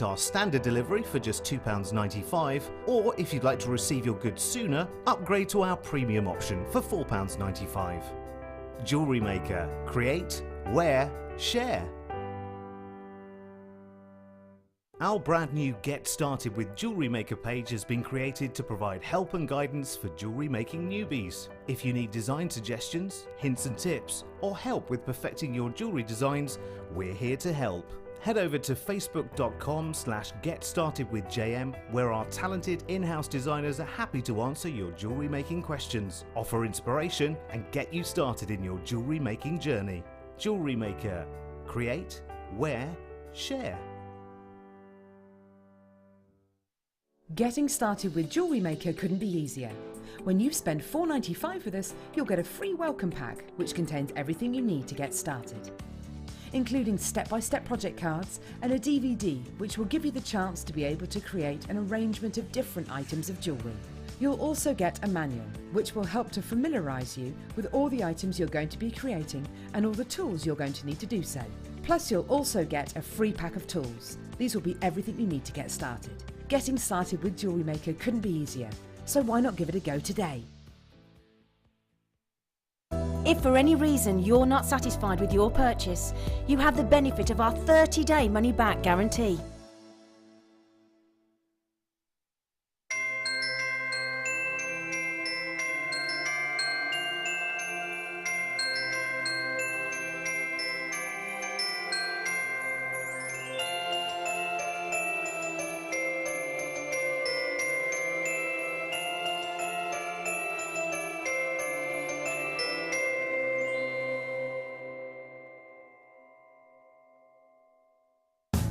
select our standard delivery for just £2.95, or if you'd like to receive your goods sooner, upgrade to our premium option for £4.95. Jewellery Maker. Create, wear, share. Our brand new Get Started with Jewellery Maker page has been created to provide help and guidance for jewellery making newbies. If you need design suggestions, hints and tips, or help with perfecting your jewellery designs, we're here to help. Head over to facebook.com/getstartedwithjm, where our talented in-house designers are happy to answer your jewellery making questions, offer inspiration, and get you started in your jewellery making journey. Jewellery Maker. Create, wear, share. Getting started with Jewellery Maker couldn't be easier. When you spend $4.95 with us, you'll get a free welcome pack, which contains everything you need to get started, including step-by-step project cards and a DVD, which will give you the chance to be able to create an arrangement of different items of jewellery. You'll also get a manual, which will help to familiarise you with all the items you're going to be creating and all the tools you're going to need to do so. Plus, you'll also get a free pack of tools. These will be everything you need to get started. Getting started with Jewellery Maker couldn't be easier, so why not give it a go today? If for any reason you're not satisfied with your purchase, you have the benefit of our 30-day money-back guarantee.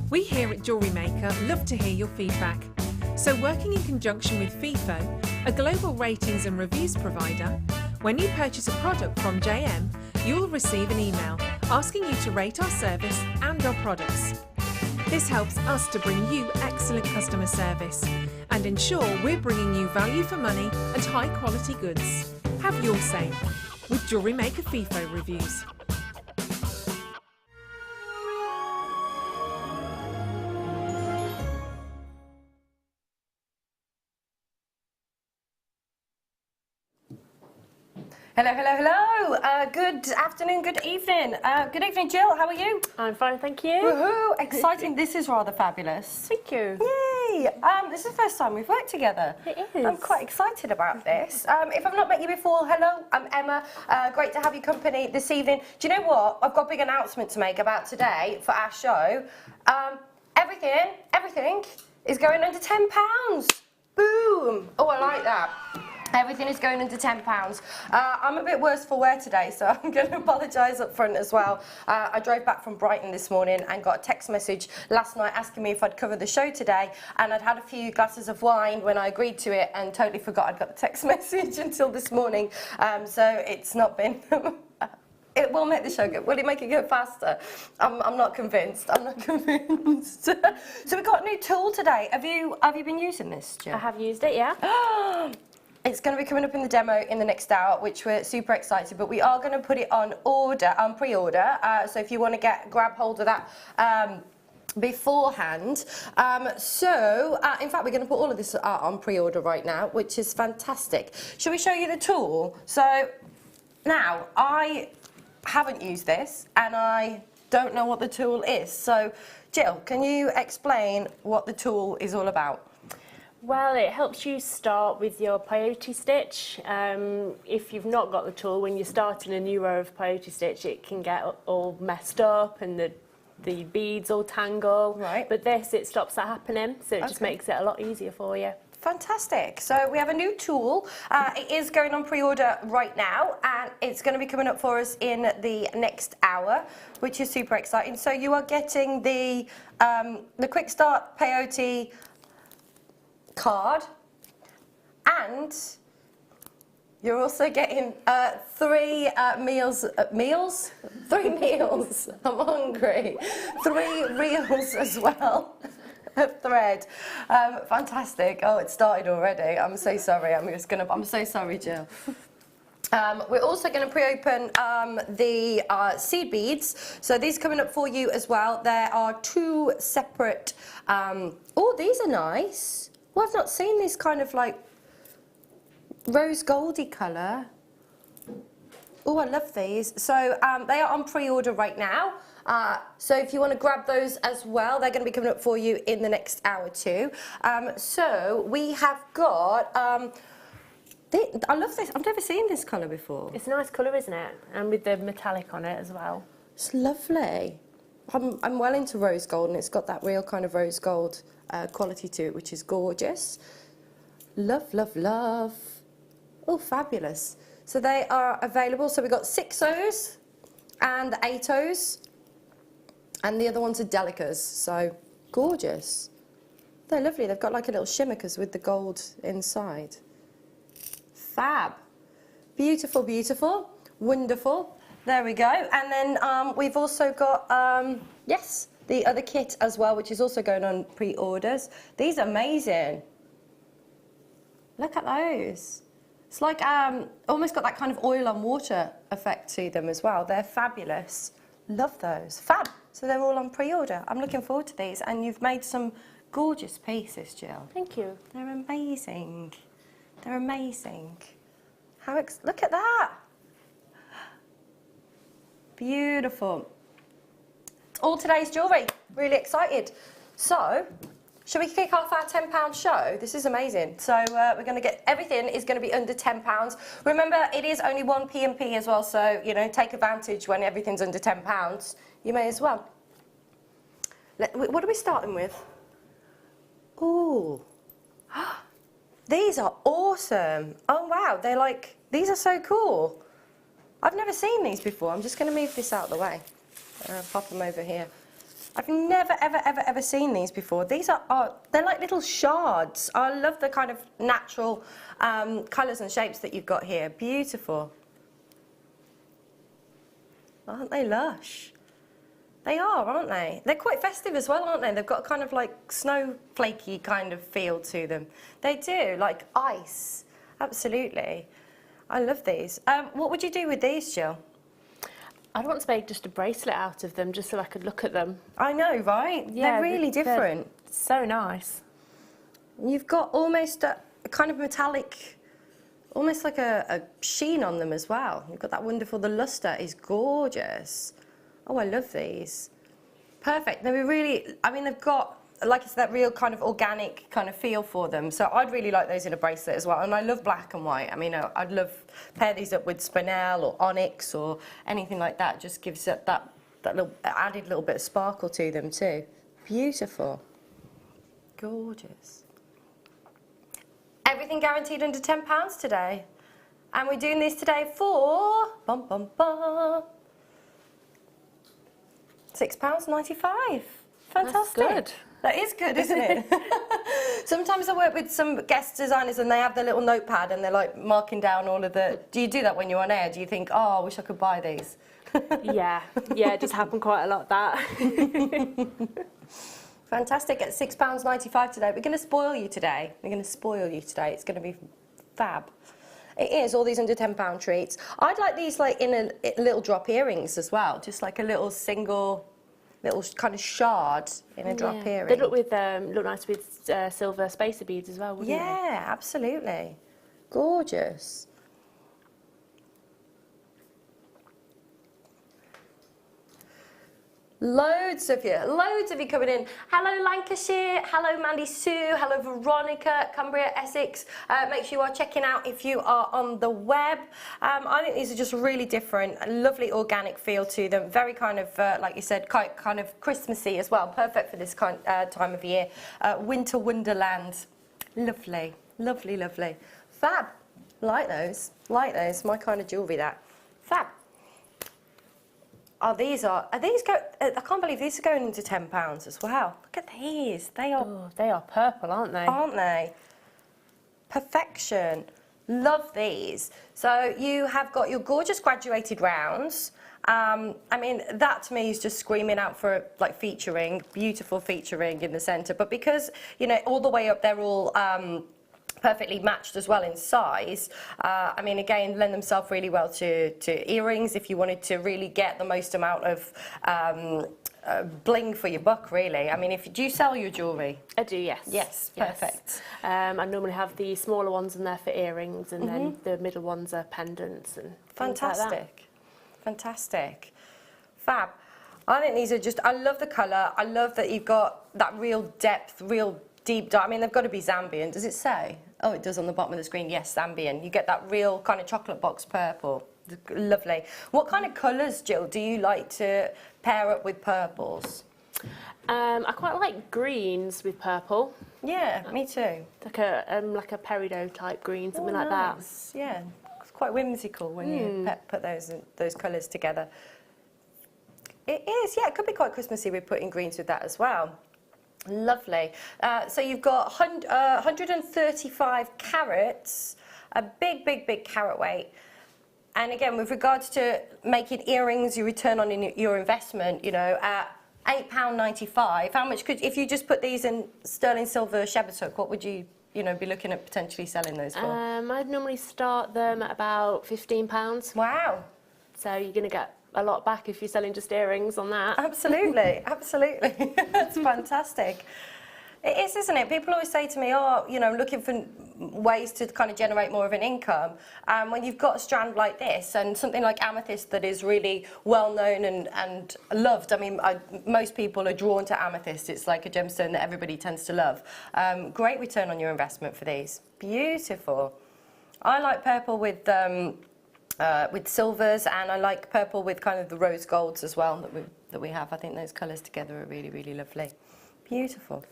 We here at Jewellery Maker love to hear your feedback. So working in conjunction with FIFO, a global ratings and reviews provider, when you purchase a product from JM, you will receive an email asking you to rate our service and our products. This helps us to bring you excellent customer service and ensure we're bringing you value for money and high quality goods. Have your say with Jewellery Maker FIFO reviews. Hello, hello, hello. Good afternoon, good evening. Good evening, Jill. How are you? I'm fine, thank you. Woohoo! Exciting. This is rather fabulous. Thank you. Yay! This is the first time we've worked together. It is. I'm quite excited about this. If I've not met you before, hello, I'm Emma. Great to have your company this evening. Do you know what? I've got a big announcement to make about today for our show. Everything is going under £10. Boom! Oh, I like that. Everything is going under £10. I'm a bit worse for wear today, so I'm going to apologise up front as well. I drove back from Brighton this morning and got a text message last night asking me if I'd cover the show today, and I'd had a few glasses of wine when I agreed to it and totally forgot I'd got the text message until this morning. So it's not been... It will make the show go. Will it make it go faster? I'm not convinced. I'm not convinced. So we've got a new tool today. Have you been using this, Jill? I have used it, yeah. It's going to be coming up in the demo in the next hour, which we're super excited, but we are going to put it on pre-order. So if you want to grab hold of that beforehand. In fact, we're going to put all of this on pre-order right now, which is fantastic. Shall we show you the tool? So now, I haven't used this, and I don't know what the tool is. So, Jill, can you explain what the tool is all about? Well, it helps you start with your peyote stitch. If you've not got the tool, when you're starting a new row of peyote stitch, it can get all messed up and the beads all tangle. Right. But this, it stops that happening, so it just makes it a lot easier for you. Fantastic. So we have a new tool. It is going on pre-order right now, and it's going to be coming up for us in the next hour, which is super exciting. So you are getting the Quick Start Peyote card, and you're also getting 3 meals. I'm hungry. 3 reels as well of thread. Fantastic. Oh, it started already. I'm so sorry. I'm so sorry, Jill. We're also going to pre-open the seed beads. So these are coming up for you as well. There are 2 separate... oh, these are nice. Well, I've not seen this kind of like rose goldy colour. Oh, I love these. So they are on pre-order right now. So if you want to grab those as well, they're going to be coming up for you in the next hour or two. So we have got... I love this. I've never seen this colour before. It's a nice colour, isn't it? And with the metallic on it as well. It's lovely. I'm well into rose gold, and it's got that real kind of rose gold quality to it, which is gorgeous. Love, love, love. Oh, fabulous. So they are available. So we've got 6Os and 8Os, and the other ones are Delicas. So gorgeous. They're lovely. They've got like a little shimmer with the gold inside. Fab. Beautiful, beautiful. Wonderful. There we go. And then we've also got, yes, the other kit as well, which is also going on pre-orders. These are amazing. Look at those. It's like almost got that kind of oil on water effect to them as well. They're fabulous. Love those. Fab. So they're all on pre-order. I'm looking forward to these. And you've made some gorgeous pieces, Jill. Thank you. They're amazing. They're amazing. Look at that. Beautiful. It's all today's jewellery. Really excited. So, shall we kick off our £10 show? This is amazing. So we're going to get, everything is going to be under £10. Remember, it is only 1 P&P as well, so, you know, take advantage when everything's under £10. You may as well. What are we starting with? Ooh. These are awesome. Oh, wow. They're like, these are so cool. I've never seen these before. I'm just going to move this out of the way. Pop them over here. I've never, ever, ever, ever seen these before. These are they're like little shards. I love the kind of natural colours and shapes that you've got here. Beautiful. Aren't they lush? They are, aren't they? They're quite festive as well, aren't they? They've got a kind of like snowflakey kind of feel to them. They do, like ice. Absolutely. I love these. What would you do with these, Jill? I'd want to make just a bracelet out of them, just so I could look at them. I know, right? Yeah, they're really different. They're so nice. You've got almost a kind of metallic, almost like a sheen on them as well. You've got that wonderful, the lustre is gorgeous. Oh, I love these. Perfect. They're really, I mean, they've got, like I said, that real kind of organic kind of feel for them. So I'd really like those in a bracelet as well. And I love black and white. I mean, I'd love pair these up with Spinel or onyx or anything like that. Just gives it that little added little bit of sparkle to them too. Beautiful. Gorgeous. Everything guaranteed under £10 today. And we're doing this today for bum bum bum. £6.95. Fantastic. That's good. That is good, isn't it? Sometimes I work with some guest designers and they have their little notepad and they're like marking down all of the... Do you do that when you're on air? Do you think, oh, I wish I could buy these? Yeah, it does happen quite a lot, that. Fantastic. At £6.95 today. We're going to spoil you today. We're going to spoil you today. It's going to be fab. It is, all these under £10 treats. I'd like these like in a little drop earrings as well, just like a little single, little kind of shard in a drop earring. They look nice with silver spacer beads as well, wouldn't they? Yeah, absolutely. Gorgeous. Loads of you coming in. Hello Lancashire, hello Mandy Sue, hello Veronica, Cumbria, Essex. Make sure you are checking out if you are on the web. I think these are just really different, a lovely organic feel to them. Very kind of, like you said, quite kind of Christmassy as well. Perfect for this kind time of year. Winter wonderland. Lovely, lovely, lovely. Fab. Like those. My kind of jewellery, that. Fab. Oh, these are these go? I can't believe these are going into £10 as well. Look at these. They are purple, aren't they? Aren't they? Perfection. Love these. So you have got your gorgeous graduated rounds. I mean, that to me is just screaming out for like featuring, beautiful featuring in the centre. But because, you know, all the way up they're all perfectly matched as well in size. I mean, again, lend themselves really well to earrings if you wanted to really get the most amount of bling for your buck, really. I mean, do you sell your jewellery? I do, yes. Yes, perfect. I normally have the smaller ones in there for earrings, and then the middle ones are pendants and things like that. Fantastic. Fantastic. Fab. I think these are just, I love the colour. I love that you've got that real depth, real deep dark. I mean, they've got to be Zambian. Does it say? Oh, it does on the bottom of the screen. Yes, Zambian. You get that real kind of chocolate box purple. Lovely. What kind of colours, Jill, do you like to pair up with purples? I quite like greens with purple. Yeah, me too. Like a peridot type green, something like that. Yeah, it's quite whimsical when you put those colours together. It is, yeah, it could be quite Christmassy with putting greens with that as well. Lovely. So you've got 135 carats, a big carat weight. And again, with regards to making earrings, your return on your investment, you know, at £8.95, how much if you just put these in sterling silver shepherd's hook, what would you be looking at potentially selling those for? I'd normally start them at about £15. Wow. So you're going to get a lot back if you're selling just earrings on that. Absolutely, absolutely. That's fantastic. It is, isn't it? People always say to me, oh, looking for ways to kind of generate more of an income. When you've got a strand like this and something like amethyst that is really well known and loved. I mean, most people are drawn to amethyst. It's like a gemstone that everybody tends to love. Great return on your investment for these. Beautiful. I like purple with silvers, and I like purple with kind of the rose golds as well that we have. I think those colours together are really, really lovely. Beautiful.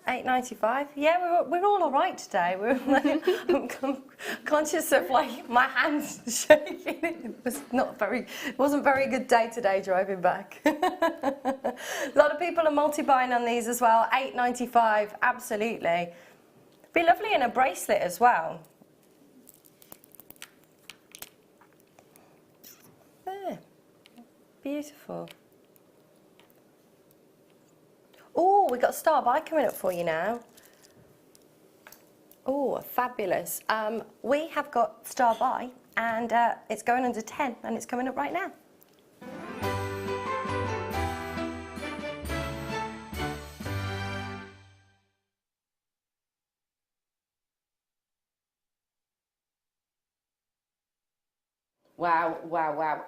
£8.95. Yeah, we're all right today. I'm conscious of like my hands shaking. It wasn't very good day today driving back. A lot of people are multi-buying on these as well. £8.95. Absolutely. Be lovely in a bracelet as well. There. Beautiful. Oh, we've got a star buy coming up for you now. Oh, fabulous. We have got star buy, and it's going under 10, and it's coming up right now. Wow, wow, wow.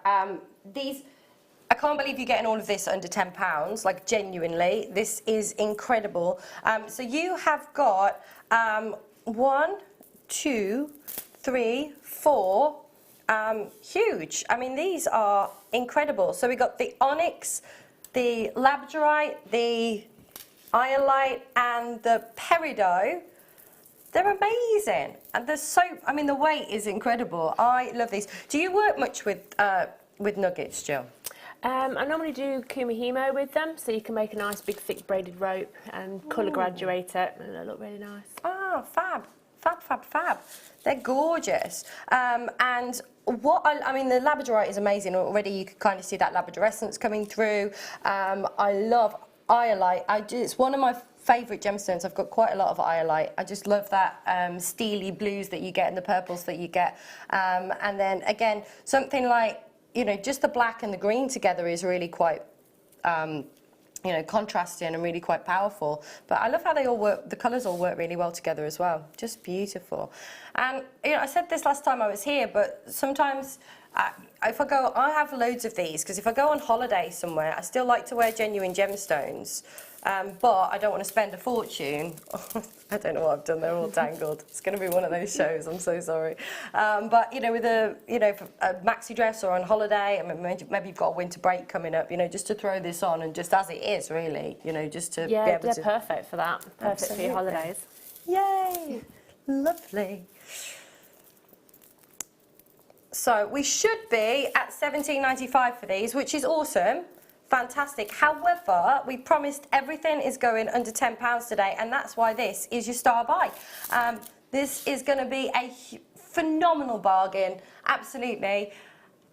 I can't believe you're getting all of this under £10, like genuinely. This is incredible. So you have got 1, 2, 3, 4, huge. I mean, these are incredible. So we got the onyx, the labradorite, the iolite, and the peridot. They're amazing. And they're I mean, the weight is incredible. I love these. Do you work much with nuggets, Jill? I normally do kumihimo with them, so you can make a nice big thick braided rope and colour graduate it, and they look really nice. Oh, fab. Fab, fab, fab. They're gorgeous. And I mean, the labradorite is amazing. Already you can kind of see that labradorescence coming through. I love iolite. It's one of my favourite gemstones. I've got quite a lot of iolite. I just love that steely blues that you get and the purples that you get. And then again, something like, just the black and the green together is really quite, contrasting and really quite powerful. But I love how they all work, the colours all work really well together as well. Just beautiful. And, I said this last time I was here, but sometimes if I have loads of these, because if I go on holiday somewhere, I still like to wear genuine gemstones. But I don't want to spend a fortune. I don't know what I've done, they're all tangled. It's going to be one of those shows, I'm so sorry. But, with a maxi dress or on holiday, I mean, maybe you've got a winter break coming up, just to throw this on and just as it is, really, just to be able to... Yeah, they're perfect for that. Perfect for your holidays. Yay! Lovely. So we should be at £17.95 for these, which is awesome. Fantastic. However, we promised everything is going under £10 today, and that's why this is your star buy. This is going to be a phenomenal bargain, absolutely.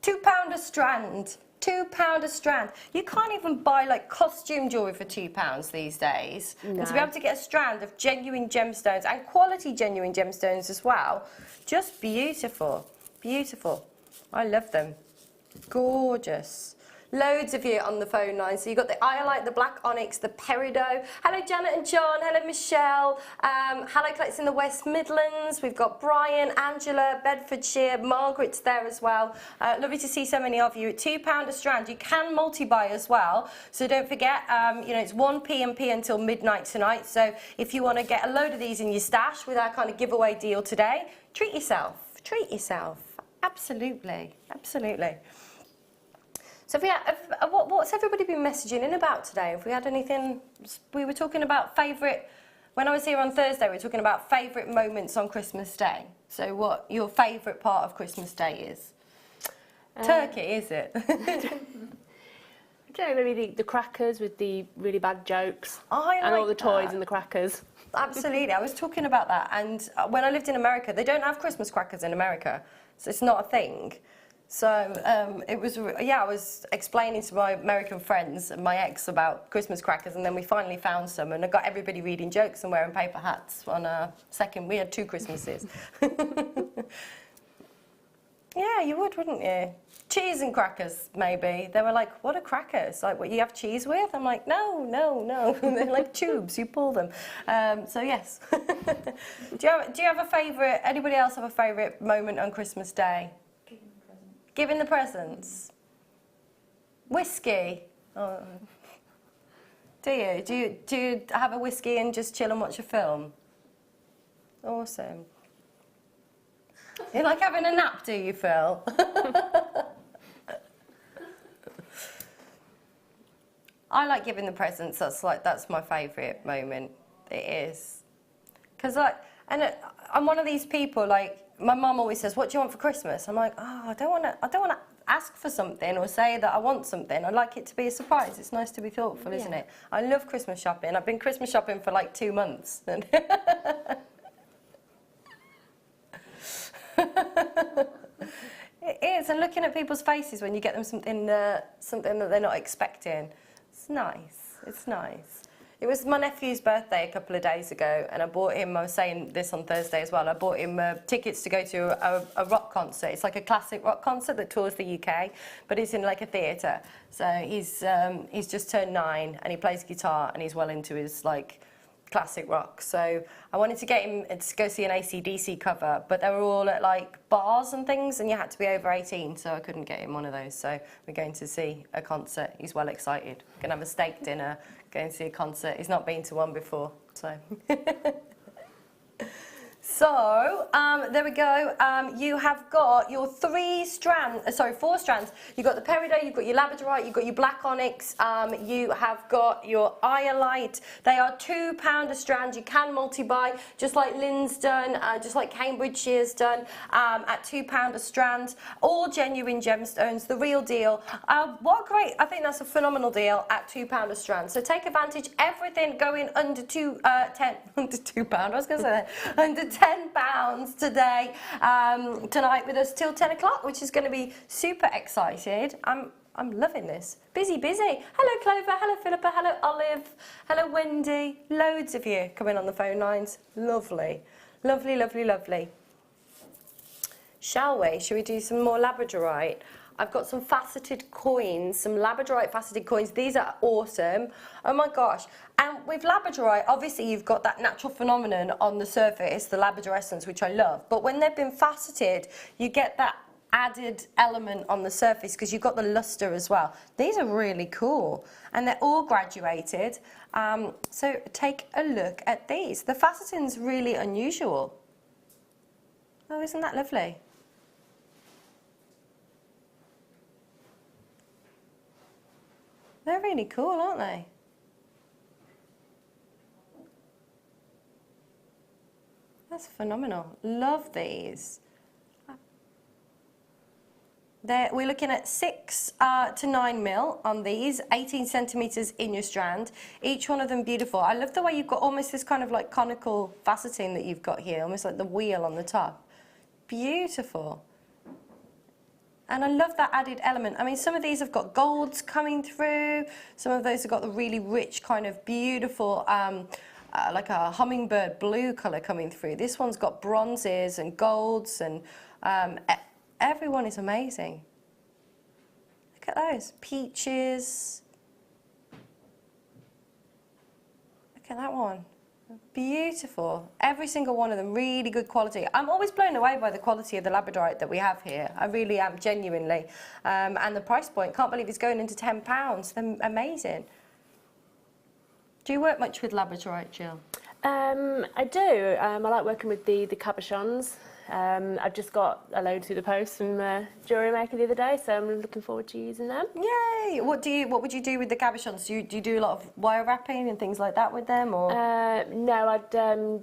£2 a strand. £2 a strand. You can't even buy like costume jewellery for £2 these days. No. And to be able to get a strand of genuine gemstones and quality genuine gemstones as well, just beautiful, beautiful. I love them. Gorgeous. Loads of you on the phone line. So you've got the iolite, the black onyx, the peridot. Hello Janet and John, hello Michelle. Hello collects in the West Midlands. We've got Brian, Angela, Bedfordshire, Margaret's there as well. Lovely to see so many of you. At £2 a strand. You can multi-buy as well. So don't forget, you know, it's 1 p.m. until midnight tonight. So if you want to get a load of these in your stash with our kind of giveaway deal today, treat yourself. Treat yourself. Absolutely. Absolutely. So what's everybody been messaging in about today? Have we had anything? We were talking about favourite, when I was here on Thursday, we were talking about favourite moments on Christmas Day. So what your favourite part of Christmas Day is? Turkey, is it? I don't know, maybe the crackers with the really bad jokes. And all the toys and the crackers. Absolutely, I was talking about that. And when I lived in America, they don't have Christmas crackers in America. So it's not a thing. So it was, yeah, I was explaining to my American friends and my ex about Christmas crackers, and then we finally found some, and I got everybody reading jokes and wearing paper hats on our second, we had 2 Christmases. Yeah, you would, wouldn't you? Cheese and crackers, maybe. They were like, what are crackers? Like, what you have cheese with? I'm like, no, no, no. They're like tubes, you pull them. So yes. Do you have a favourite, anybody else have a favourite moment on Christmas Day? Giving the presents. Whiskey. Oh. Do you? Do you have a whiskey and just chill and watch a film? Awesome. You like having a nap, do you, Phil? I like giving the presents. That's my favourite moment. It is. Because I'm one of these people, like, my mum always says, what do you want for Christmas? I'm like, oh, I don't want to ask for something or say that I want something. I like it to be a surprise. It's nice to be thoughtful, isn't it? I love Christmas shopping. I've been Christmas shopping for like 2 months. It is, and looking at people's faces when you get them something that they're not expecting. It's nice. It's nice. It was my nephew's birthday a couple of days ago, and I bought him, I was saying this on Thursday as well, I bought him tickets to go to a rock concert. It's like a classic rock concert that tours the UK, but it's in like a theatre. So he's just turned 9, and he plays guitar, and he's well into his like classic rock. So I wanted to get him to go see an AC/DC cover, but they were all at like bars and things, and you had to be over 18, so I couldn't get him one of those. So we're going to see a concert. He's well excited. We're going to have a steak dinner, going to see a concert. He's not been to one before, so. So, there we go. You have got your 4 strands. You've got the peridot, you've got your labradorite, you've got your black onyx, you have got your iolite. They are £2 a strand. You can multi-buy, just like Lynn's done, just like Cambridgeshire's done, at £2 a strand. All genuine gemstones, the real deal. What a great, I think that's a phenomenal deal at £2 a strand. So take advantage. Everything going under £2, I was going to say that, under £10 today, tonight with us till 10 o'clock, which is going to be super excited. I'm loving this. Busy. Hello Clover, hello Philippa, hello Olive, hello Wendy. Loads of you coming on the phone lines. Lovely. Shall we? Shall we do some more labradorite? I've got some faceted coins, some labradorite faceted coins. These are awesome. Oh my gosh. And with labradorite, obviously you've got that natural phenomenon on the surface, the labradorescence, which I love. But when they've been faceted, you get that added element on the surface because you've got the luster as well. These are really cool. And they're all graduated. So take a look at these. The faceting's really unusual. Oh, isn't that lovely? They're really cool, aren't they? That's phenomenal. Love these. We're looking at 6 to 9 mil on these, 18 centimetres in your strand. Each one of them beautiful. I love the way you've got almost this kind of like conical faceting that you've got here, almost like the wheel on the top. Beautiful. And I love that added element. I mean, some of these have got golds coming through. Some of those have got the really rich kind of beautiful, like a hummingbird blue colour coming through. This one's got bronzes and golds, and everyone is amazing. Look at those. Peaches. Look at that one. Beautiful. Every single one of them, really good quality. I'm always blown away by the quality of the Labradorite that we have here. I really am, genuinely. And the price point, can't believe it's going into £10. They're amazing. Do you work much with Labradorite, Jill? I do. I like working with the cabochons. I've just got a load through the post from Jewellery Maker the other day, so I'm looking forward to using them. Yay! What would you do with the cabochons? Do you do a lot of wire wrapping and things like that with them, or? No, I'd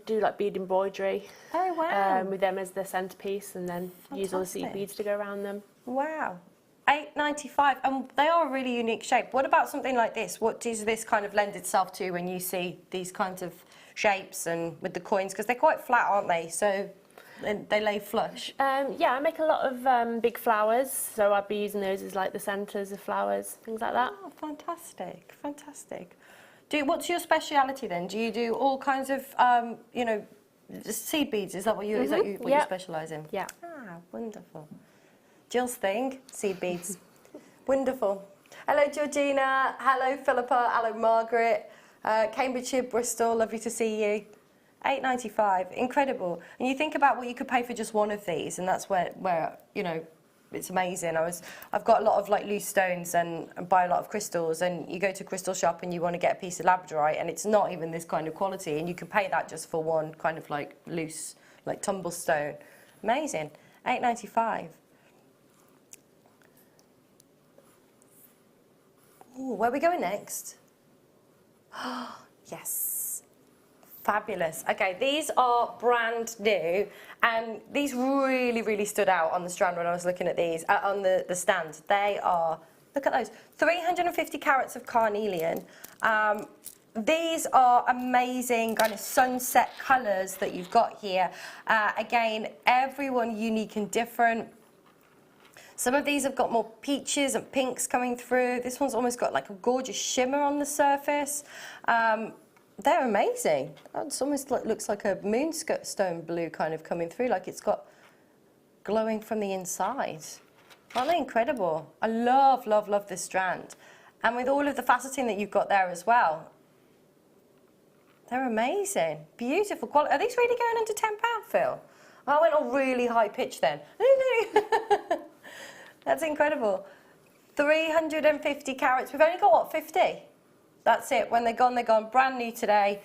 do like bead embroidery. Oh wow! With them as the centrepiece, and then use all the seed beads to go around them. Wow. £8.95, and they are a really unique shape. What about something like this? What does this kind of lend itself to when you see these kinds of shapes and with the coins? Because they're quite flat, aren't they? So they lay flush. Yeah, I make a lot of big flowers, so I'd be using those as like the centres of flowers, things like that. Oh, fantastic, fantastic. What's your speciality then? Do you do all kinds of, you know, seed beads? Is that what you, is that what you specialise in? Yeah. Ah, wonderful. Jill's thing, seed beads. Wonderful. Hello, Georgina. Hello, Philippa. Hello, Margaret. Cambridgeshire, Bristol. Lovely to see you. £8.95, incredible. And you think about what you could pay for just one of these, and that's where you know, it's amazing. I've got a lot of like loose stones and buy a lot of crystals, and you go to a crystal shop and you want to get a piece of Labradorite, and it's not even this kind of quality, and you can pay that just for one kind of like loose, like tumble stone. Amazing. £8.95. Ooh, where are we going next? Oh, yes. Fabulous. Okay, these are brand new, and these really, really stood out on the strand when I was looking at these, on the stand. They are, look at those, 350 carats of carnelian. These are amazing kind of sunset colours that you've got here. Again, everyone unique and different. Some of these have got more peaches and pinks coming through. This one's almost got like a gorgeous shimmer on the surface. They're amazing. It's almost like, looks like a moonstone blue kind of coming through, like it's got glowing from the inside. Aren't they incredible? I love, love, love this strand. And with all of the faceting that you've got there as well, they're amazing. Beautiful quality. Are these really going under £10, Phil? I went on really high pitch then. That's incredible. 350 carats. We've only got, what, 50? That's it. When they're gone, they're gone. Brand new today.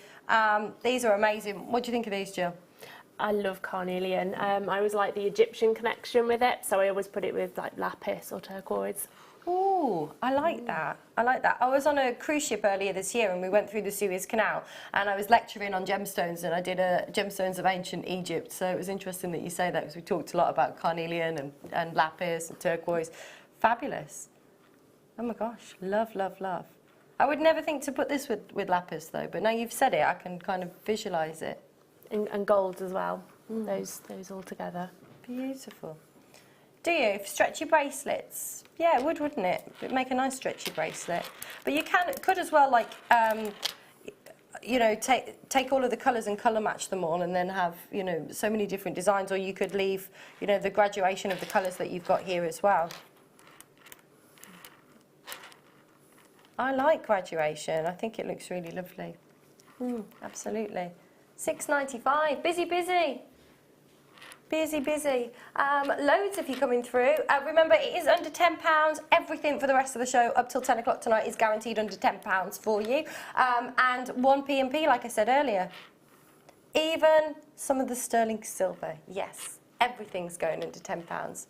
These are amazing. What do you think of these, Jill? I love carnelian. I always like the Egyptian connection with it, so I always put it with like lapis or turquoise. Ooh, I like that. I like that. I was on a cruise ship earlier this year, and we went through the Suez Canal, and I was lecturing on gemstones, and I did a gemstones of ancient Egypt. So it was interesting that you say that, because we talked a lot about carnelian and lapis and turquoise. Fabulous. Oh my gosh, love, love, love. I would never think to put this with lapis though, but now you've said it, I can kind of visualise it. And gold as well. Those all together. Beautiful. Do you? Stretchy bracelets? Yeah, it would, wouldn't it? It'd make a nice stretchy bracelet. But you could as well, like, you know, take all of the colours and colour match them all, and then have, you know, so many different designs. Or you could leave, you know, the graduation of the colours that you've got here as well. I like graduation. I think it looks really lovely. Absolutely. £6.95. Busy, busy. Busy, busy. Loads of you coming through. Remember, it is under £10. Everything for the rest of the show up till 10 o'clock tonight is guaranteed under £10 for you. And 1P&P, like I said earlier. Even some of the sterling silver. Yes, everything's going under £10.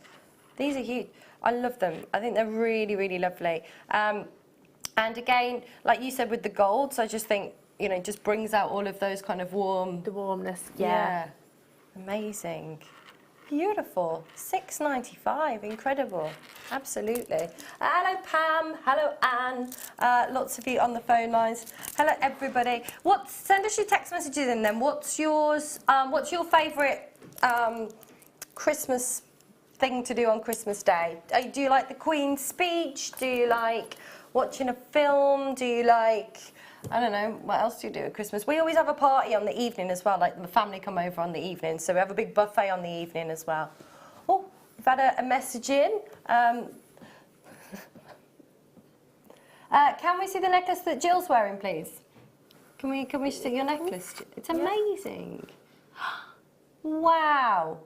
These are huge. I love them. I think they're really, really lovely. And again, like you said with the golds, I just think, you know, just brings out all of those kind of warm... The warmness, yeah. Amazing. Beautiful. £6.95. Incredible. Absolutely. Hello, Pam. Hello, Anne. Lots of you on the phone lines. Hello, everybody. Send us your text messages in then. What's yours? What's your favourite Christmas thing to do on Christmas Day? Do you like the Queen's speech? Do you like watching a film? Do you like, I don't know, what else do you do at Christmas? We always have a party on the evening as well, like the family come over on the evening, so we have a big buffet on the evening as well. Oh, we've had a message in. Can we see the necklace that Jill's wearing, please? Can we see your necklace? It's amazing. Wow.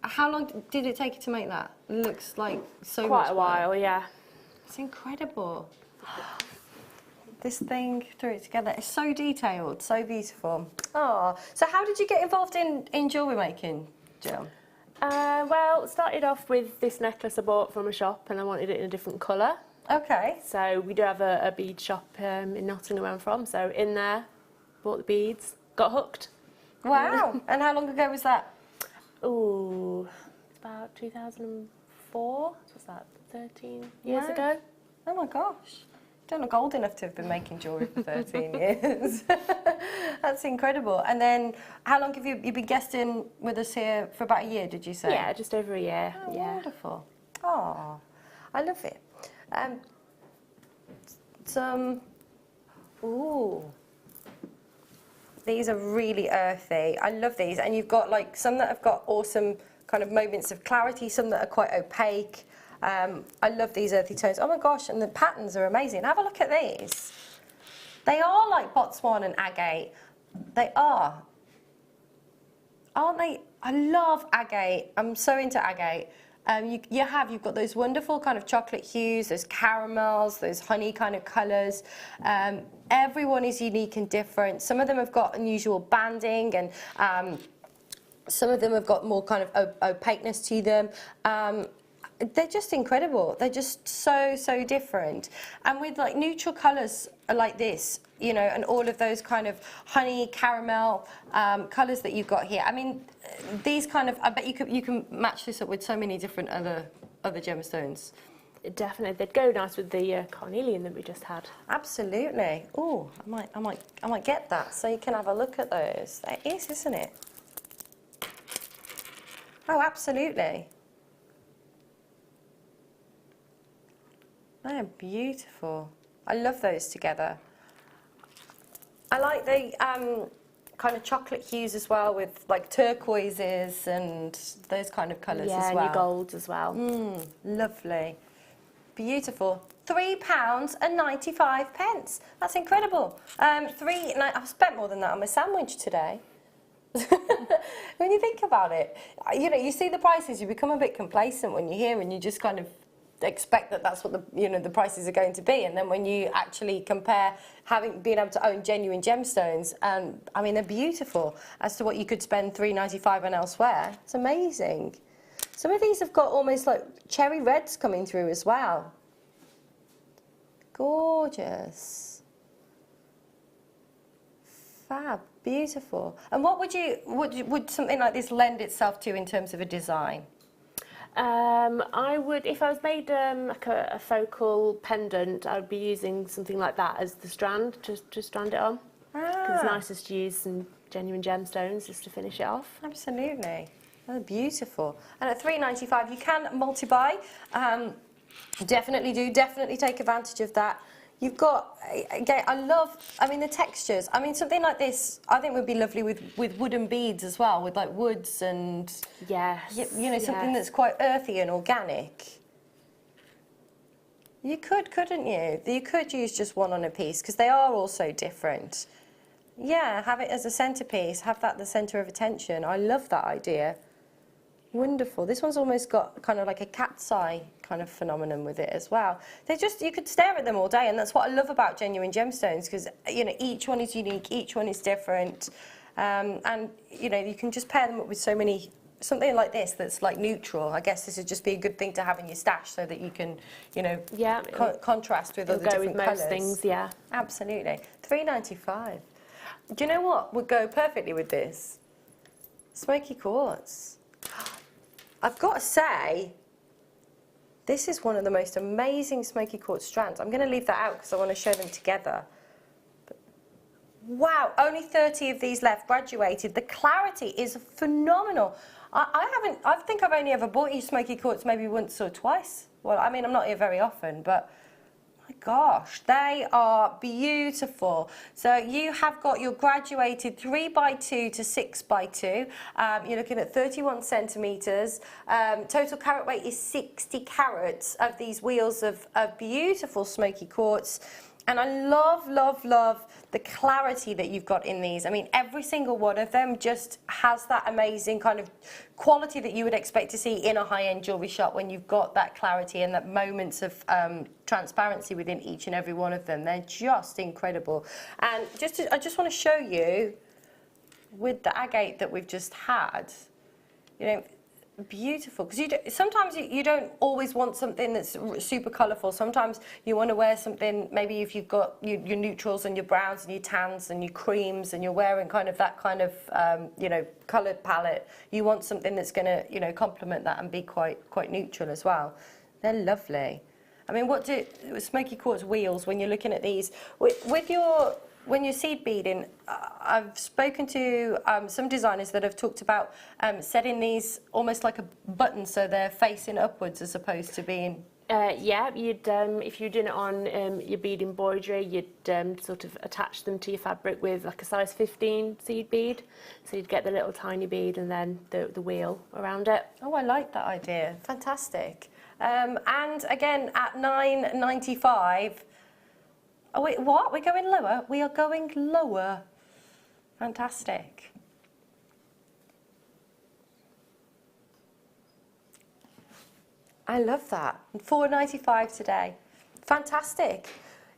How long did it take you to make that? It looks like so much. Quite a while, yeah. It's incredible. This thing, threw it together. It's so detailed, so beautiful. Oh, so how did you get involved in jewellery making, Jill? Well, it started off with this necklace I bought from a shop, and I wanted it in a different colour. Okay. So we do have a bead shop in Nottingham where I'm from. So in there, bought the beads, got hooked. Wow. And how long ago was that? Ooh, about 2004. What's that? 13 years ago. Oh my gosh. Don't look old enough to have been making jewellery for 13 years. That's incredible. And then, how long have you been guesting with us here for about a year, did you say? Yeah, just over a year. Oh, yeah. Wonderful. Oh, I love it. Ooh. These are really earthy. I love these. And you've got like some that have got awesome kind of moments of clarity, some that are quite opaque. I love these earthy tones. Oh my gosh, and the patterns are amazing. Have a look at these. They are like Botswana and Agate. They are. Aren't they? I love Agate. I'm so into Agate. You've got those wonderful kind of chocolate hues, those caramels, those honey kind of colours. Everyone is unique and different. Some of them have got unusual banding, and some of them have got more kind of opaqueness to them. They're just incredible. They're just so different. And with like neutral colours like this, you know, and all of those kind of honey, caramel colours that you've got here. I mean, these kind of, I bet you can match this up with so many different other gemstones. Definitely, they'd go nice with the Carnelian that we just had. Absolutely. Oh, I might get that so you can have a look at those. That is, isn't it? Oh, absolutely. They are beautiful. I love those together. I like the kind of chocolate hues as well, with like turquoises and those kind of colours as well. Yeah, and your golds as well. Lovely. Beautiful. £3.95. That's incredible. I've spent more than that on my sandwich today. When you think about it, you know, you see the prices, you become a bit complacent when you hear, and you just kind of expect that that's what the prices are going to be. And then when you actually compare being able to own genuine gemstones, and I mean, they're beautiful as to what you could spend £3.95 on elsewhere. It's amazing. Some of these have got almost like cherry reds coming through as well. Gorgeous. Fab. Beautiful. And what would something like this lend itself to in terms of a design? I would, if I was made like a focal pendant, I would be using something like that as the strand, to strand it on. It's nicest to use some genuine gemstones just to finish it off. Absolutely. Oh, beautiful. And at £3.95 you can multi-buy. Definitely take advantage of that. You've got, again, I mean, the textures. I mean, something like this, I think would be lovely with wooden beads as well, with like woods and, yes, you know, something that's quite earthy and organic. You couldn't you? You could use just one on a piece, because they are all so different. Yeah, have it as a centrepiece, have that the centre of attention. I love that idea. Wonderful. This one's almost got kind of like a cat's eye kind of phenomenon with it as well. You could stare at them all day, and that's what I love about genuine gemstones, because, you know, each one is unique, each one is different, and, you know, you can just pair them up with so many, something like this that's like neutral. I guess this would just be a good thing to have in your stash so that you can, you know, contrast with other different colours. Go with most things, yeah. Absolutely. £3.95. Do you know what would go perfectly with this? Smoky quartz. I've got to say, this is one of the most amazing smoky quartz strands. I'm going to leave that out because I want to show them together. But Wow, only 30 of these left, graduated. The clarity is phenomenal. I think I've only ever bought you smoky quartz maybe once or twice. Well, I mean, I'm not here very often, but my gosh, they are beautiful. So you have got your graduated 3x2 to 6x2. You're looking at 31 centimetres. Total carat weight is 60 carats of these wheels of beautiful smoky quartz. And I love, love, love the clarity that you've got in these. I mean, every single one of them just has that amazing kind of quality that you would expect to see in a high-end jewellery shop when you've got that clarity and that moments of transparency within each and every one of them. They're just incredible. And I just want to show you with the agate that we've just had, you know, beautiful, because sometimes you don't always want something that's super colourful. Sometimes you want to wear something, maybe if you've got your neutrals and your browns and your tans and your creams and you're wearing kind of that kind of you know, coloured palette, you want something that's going to, you know, complement that and be quite neutral as well. They're lovely. I mean, what do smoky quartz wheels, when you're looking at these when you're seed beading, I've spoken to some designers that have talked about setting these almost like a button, so they're facing upwards as opposed to being... Yeah, you'd if you're doing it on your bead embroidery, you'd sort of attach them to your fabric with like a size 15 seed bead. So you'd get the little tiny bead and then the wheel around it. Oh, I like that idea. Fantastic. And again, at $9.95... Oh, wait, what? We're going lower? We are going lower. Fantastic. I love that. $4.95 today. Fantastic.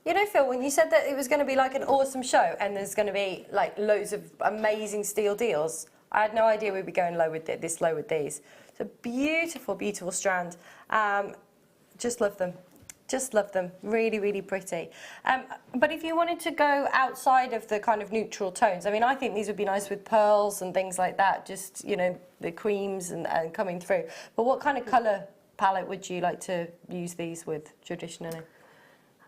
You know, Phil, when you said that it was going to be like an awesome show and there's going to be like loads of amazing steal deals, I had no idea we'd be going low with this low with these. It's a beautiful, beautiful strand. Just love them. Just love them. Really, really pretty. But if you wanted to go outside of the kind of neutral tones, I mean, I think these would be nice with pearls and things like that, just, you know, the creams and coming through. But what kind of colour palette would you like to use these with traditionally?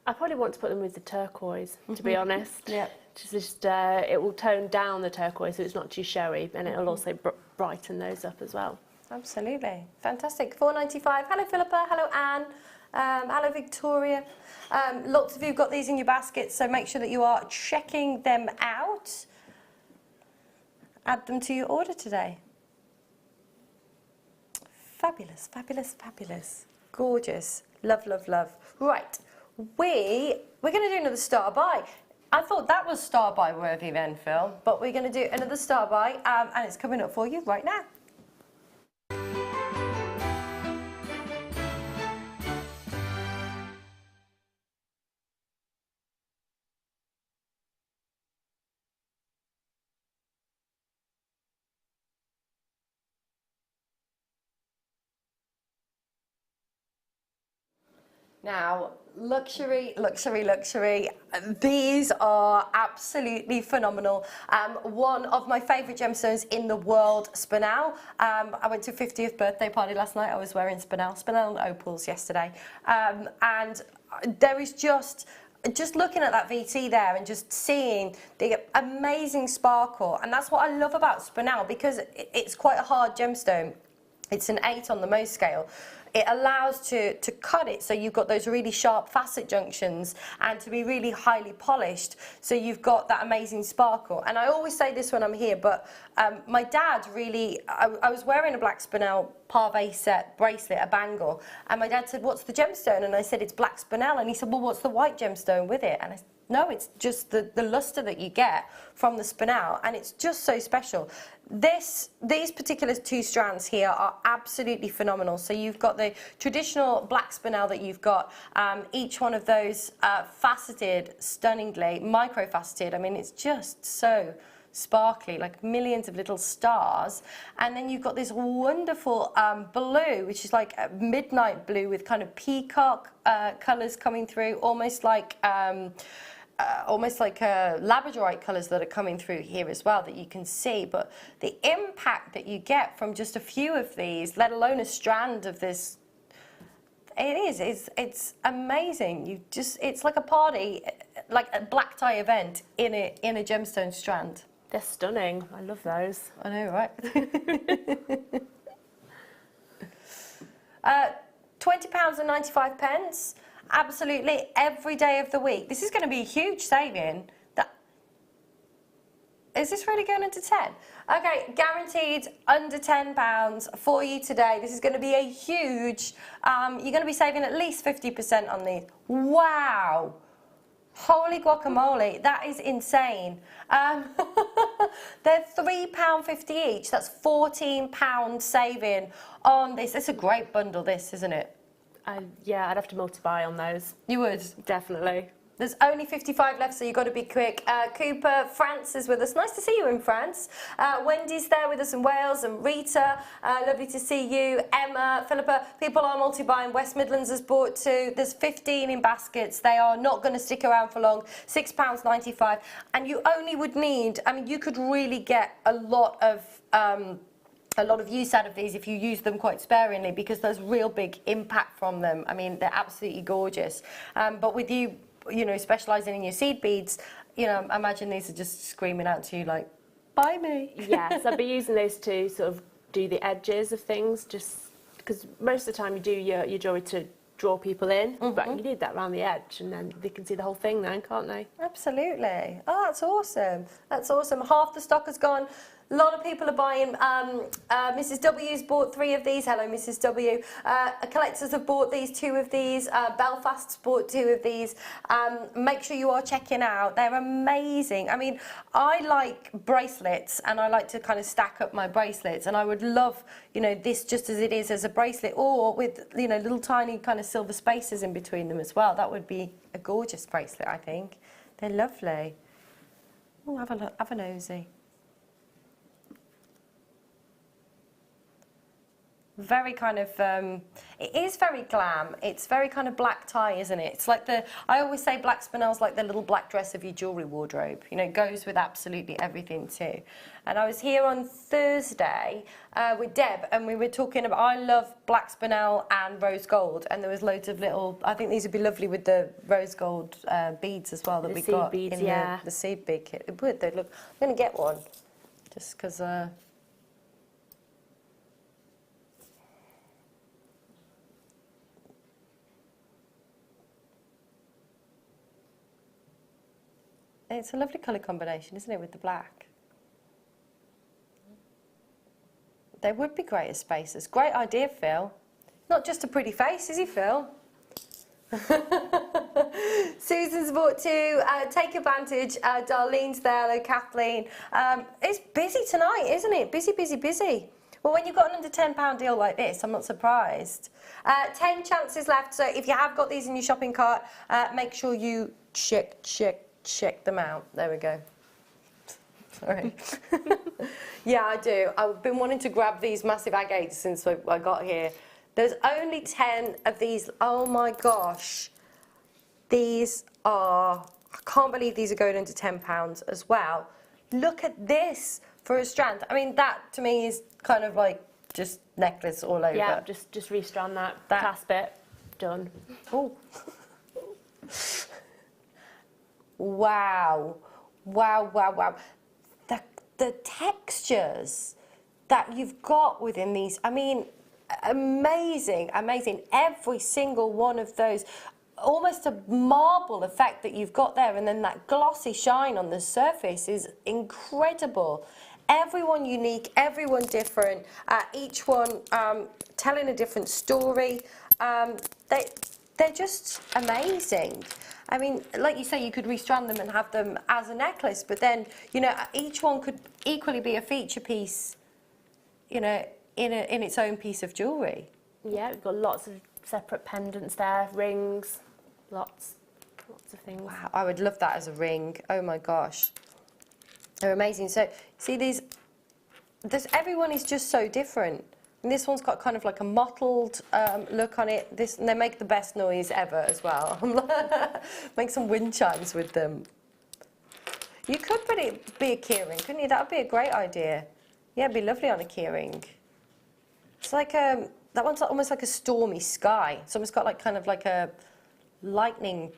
I probably want to put them with the turquoise, to be honest. Yeah. Just it will tone down the turquoise so it's not too showy, and it'll also brighten those up as well. Absolutely. Fantastic. $4.95. Hello, Philippa. Hello, Anne. Hello, Victoria. Lots of you have got these in your baskets, so make sure that you are checking them out. Add them to your order today. Fabulous, fabulous, fabulous. Gorgeous. Love, love, love. Right, we're going to do another star buy. I thought that was star buy worthy then, Phil, but we're going to do another star buy, and it's coming up for you right now. Now, luxury, luxury, luxury. These are absolutely phenomenal. One of my favourite gemstones in the world, Spinel. I went to a 50th birthday party last night. I was wearing Spinel and opals yesterday. And there is just looking at that VT there and just seeing the amazing sparkle. And that's what I love about Spinel, because it's quite a hard gemstone. It's an 8 on the Mohs scale. It allows to cut it so you've got those really sharp facet junctions and to be really highly polished, so you've got that amazing sparkle. And I always say this when I'm here, but my dad really, I was wearing a black Spinel Parve set bracelet, a bangle, and my dad said, "What's the gemstone?" And I said, "It's black Spinel." And he said, "Well, what's the white gemstone with it?" And I said, "No, it's just the luster that you get from the Spinel, and it's just so special." These particular two strands here are absolutely phenomenal. So you've got the traditional black Spinel that you've got, each one of those faceted stunningly, micro-faceted. I mean, it's just so sparkly, like millions of little stars. And then you've got this wonderful blue, which is like a midnight blue with kind of peacock colours coming through, almost like Labradorite colours that are coming through here as well that you can see. But the impact that you get from just a few of these, let alone a strand of this, It is. It's amazing. It's like a party, like a black tie event in a gemstone strand. They're stunning. I love those. I know, right? £20.95. Absolutely every day of the week. This is going to be a huge saving. Is this really going into 10? Okay, guaranteed under £10 for you today. This is going to be a huge, you're going to be saving at least 50% on these. Wow. Holy guacamole, that is insane. They're £3.50 each. That's £14 saving on this. It's a great bundle, this, isn't it? Yeah, I'd have to multiply on those. You would? Definitely. There's only 55 left, so you've got to be quick. Cooper, France is with us. Nice to see you in France. Wendy's there with us in Wales, and Rita, lovely to see you. Emma, Philippa, people are multi-buying. West Midlands has bought 2. There's 15 in baskets. They are not going to stick around for long. £6.95. And you only would need, I mean, you could really get a lot of use out of these if you use them quite sparingly, because there's real big impact from them. I mean, they're absolutely gorgeous. But with you know, specialising in your seed beads, you know, I imagine these are just screaming out to you like, buy me. Yes, I'd be using those to sort of do the edges of things, just because most of the time you do your jewellery to draw people in, but you need that around the edge, and then they can see the whole thing then, can't they? Absolutely. Oh, that's awesome. That's awesome. Half the stock has gone. A lot of people are buying. Mrs. W's bought 3 of these. Hello, Mrs. W. Collectors have bought these, 2 of these. Belfast's bought 2 of these. Make sure you are checking out. They're amazing. I mean, I like bracelets, and I like to kind of stack up my bracelets, and I would love, you know, this just as it is as a bracelet, or with, you know, little tiny kind of silver spaces in between them as well. That would be a gorgeous bracelet, I think. They're lovely. Oh, have a look. Have a nosy. Very kind of, it is very glam. It's very kind of black tie, isn't it? It's like I always say black Spinel's like the little black dress of your jewellery wardrobe. You know, it goes with absolutely everything too. And I was here on Thursday with Deb, and we were talking about, I love black Spinel and rose gold, and there was loads of little, I think these would be lovely with the rose gold beads as well that we got beads, in the seed bead kit. It would, they'd look, I'm going to get one, just because... It's a lovely colour combination, isn't it, with the black? They would be great as spacers. Great idea, Phil. Not just a pretty face, is he, Phil? Susan's bought 2. Take advantage. Darlene's there. Hello, Kathleen. It's busy tonight, isn't it? Busy, busy, busy. Well, when you've got an under £10 deal like this, I'm not surprised. 10 chances left, so if you have got these in your shopping cart, make sure you check them out. There we go. Sorry. Yeah, I do. I've been wanting to grab these massive agates since I got here. There's only 10 of these. Oh my gosh. These are, I can't believe these are going into £10 as well. Look at this for a strand. I mean, that to me is kind of like just necklace all over. Yeah, just restrand that clasp it. Done. Oh. Wow. Wow, wow, wow. The textures that you've got within these, I mean, amazing, amazing. Every single one of those, almost a marble effect that you've got there, and then that glossy shine on the surface is incredible. Everyone unique, everyone different, each one telling a different story. They're just amazing. I mean, like you say, you could restrand them and have them as a necklace, but then, you know, each one could equally be a feature piece, you know, in its own piece of jewellery. Yeah, we've got lots of separate pendants there, rings, lots of things. Wow, I would love that as a ring. Oh my gosh. They're amazing. So, see these, everyone is just so different. And this one's got kind of like a mottled look on it. And they make the best noise ever as well. Make some wind chimes with them. You could be a keyring, couldn't you? That would be a great idea. Yeah, it'd be lovely on a keyring. It's like that one's almost like a stormy sky. It's almost got like kind of like a lightning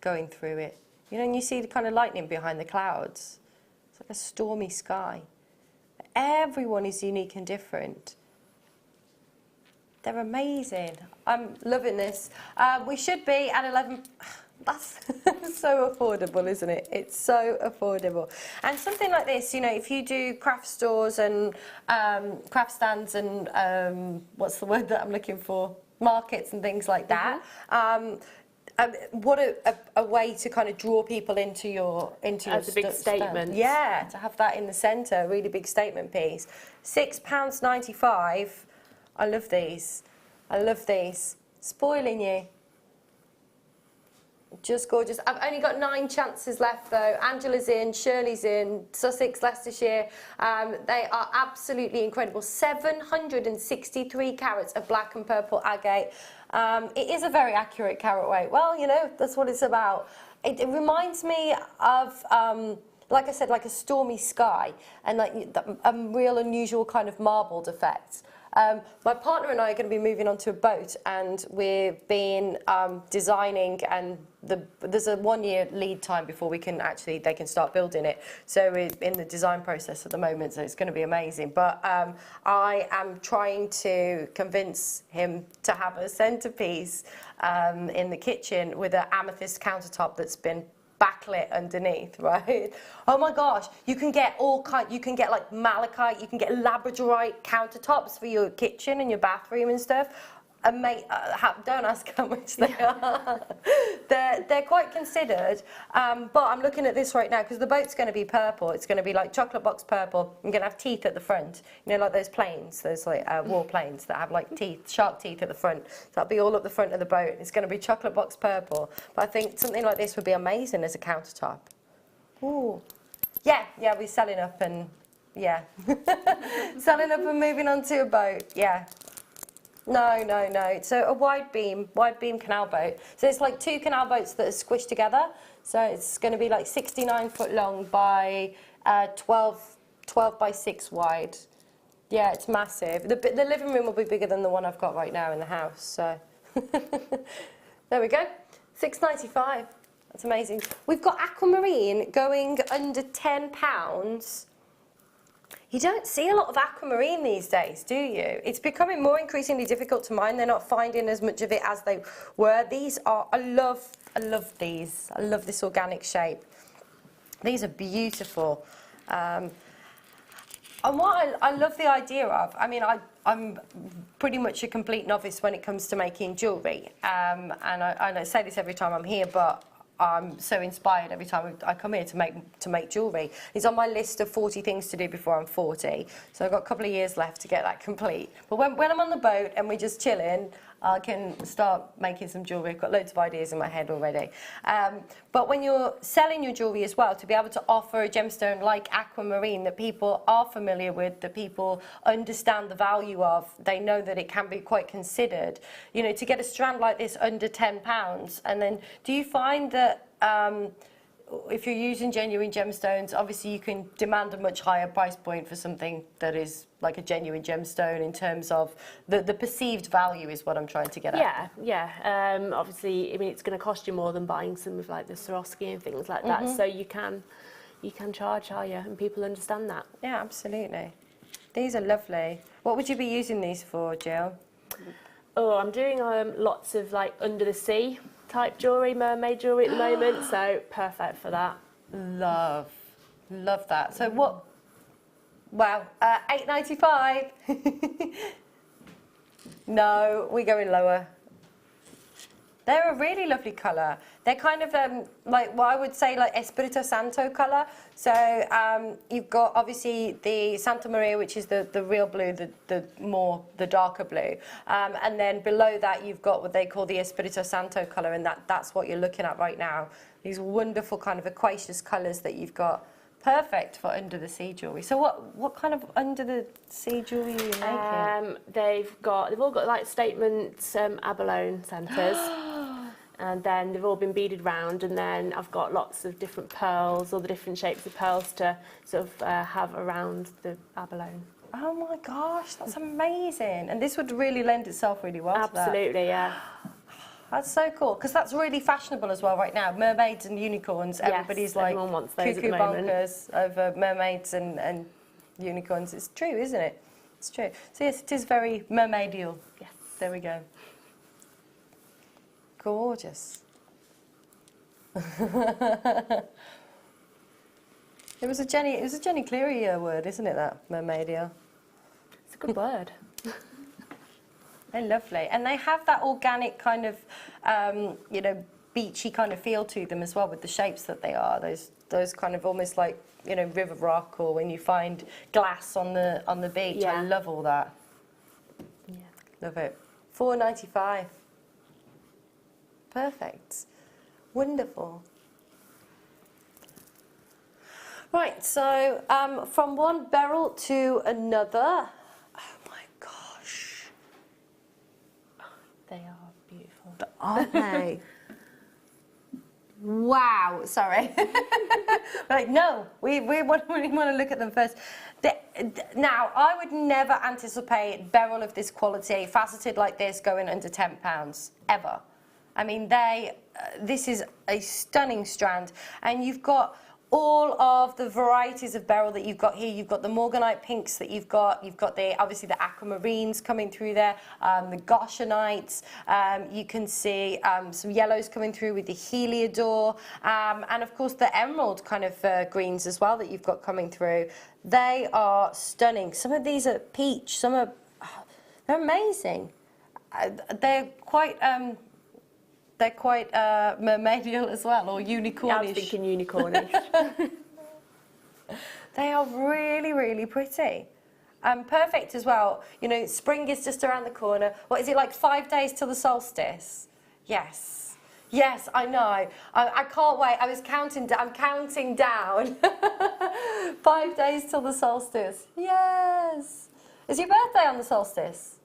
going through it. You know, and you see the kind of lightning behind the clouds. It's like a stormy sky. Everyone is unique and different. They're amazing. I'm loving this. We should be at 11. That's so affordable, isn't it? It's so affordable. And something like this, you know, if you do craft stores and craft stands and what's the word that I'm looking for? Markets and things like that. What a way to kind of draw people into your As a big statement. Yeah, to have that in the centre, a really big statement piece. £6.95. I love these. I love these. Spoiling you. Just gorgeous. I've only got 9 chances left though. Angela's in, Shirley's in, Sussex, Leicestershire. They are absolutely incredible. 763 carats of black and purple agate. It is a very accurate carat weight. Well, you know, that's what it's about. It reminds me of, like I said, like a stormy sky and like a real unusual kind of marbled effect. My partner and I are going to be moving onto a boat, and we've been designing, and there's a 1-year lead time before they can start building it. So we're in the design process at the moment, so it's going to be amazing. But I am trying to convince him to have a centerpiece in the kitchen with an amethyst countertop that's been backlit underneath, right? Oh my gosh, you can get you can get like malachite, you can get Labradorite countertops for your kitchen and your bathroom and stuff. And mate, don't ask how much they are. They're quite considered, but I'm looking at this right now because the boat's going to be purple. It's going to be like chocolate box purple. I'm going to have teeth at the front. You know, like those planes, those like war planes that have like teeth, sharp teeth at the front. So that'll be all up the front of the boat. It's going to be chocolate box purple. But I think something like this would be amazing as a countertop. Ooh, yeah, we're selling up and yeah, selling up and moving on to a boat. Yeah. No. So a wide beam canal boat. So it's like 2 canal boats that are squished together. So it's going to be like 69 foot long by 12 by 6 wide. Yeah, it's massive. The living room will be bigger than the one I've got right now in the house. So there we go. £6.95. That's amazing. We've got aquamarine going under £10. You don't see a lot of aquamarine these days, do you? It's becoming more increasingly difficult to mine. They're not finding as much of it as they were. These are, I love these. I love this organic shape. These are beautiful. And what I love the idea of, I mean, I'm pretty much a complete novice when it comes to making jewellery. And I say this every time I'm here, but I'm so inspired every time I come here to make jewellery. It's on my list of 40 things to do before I'm 40. So I've got a couple of years left to get that complete. But when I'm on the boat and we're just chilling, I can start making some jewellery. I've got loads of ideas in my head already. But when you're selling your jewellery as well, to be able to offer a gemstone like aquamarine that people are familiar with, that people understand the value of, they know that it can be quite considered. You know, to get a strand like this under £10, and then do you find that if you're using genuine gemstones, obviously you can demand a much higher price point for something that is like a genuine gemstone in terms of the perceived value is what I'm trying to get at. Yeah. Obviously, I mean, it's going to cost you more than buying some of like the Swarovski and things like that. So you can charge higher, and people understand that. Yeah, absolutely. These are lovely. What would you be using these for, Jill? Oh, I'm doing lots of like under the sea type jewellery, mermaid jewellery at the moment, so perfect for that. Love that. So what? Wow, £8.95. No, we're going lower. They're a really lovely colour. They're kind of like what I would say like Espirito Santo colour. So you've got obviously the Santa Maria, which is the real blue, the darker blue, and then below that you've got what they call the Espirito Santo colour, and that's what you're looking at right now. These wonderful kind of aquaceous colours that you've got. Perfect for under the sea jewellery. So what kind of under the sea jewellery are you making? They've all got like statement abalone centres. And then they've all been beaded round, and then I've got lots of different pearls, all the different shapes of pearls to sort of have around the abalone. Oh my gosh, that's amazing. And this would really lend itself really well to that. Absolutely, yeah. That's so cool, because that's really fashionable as well right now. Mermaids and unicorns, everybody's like everyone wants those cuckoo at the moment. bonkers over mermaids and unicorns. It's true, isn't it? It's true. So yes, it is very mermaidial. Yes. There we go. Gorgeous. It was a Jenny Cleary word, isn't it, that mermaidial? It's a good word. They're lovely, and they have that organic kind of, you know, beachy kind of feel to them as well, with the shapes that they are. Those kind of almost like, you know, river rock, or when you find glass on the beach. Yeah. I love all that. Yeah. Love it. $4.95. Perfect. Wonderful. Right, so from one beryl to another. Oh my gosh. They are beautiful. Aren't they? Wow, sorry. Like, no, we want to look at them first. Now, I would never anticipate beryl of this quality, faceted like this, going under £10, ever. I mean, this is a stunning strand, and you've got all of the varieties of beryl that you've got here. You've got the morganite pinks that you've got obviously the aquamarines coming through there, the goshenite, you can see some yellows coming through with the heliodor, and of course the emerald kind of greens as well that you've got coming through. They are stunning. Some of these are peach, some are, they're amazing. They're quite mermaidial as well, or unicornish. I was thinking unicornish. They are really, really pretty. Perfect as well. You know, spring is just around the corner. What is it, like 5 days till the solstice? Yes. Yes, I know. I can't wait. I'm counting down. 5 days till the solstice. Yes. Is your birthday on the solstice?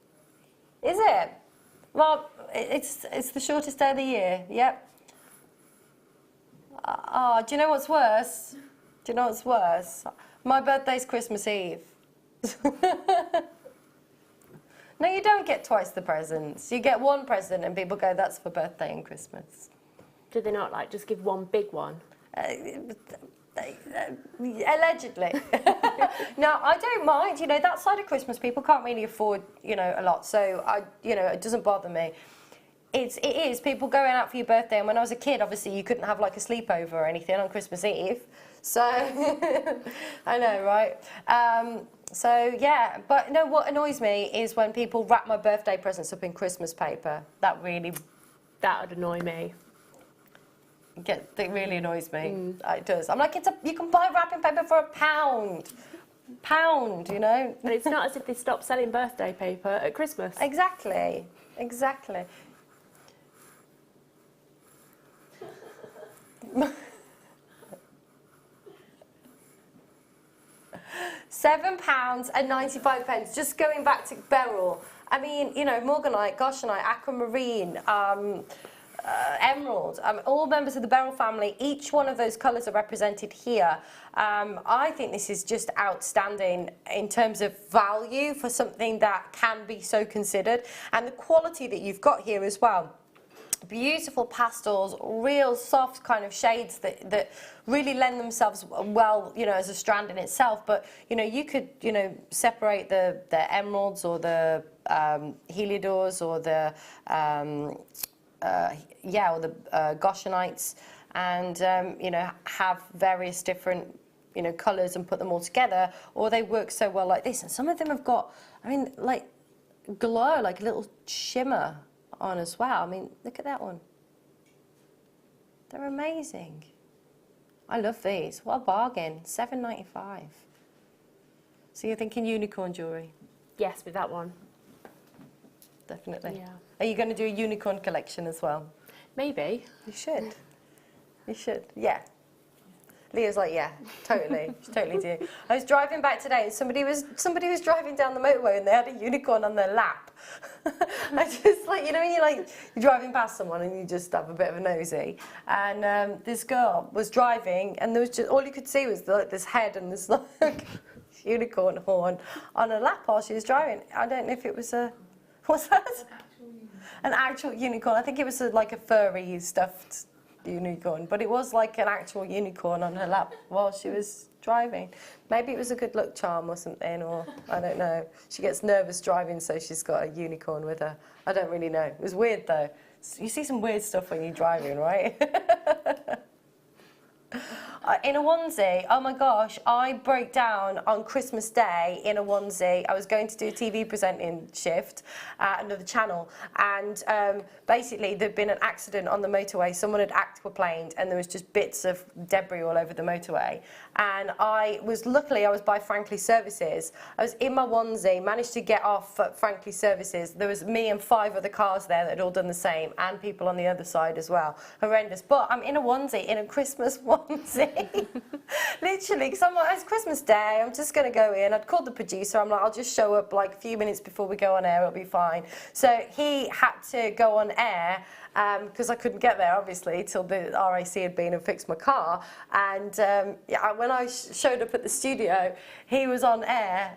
Is it? Well, it's the shortest day of the year, yep. Do you know what's worse? Do you know what's worse? My birthday's Christmas Eve. No, you don't get twice the presents. You get one present and people go, that's for birthday and Christmas. Do they not, like, just give one big one? Allegedly. No, I don't mind. You know, that side of Christmas, people can't really afford, you know, a lot. So it doesn't bother me. It is people going out for your birthday. And when I was a kid, obviously, you couldn't have like a sleepover or anything on Christmas Eve. So I know, right? So yeah, but no, what annoys me is when people wrap my birthday presents up in Christmas paper. That would annoy me. It really annoys me. It does. I'm like, you can buy wrapping paper for £1. £1, you know. And it's not as if they stopped selling birthday paper at Christmas. Exactly. Exactly. £7.95. Just going back to beryl. I mean, you know, morganite, goshenite, aquamarine, emerald, all members of the beryl family. Each one of those colours are represented here. I think this is just outstanding in terms of value for something that can be so considered, and the quality that you've got here as well. Beautiful pastels, real soft kind of shades that really lend themselves well, you know, as a strand in itself. But you know, you could, you know, separate the emeralds or the heliodors or the or the goshenites, and you know, have various different, you know, colours and put them all together, or they work so well like this. And some of them have got, I mean, like glow, like a little shimmer on as well. I mean, look at that one. They're amazing. I love these. What a bargain. $7.95. So you're thinking unicorn jewellery? Yes, with that one. Definitely. Yeah. Are you going to do a unicorn collection as well? Maybe. You should. You should. Yeah. Leah's like, yeah, totally. She totally do. I was driving back today and somebody was driving down the motorway and they had a unicorn on their lap. I just, like, you know, when you're driving past someone and you just have a bit of a nosy. And this girl was driving and there was just, all you could see was like this head and this like unicorn horn on her lap while she was driving. I don't know if it was a, what's that? An actual unicorn. I think it was like a furry stuffed unicorn, but it was like an actual unicorn on her lap while she was driving. Maybe it was a good luck charm or something, or I don't know. She gets nervous driving, so she's got a unicorn with her. I don't really know. It was weird though. You see some weird stuff when you're driving, right? In a onesie, oh my gosh, I broke down on Christmas Day in a onesie. I was going to do a TV presenting shift at another channel, and basically there'd been an accident on the motorway. Someone had aquaplaned and there was just bits of debris all over the motorway. And luckily I was by Frankly Services. I was in my onesie, managed to get off at Frankly Services. There was me and 5 other cars there that had all done the same, and people on the other side as well. Horrendous. But I'm in a onesie, in a Christmas onesie. Literally, because I'm like, it's Christmas Day, I'm just going to go in. I'd called the producer, I'm like, I'll just show up like a few minutes before we go on air, it'll be fine. So he had to go on air, because I couldn't get there, obviously, till the RAC had been and fixed my car. And when I showed up at the studio, he was on air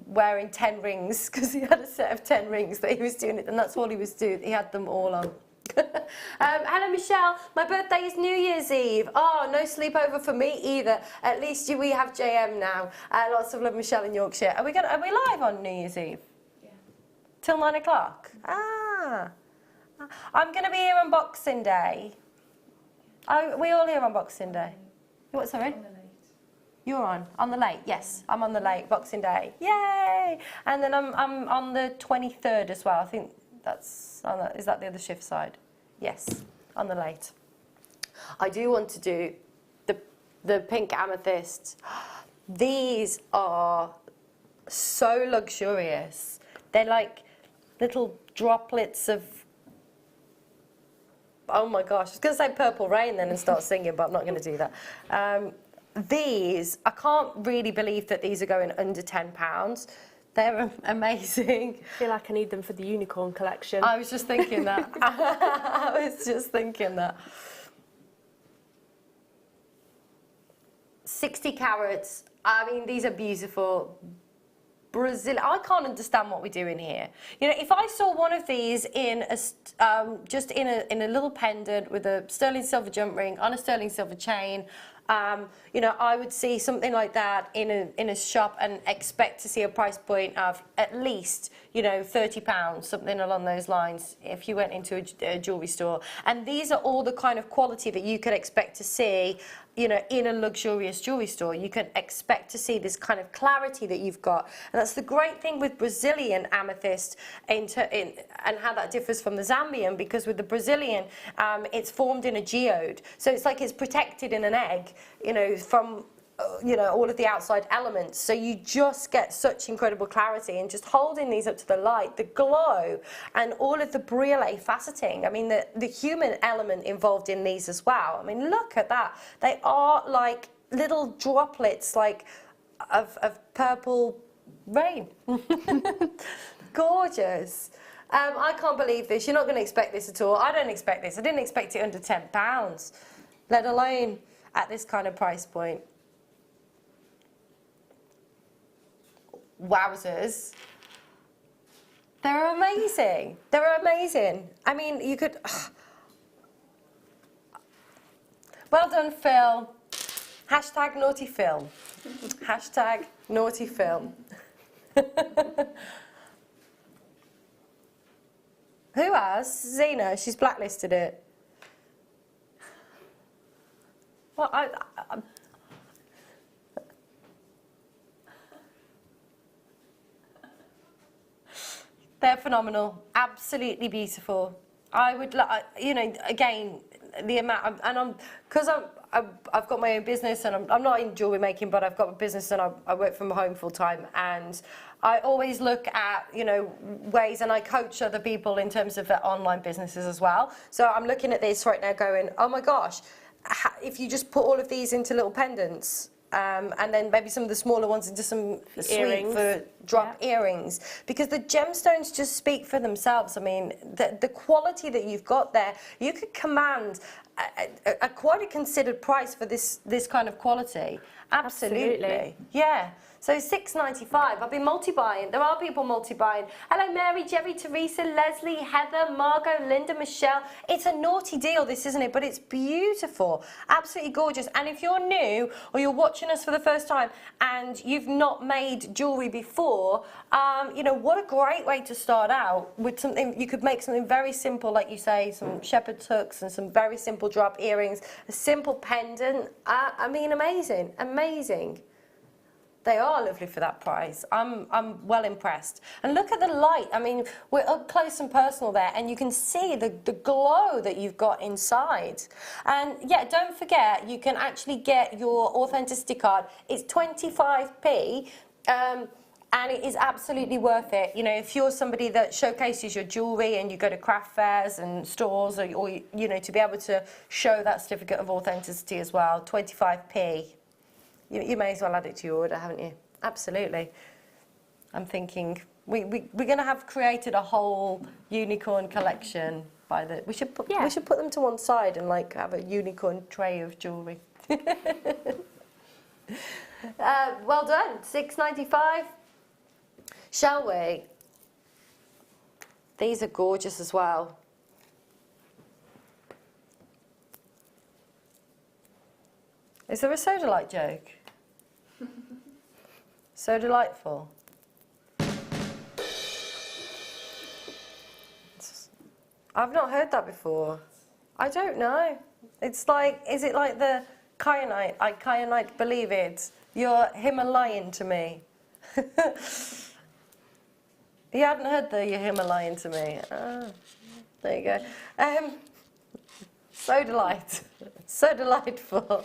wearing 10 rings, because he had a set of 10 rings that he was doing it, and that's all he was doing. He had them all on. Hello Michelle, my birthday is New Year's Eve. Oh, no sleepover for me either. At least we have JM now. Lots of love, Michelle in Yorkshire. Are we live on New Year's Eve? Yeah. Till 9 o'clock? Ah. I'm going to be here on Boxing Day. Are we all here on Boxing Day? What, sorry? On the late. You're on the late, yes. I'm on the late, Boxing Day. Yay! And then I'm on the 23rd as well. I think that's, is that the other shift side? Yes, on the late. I do want to do the pink amethyst. These are so luxurious. They're like little droplets of, oh my gosh, I was going to say Purple Rain then and start singing, but I'm not going to do that. These, I can't really believe that these are going under £10. They're amazing. I feel like I need them for the unicorn collection. I was just thinking that. I was just thinking that. 60 carats. I mean, these are beautiful. Brazil. I can't understand what we're doing here. You know, if I saw one of these in a just in a little pendant with a sterling silver jump ring on a sterling silver chain, you know, I would see something like that in a shop and expect to see a price point of at least, you know, £30, something along those lines, if you went into a jewellery store. And these are all the kind of quality that you could expect to see, you know, in a luxurious jewellery store. You can expect to see this kind of clarity that you've got. And that's the great thing with Brazilian amethyst and how that differs from the Zambian, because with the Brazilian, it's formed in a geode. So it's like it's protected in an egg, you know, from you know, all of the outside elements. So you just get such incredible clarity, and just holding these up to the light, the glow and all of the briolet faceting. I mean, the human element involved in these as well. I mean, look at that. They are like little droplets like of purple rain. Gorgeous. I can't believe this. You're not going to expect this at all. I don't expect this. I didn't expect it under £10, let alone at this kind of price point. Wowzers. They're amazing. They're amazing. I mean, you could... Well done, Phil. Hashtag naughty Phil. Hashtag naughty Phil. Who has? Zena, she's blacklisted it. Well, they're phenomenal, absolutely beautiful. I would, you know, again, the amount, because I've got my own business, and I'm not in jewellery making, but I've got a business and I work from home full time, and I always look at, you know, ways, and I coach other people in terms of their online businesses as well. So I'm looking at this right now going, oh my gosh, if you just put all of these into little pendants, and then maybe some of the smaller ones into some earrings for drop earrings, because the gemstones just speak for themselves. I mean, the quality that you've got there, you could command a quite a considered price for this kind of quality. Absolutely. Yeah. So £6.95. I've been multi-buying. There are people multi-buying. Hello, Mary, Jerry, Teresa, Leslie, Heather, Margot, Linda, Michelle. It's a naughty deal, this, isn't it? But it's beautiful. Absolutely gorgeous. And if you're new or you're watching us for the first time and you've not made jewellery before, you know, what a great way to start out with something. You could make something very simple, like you say, some shepherd's hooks and some very simple drop earrings, a simple pendant. I mean, amazing, amazing. They are lovely for that price. I'm well impressed. And look at the light. I mean, we're up close and personal there, and you can see the glow that you've got inside. And yeah, don't forget, you can actually get your authenticity card. It's 25p. And it is absolutely worth it. You know, if you're somebody that showcases your jewellery and you go to craft fairs and stores, or you know, to be able to show that certificate of authenticity as well, 25p. You may as well add it to your order, haven't you? Absolutely. I'm thinking we're going to have created a whole unicorn collection by the. We should put them to one side and like have a unicorn tray of jewellery. Well done. £6.95. Shall we? These are gorgeous as well. Is there a Sodalite joke? So delightful. I've not heard that before. I don't know. It's like, is it like the kyanite? I kyanite believe it. You're Himalayan to me. You hadn't heard the you're Himalayan to me. Ah, there you go. So delightful.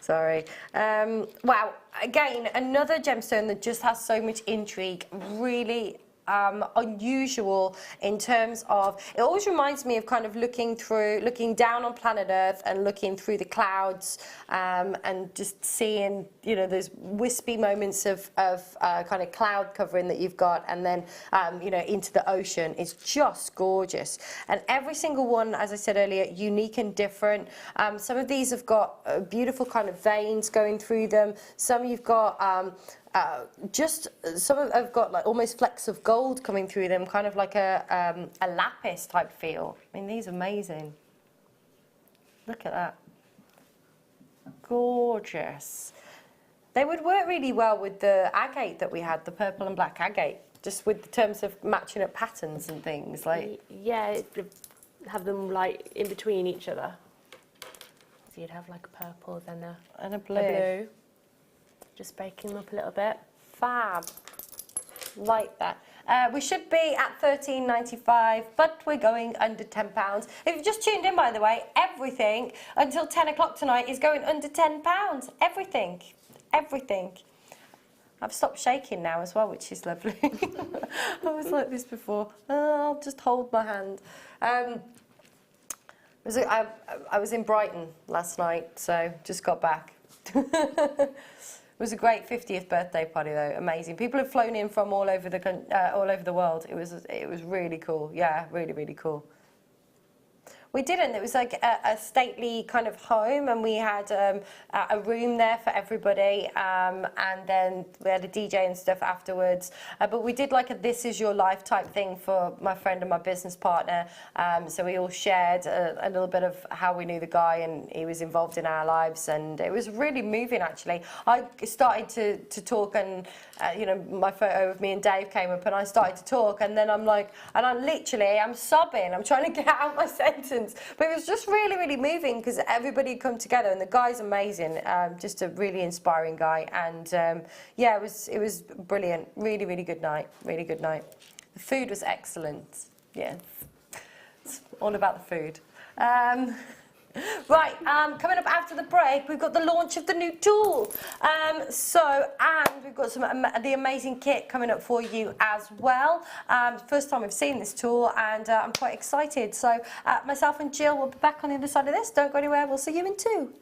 Sorry. Wow. Again, another gemstone that just has so much intrigue. Really unusual in terms of, it always reminds me of kind of looking down on planet Earth and looking through the clouds, and just seeing, you know, those wispy moments of kind of cloud covering that you've got, and then you know, into the ocean. It's just gorgeous, and every single one, as I said earlier, unique and different. Some of these have got beautiful kind of veins going through them. Some you've got just some have got like almost flecks of gold coming through them, kind of like a lapis type feel. I mean, these are amazing. Look at that. Gorgeous. They would work really well with the agate that we had, the purple and black agate, just with the terms of matching up patterns and things. Like, yeah, have them like in between each other. So you'd have like a purple, then and a blue. Just breaking them up a little bit. Fab. Like that. We should be at £13.95, but we're going under £10. If you've just tuned in, by the way, everything until 10 o'clock tonight is going under £10. Everything. Everything. I've stopped shaking now as well, which is lovely. I was like this before. I'll just hold my hand. I was in Brighton last night, so just got back. It was a great 50th birthday party, though. Amazing. People have flown in from all over the world. It was really cool. Yeah, really, really cool. We didn't. It was like a stately kind of home, and we had a room there for everybody, and then we had a DJ and stuff afterwards. But we did like a This Is Your Life type thing for my friend and my business partner. So we all shared a little bit of how we knew the guy, and he was involved in our lives, and it was really moving, actually. I started to talk, and you know, my photo of me and Dave came up, and I started to talk, and then I'm like, and I'm sobbing. I'm trying to get out my sentence. But it was just really, really moving because everybody had come together, and the guy's amazing, just a really inspiring guy, and yeah, it was brilliant. Really, really good night. Really good night. The food was excellent. Yeah, it's all about the food. Right, coming up after the break, we've got the launch of the new tool. And we've got the amazing kit coming up for you as well. First time we've seen this tool, and I'm quite excited. So myself and Jill will be back on the other side of this. Don't go anywhere. We'll see you in 2.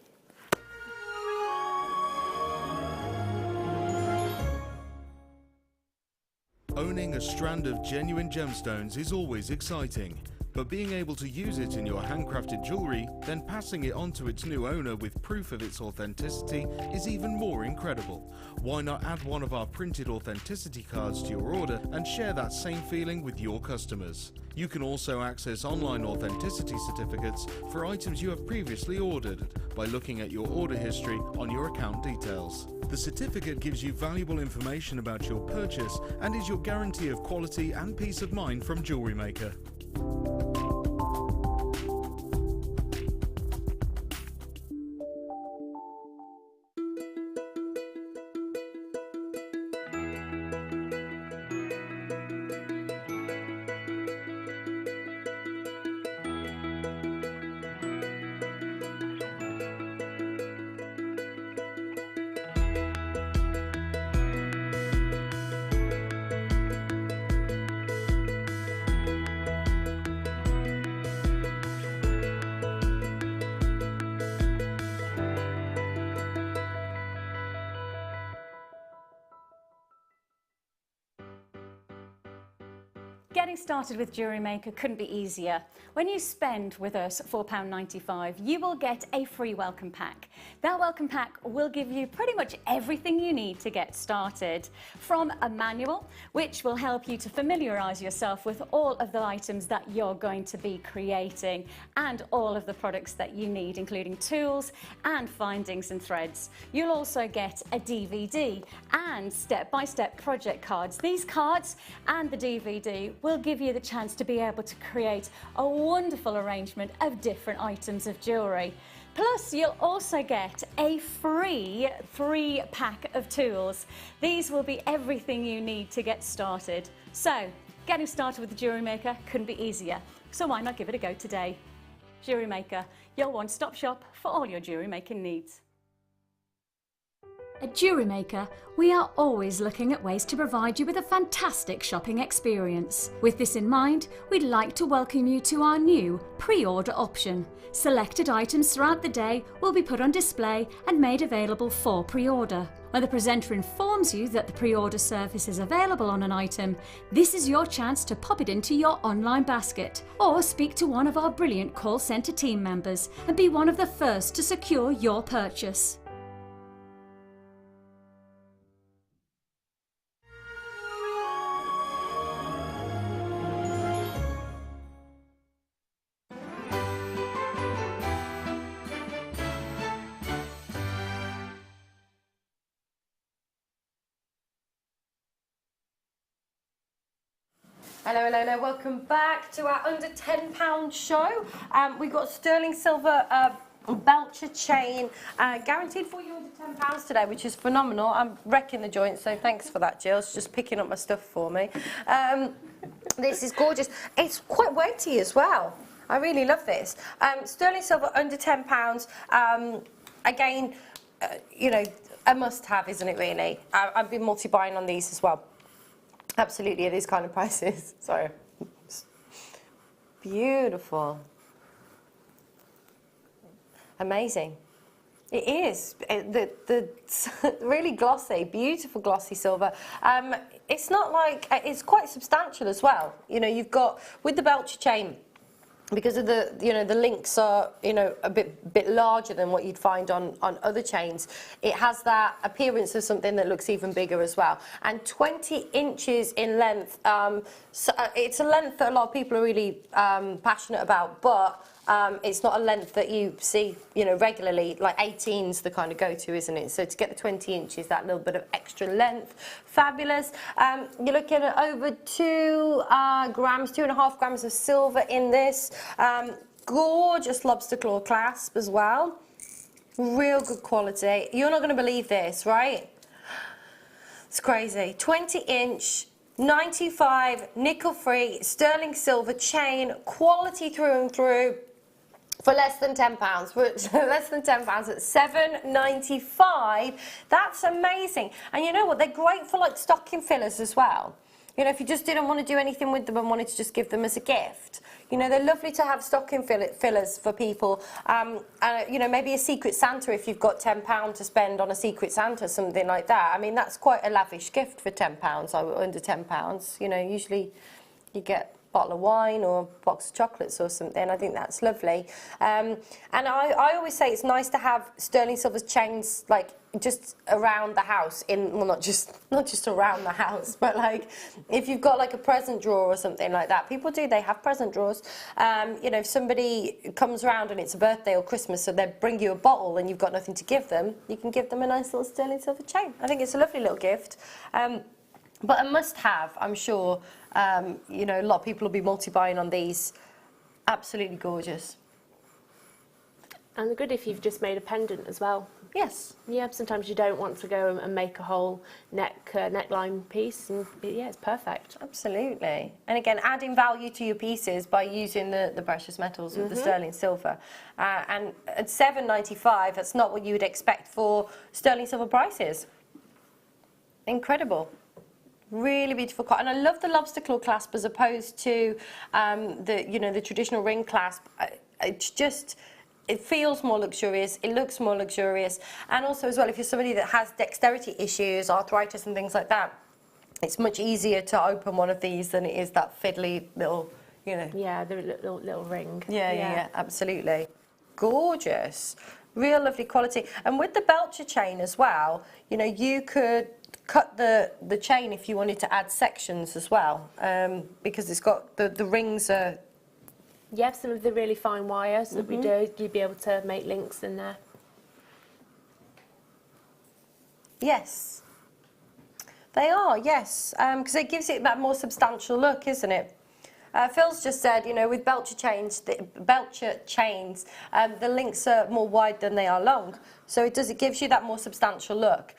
Owning a strand of genuine gemstones is always exciting. But being able to use it in your handcrafted jewellery, then passing it on to its new owner with proof of its authenticity is even more incredible. Why not add one of our printed authenticity cards to your order and share that same feeling with your customers? You can also access online authenticity certificates for items you have previously ordered by looking at your order history on your account details. The certificate gives you valuable information about your purchase and is your guarantee of quality and peace of mind from Jewellery Maker. Getting started with Jewellery Maker couldn't be easier. When you spend with us £4.95, you will get a free welcome pack. That welcome pack will give you pretty much everything you need to get started. From a manual, which will help you to familiarise yourself with all of the items that you're going to be creating and all of the products that you need, including tools and findings and threads. You'll also get a DVD and step-by-step project cards. These cards and the DVD will give you the chance to be able to create a wonderful arrangement of different items of jewellery. Plus, you'll also get a free 3-pack of tools. These will be everything you need to get started. So, getting started with the Jewellery Maker couldn't be easier. So why not give it a go today? Jewellery Maker, your one-stop shop for all your jewellery making needs. At Jewellery Maker, we are always looking at ways to provide you with a fantastic shopping experience. With this in mind, we'd like to welcome you to our new pre-order option. Selected items throughout the day will be put on display and made available for pre-order. When the presenter informs you that the pre-order service is available on an item, this is your chance to pop it into your online basket or speak to one of our brilliant call centre team members and be one of the first to secure your purchase. Hello, hello, hello, welcome back to our under £10 show. We've got sterling silver Belcher chain guaranteed for you under £10 today, which is phenomenal. I'm wrecking the joint, so thanks for that, Jill. It's just picking up my stuff for me. This is gorgeous. It's quite weighty as well. I really love this. Sterling silver under £10. Again, you know, a must-have, isn't it, really? I've been multi-buying on these as well. Absolutely, at these kind of prices. Sorry. Beautiful. Amazing. It is. The really glossy, beautiful glossy silver. It's not like, it's quite substantial as well. You know, you've got, with the Belcher chain, because of the, you know, the links are, you know, a bit larger than what you'd find on other chains. It has that appearance of something that looks even bigger as well. And 20 inches in length. So it's a length that a lot of people are really passionate about, but it's not a length that you see, you know, regularly. Like 18's the kind of go-to, isn't it? So to get the 20 inches, that little bit of extra length, fabulous. You're looking at over 2 grams, 2.5 grams of silver in this. Gorgeous lobster claw clasp as well. Real good quality. You're not going to believe this, right? It's crazy. 20-inch. 95 nickel-free sterling silver chain, quality through and through, for less than £10. Less than £10 at $7.95. That's amazing. And you know what? They're great for like stocking fillers as well. You know, if you just didn't want to do anything with them and wanted to just give them as a gift, you know, they're lovely to have stocking fillers for people. You know, maybe a Secret Santa if you've got £10 to spend on a Secret Santa, something like that. I mean, that's quite a lavish gift for £10, under £10. You know, usually you get bottle of wine or a box of chocolates or something. I think that's lovely. And I always say it's nice to have sterling silver chains like just around the house, well, not just around the house, but like if you've got like a present drawer or something like that. People do, they have present drawers. You know, if somebody comes around and it's a birthday or Christmas, so they bring you a bottle and you've got nothing to give them, you can give them a nice little sterling silver chain. I think it's a lovely little gift. But a must-have, I'm sure. You know, a lot of people will be multi-buying on these. Absolutely gorgeous. And good if you've just made a pendant as well. Yes. Yeah, sometimes you don't want to go and make a whole neckline piece, and yeah, it's perfect. Absolutely. And again, adding value to your pieces by using the precious metals with the sterling silver. And at $7.95, that's not what you would expect for sterling silver prices. Incredible. Really beautiful cotton. And I love the lobster claw clasp as opposed to the traditional ring clasp. It's just, it feels more luxurious, it looks more luxurious, and also as well, if you're somebody that has dexterity issues, arthritis and things like that, it's much easier to open one of these than it is that fiddly little, you know. Yeah, the little ring. Yeah, absolutely. Gorgeous. Real lovely quality. And with the Belcher chain as well, you know, you could cut the chain if you wanted to add sections as well, because it's got the rings are. Yeah, some of the really fine wires that we do, you'd be able to make links in there. Yes, they are. Yes, because it gives it that more substantial look, isn't it? Phil's just said, you know, with Belcher chains, the links are more wide than they are long, so it gives you that more substantial look.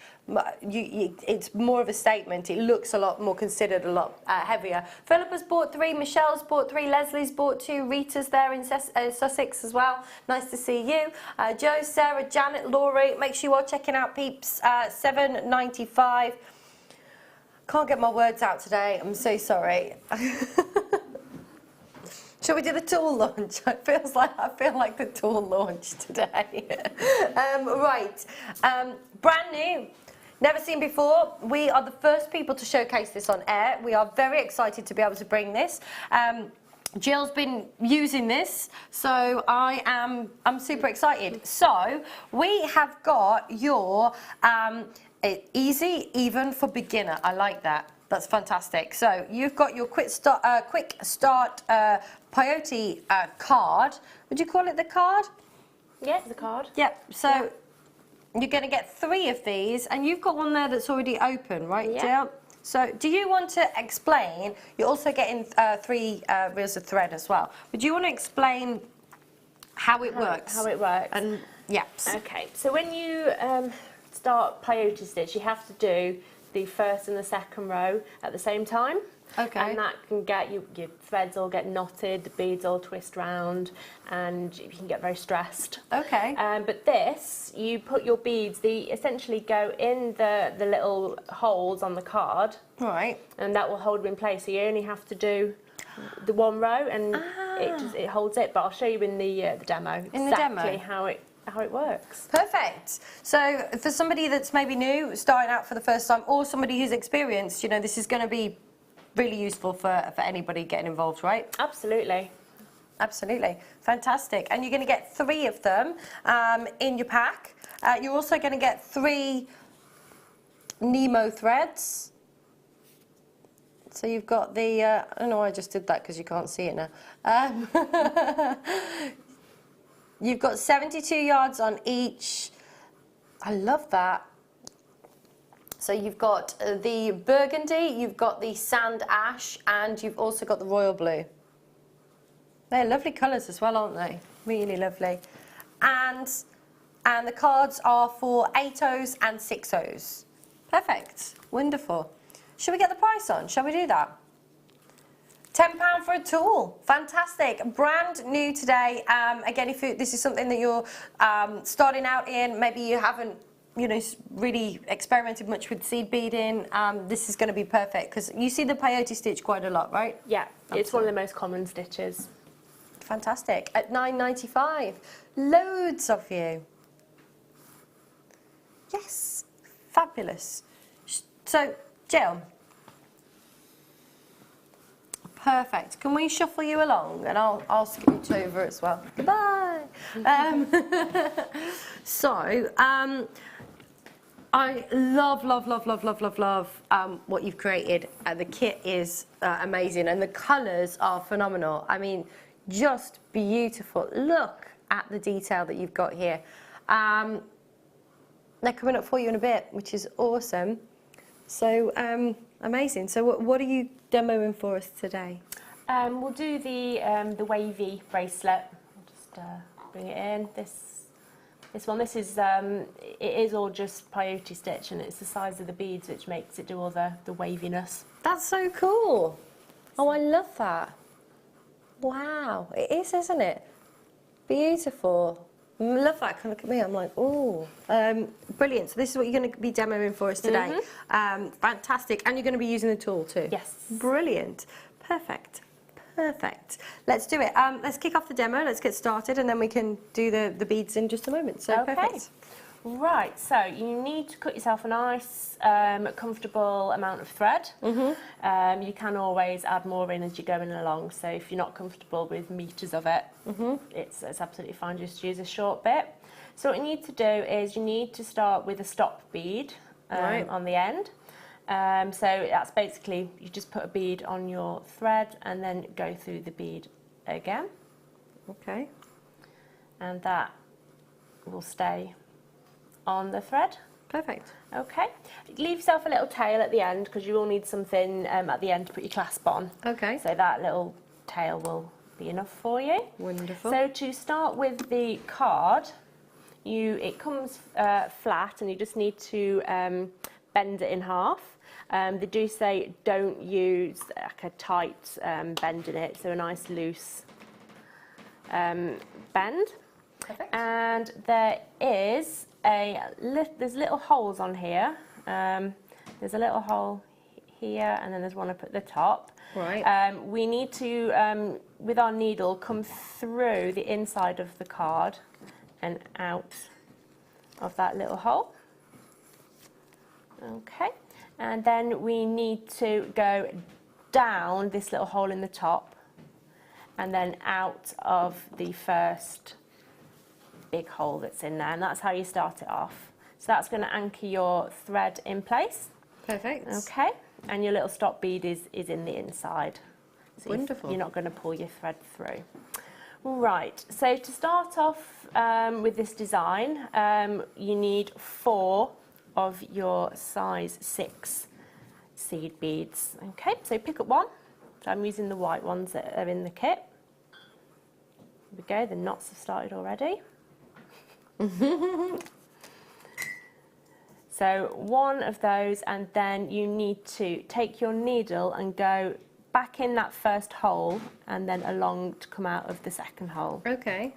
It's more of a statement. It looks a lot more considered, a lot heavier. Philip has bought 3, Michelle's bought 3, Leslie's bought 2, Rita's there in Sussex as well. Nice to see you. Joe, Sarah, Janet, Laurie. Make sure you are checking out Peeps. $7.95. Can't get my words out today. I'm so sorry. Shall we do the tool launch? I feel like the tool launch today. Right, brand new, never seen before. We are the first people to showcase this on air. We are very excited to be able to bring this. Jill's been using this, so I'm super excited. So we have got your easy, even for beginner. I like that. That's fantastic. So you've got your quick start Peyote card. Would you call it the card? Yeah, it's a card. Yep. So you're going to get 3 of these, and you've got one there that's already open, right, Jill? So do you want to explain? You're also getting 3 reels of thread as well. But do you want to explain how it works? How it works. And yeah. Okay. So when you start Peyote stitch, you have to do the first and the second row at the same time. Okay. And that can get your threads all get knotted, the beads all twist round, and you can get very stressed. Okay. But this, you put your beads, they essentially go in the little holes on the card. Right. And that will hold them in place. So you only have to do the 1 row, and it holds it. But I'll show you in the demo exactly how it works. Perfect. So for somebody that's maybe new, starting out for the first time, or somebody who's experienced, you know, this is going to be really useful for anybody getting involved, right? Absolutely. Absolutely. Fantastic. And you're going to get 3 of them in your pack. You're also going to get 3 Nemo threads. So you've got the, I don't know why I just did that because you can't see it now. You've got 72 yards on each. I love that. So you've got the burgundy, you've got the sand ash, and you've also got the royal blue. They're lovely colours as well, aren't they? Really lovely. And the cards are for 8/0s and 6/0s. Perfect. Wonderful. Shall we get the price on? Shall we do that? £10 for a tool. Fantastic. Brand new today. Again, if this is something that you're starting out in, maybe you haven't, you know, really experimented much with seed beading, this is going to be perfect because you see the peyote stitch quite a lot, right? Yeah, it's one of the most common stitches. Fantastic. At $9.95. Loads of you. Yes. Fabulous. So, Jill, Perfect. Can we shuffle you along, and I'll scoot over as well. Goodbye. I love what you've created. The kit is amazing, and the colours are phenomenal. I mean, just beautiful. Look at the detail that you've got here. They're coming up for you in a bit, which is awesome. So amazing. So what are you demoing for us today? We'll do the wavy bracelet. I'll just bring it in. This one. This is it is all just peyote stitch, and it's the size of the beads which makes it do all the waviness. That's so cool. Oh, I love that. Wow, it is, isn't it? Beautiful. Love that. Can look at me. I'm like, ooh, brilliant. So this is what you're going to be demoing for us today. Fantastic. And you're going to be using the tool too. Yes. Brilliant. Perfect. Perfect. Let's do it. Let's kick off the demo. Let's get started, and then we can do the beads in just a moment. So okay. Perfect. Right, so you need to cut yourself a nice, comfortable amount of thread. You can always add more in as you're going along, so if you're not comfortable with metres of it, it's absolutely fine, just use a short bit. So what you need to do is you need to start with a stop bead on the end. So that's basically, you just put a bead on your thread and then go through the bead again. Okay. And that will stay on the thread. Perfect. Okay. Leave yourself a little tail at the end, because you will need something at the end to put your clasp on. Okay. So that little tail will be enough for you. Wonderful. So to start with the card, it comes flat, and you just need to bend it in half. They do say don't use like a tight bend in it, so a nice loose bend. Perfect. And there's little holes on here. There's a little hole here, and then there's one up at the top. Right. We need to, with our needle, come through the inside of the card and out of that little hole. Okay. And then we need to go down this little hole in the top, and then out of the first big hole that's in there, and that's how you start it off. So that's going to anchor your thread in place. Perfect. Okay, and your little stop bead is in the inside. So wonderful. You're not going to pull your thread through. Right, so to start off with this design, you need 4 of your size 6 seed beads. Okay, so pick up one. So I'm using the white ones that are in the kit. Here we go, the knots have started already. So one of those, and then you need to take your needle and go back in that first hole, and then along to come out of the second hole. Okay.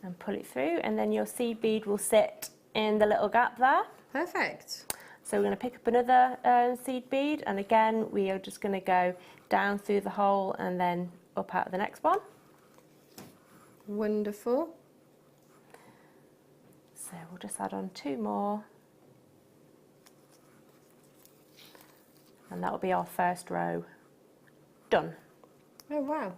And pull it through, and then your seed bead will sit in the little gap there. Perfect. So we're going to pick up another seed bead, and again we are just going to go down through the hole and then up out of the next one. Wonderful. So we'll just add on 2 more, and that will be our first row done. Oh wow.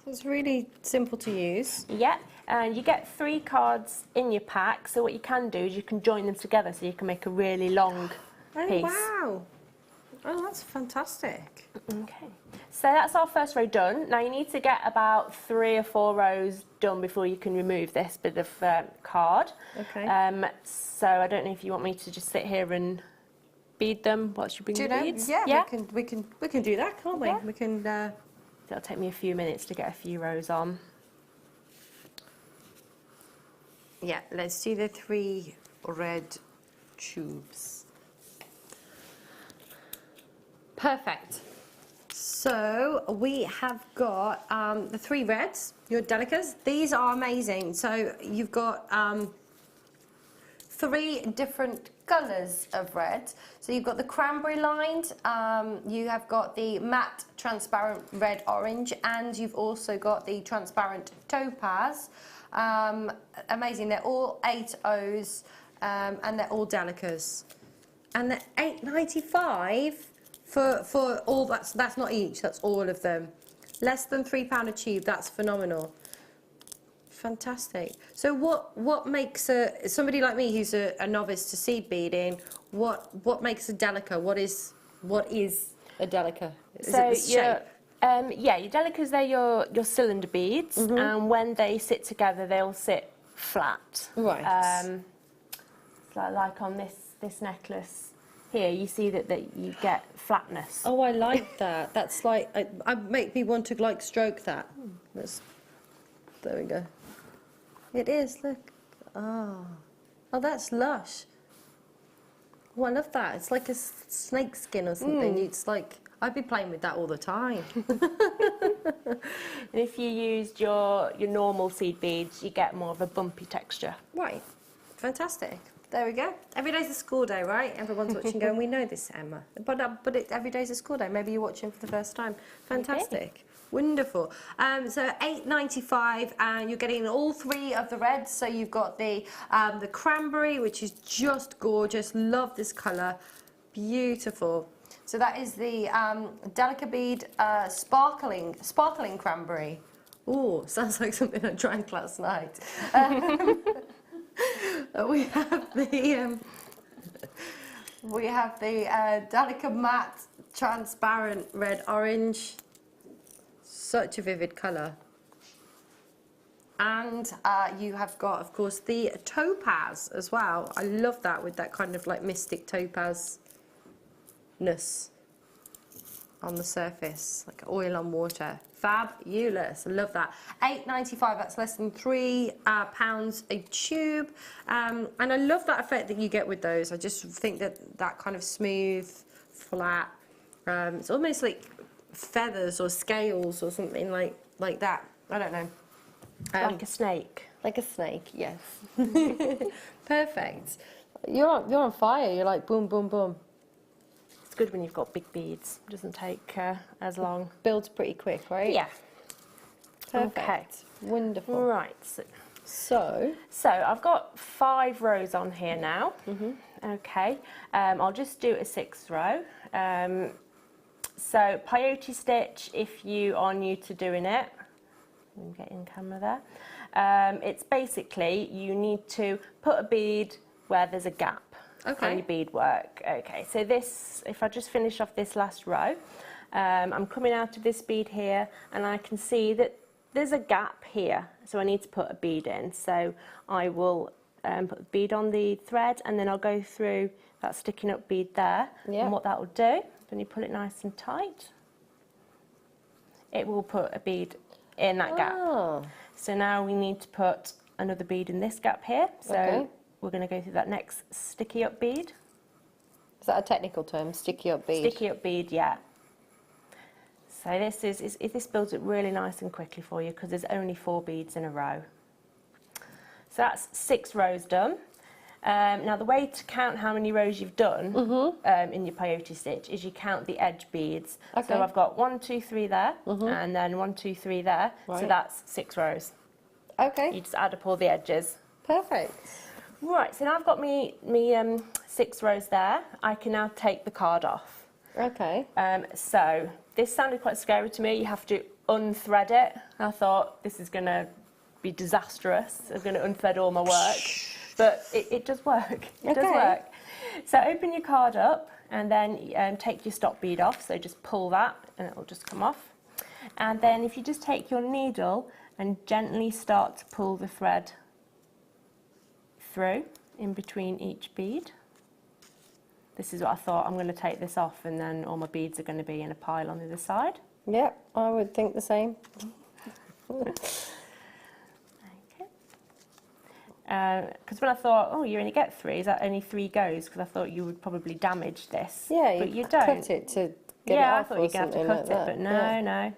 So it's really simple to use. Yeah, and you get 3 cards in your pack, so what you can do is you can join them together so you can make a really long piece. Wow. Oh, that's fantastic. Okay, so that's our first row done. Now you need to get about 3 or 4 rows done before you can remove this bit of card. Okay. So I don't know if you want me to just sit here and bead them whilst you bring the beads. Yeah, we can do that, can't we? Yeah. We can. It'll take me a few minutes to get a few rows on. Yeah, let's do the 3 red tubes. Perfect. So we have got the 3 reds, your delicas. These are amazing. So you've got 3 different colours of red. So you've got the cranberry lined, you have got the matte transparent red orange, and you've also got the transparent topaz. Amazing. They're all 8 O's, and they're all delicas. And they're $8.95 For all that's not each, that's all of them. Less than £3 a tube, that's phenomenal. Fantastic. So what makes somebody like me who's a novice to seed beading, what makes a delica? What is a delica? Is it the shape? Yeah, your delicas, they're your cylinder beads, and when they sit together, they'll sit flat. Right. Like on this necklace here, you see that you get flatness. Oh, I like that. That's like, I make me want to like stroke that. There we go. It is, look. Oh, that's lush. Oh, I love that. It's like a snake skin or something. It's like, I'd be playing with that all the time. And if you used your normal seed beads, you get more of a bumpy texture. Right. Fantastic. There we go. Every day's a school day, right? Everyone's watching going, we know this, Emma. But every day's a school day. Maybe you're watching for the first time. Fantastic. Okay. Wonderful. So £8.95, and you're getting all three of the reds. So you've got the cranberry, which is just gorgeous. Love this colour. Beautiful. So that is the Delica Bead sparkling cranberry. Ooh, sounds like something I drank last night. We have the Delica Matte transparent red orange. Such a vivid colour. And you have got, of course, the topaz as well. I love that, with that kind of like mystic topaz-ness on the surface, like oil on water. Fabulous. I love that. £8.95, that's less than £3 a tube. And I love that effect that you get with those. I just think that kind of smooth, flat, it's almost like feathers or scales or something like that. I don't know. Like a snake. Like a snake, yes. Perfect. You're on fire. You're like boom, boom, boom. It's good when you've got big beads. It doesn't take as long. Builds pretty quick, right? Yeah. Perfect. Okay. Wonderful. Right. So I've got 5 rows on here now. Okay. I'll just do a 6th row. So peyote stitch, if you are new to doing it, let me get in camera there. It's basically, you need to put a bead where there's a gap on your beadwork. Okay, so this, if I just finish off this last row, I'm coming out of this bead here, and I can see that there's a gap here, so I need to put a bead in. So I will put the bead on the thread, and then I'll go through that sticking up bead there. And what that will do, when you pull it nice and tight, it will put a bead in that gap. So now we need to put another bead in this gap here. So we're going to go through that next sticky up bead. Is that a technical term, sticky up bead? Sticky up bead, yeah. So this builds it really nice and quickly for you, because there's only 4 beads in a row. So that's 6 rows done. Now the way to count how many rows you've done in your peyote stitch is you count the edge beads. So I've got 1, 2, 3 there, and then 1, 2, 3 there. So that's 6 rows. Okay. You just add up all the edges. Perfect. Right, so now I've got me 6 rows there. I can now take the card off. Okay. So this sounded quite scary to me. You have to unthread it. I thought this is going to be disastrous. I'm going to unthread all my work. But it does work. It does work. So open your card up, and then take your stop bead off. So just pull that, and it will just come off. And then if you just take your needle and gently start to pull the thread through in between each bead. This is what I thought. I'm going to take this off, and then all my beads are going to be in a pile on the other side. Yep, I would think the same. Because when I thought, oh, you only get 3, is that only 3 goes? Because I thought you would probably damage this. Yeah, but you don't. Cut it to get it off. Yeah, I thought you'd have to cut like it, that. but no, no.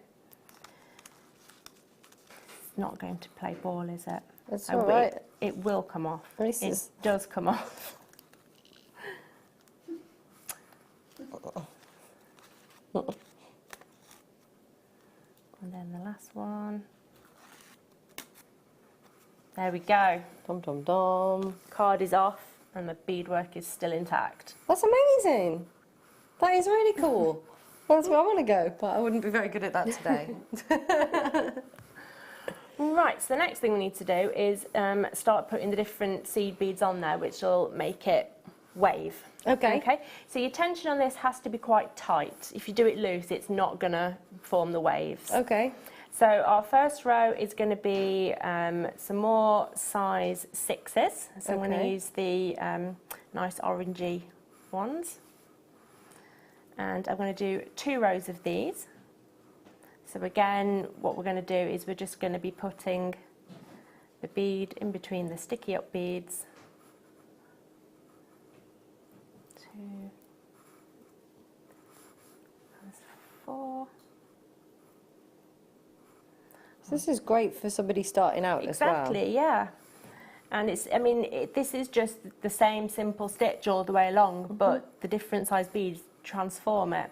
It's not going to play ball, is it? That's all right. It will come off. It does come off. And then the last one. There we go. Dum dum dum. Card is off, and the beadwork is still intact. That's amazing. That is really cool. That's where I want to go, but I wouldn't be very good at that today. Right, so the next thing we need to do is start putting the different seed beads on there, which will make it wave. Okay. Okay. So your tension on this has to be quite tight. If you do it loose, it's not going to form the waves. Okay. So our first row is going to be some more size 6s. So I'm going to use the nice orangey ones. And I'm going to do 2 rows of these. So again, what we're going to do is we're just going to be putting the bead in between the sticky up beads. 2, 4. So this is great for somebody starting out as well. Exactly, yeah. And it's, I mean, this is just the same simple stitch all the way along, but the different size beads transform it.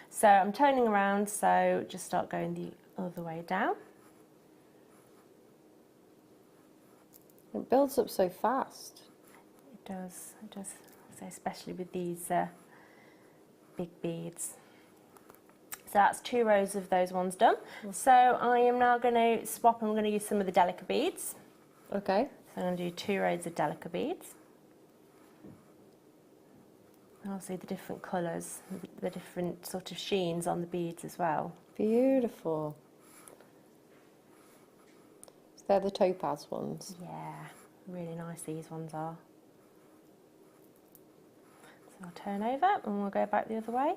So I'm turning around, so just start going the other way down. It builds up so fast. It does, so especially with these big beads. So that's 2 rows of those ones done. So I am now going to swap, I'm going to use some of the Delica beads. Okay. So I'm going to do 2 rows of Delica beads. And obviously the different colours, the different sort of sheens on the beads as well. Beautiful. So they're the topaz ones. Yeah, really nice these ones are. So I'll turn over and we'll go back the other way.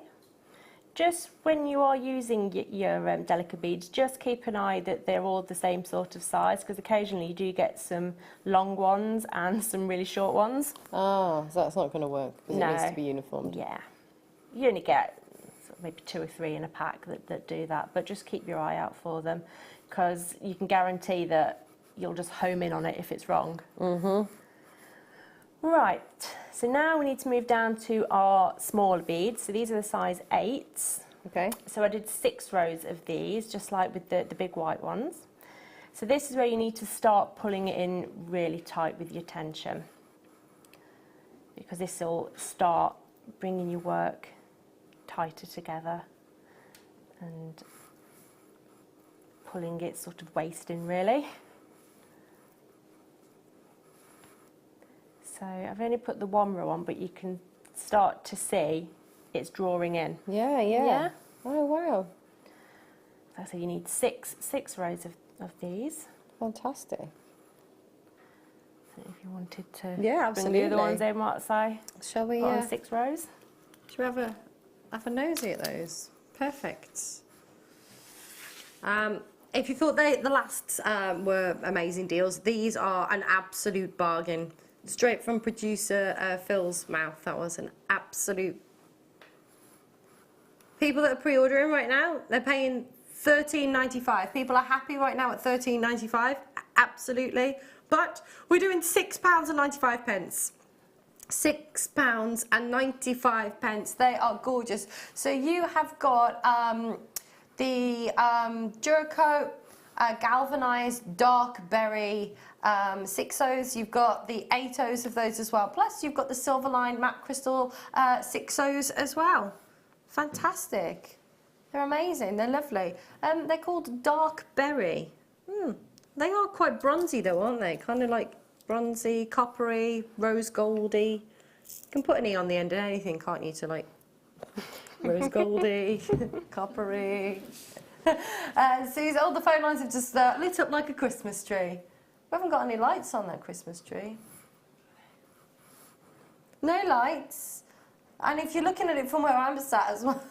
Just when you are using your Delica beads, just keep an eye that they're all the same sort of size, because occasionally you do get some long ones and some really short ones. Ah, so that's not going to work because No. it needs to be uniformed. Yeah, you only get sort of maybe 2 or 3 in a pack that do that, but just keep your eye out for them, because you can guarantee that you'll just home in on it if it's wrong. Right, so now we need to move down to our smaller beads. So these are the size 8s. Okay. So I did 6 rows of these, just like with the big white ones. So this is where you need to start pulling it in really tight with your tension, because this will start bringing your work tighter together and pulling it sort of waist in really. So I've only put the 1 row on, but you can start to see it's drawing in. Yeah, yeah. Yeah? Oh, wow. So you need six rows of these. Fantastic. So if you wanted to Yeah, bring the other ones absolutely. in, what say? Shall we? Put on 6 rows. Should we have a nosy at those? Perfect. If you thought the last were amazing deals, these are an absolute bargain. Straight from producer Phil's mouth, that was an absolute... People that are pre-ordering right now, they're paying $13.95. People are happy right now at $13.95, absolutely. But we're doing £6.95. £6.95. They are gorgeous. So you have got the Duracoat galvanized dark berry 6Os. You've got the 8Os of those as well. Plus you've got the silver line matte crystal 6Os as well. Fantastic. They're amazing. They're lovely. They're called dark berry. They are quite bronzy though, aren't they? Kind of like bronzy, coppery, rose goldy. You can put an E on the end of anything, can't you, to like rose goldy, coppery. See, all the phone lines have just lit up like a Christmas tree. We haven't got any lights on that Christmas tree. No lights. And if you're looking at it from where I'm sat as well.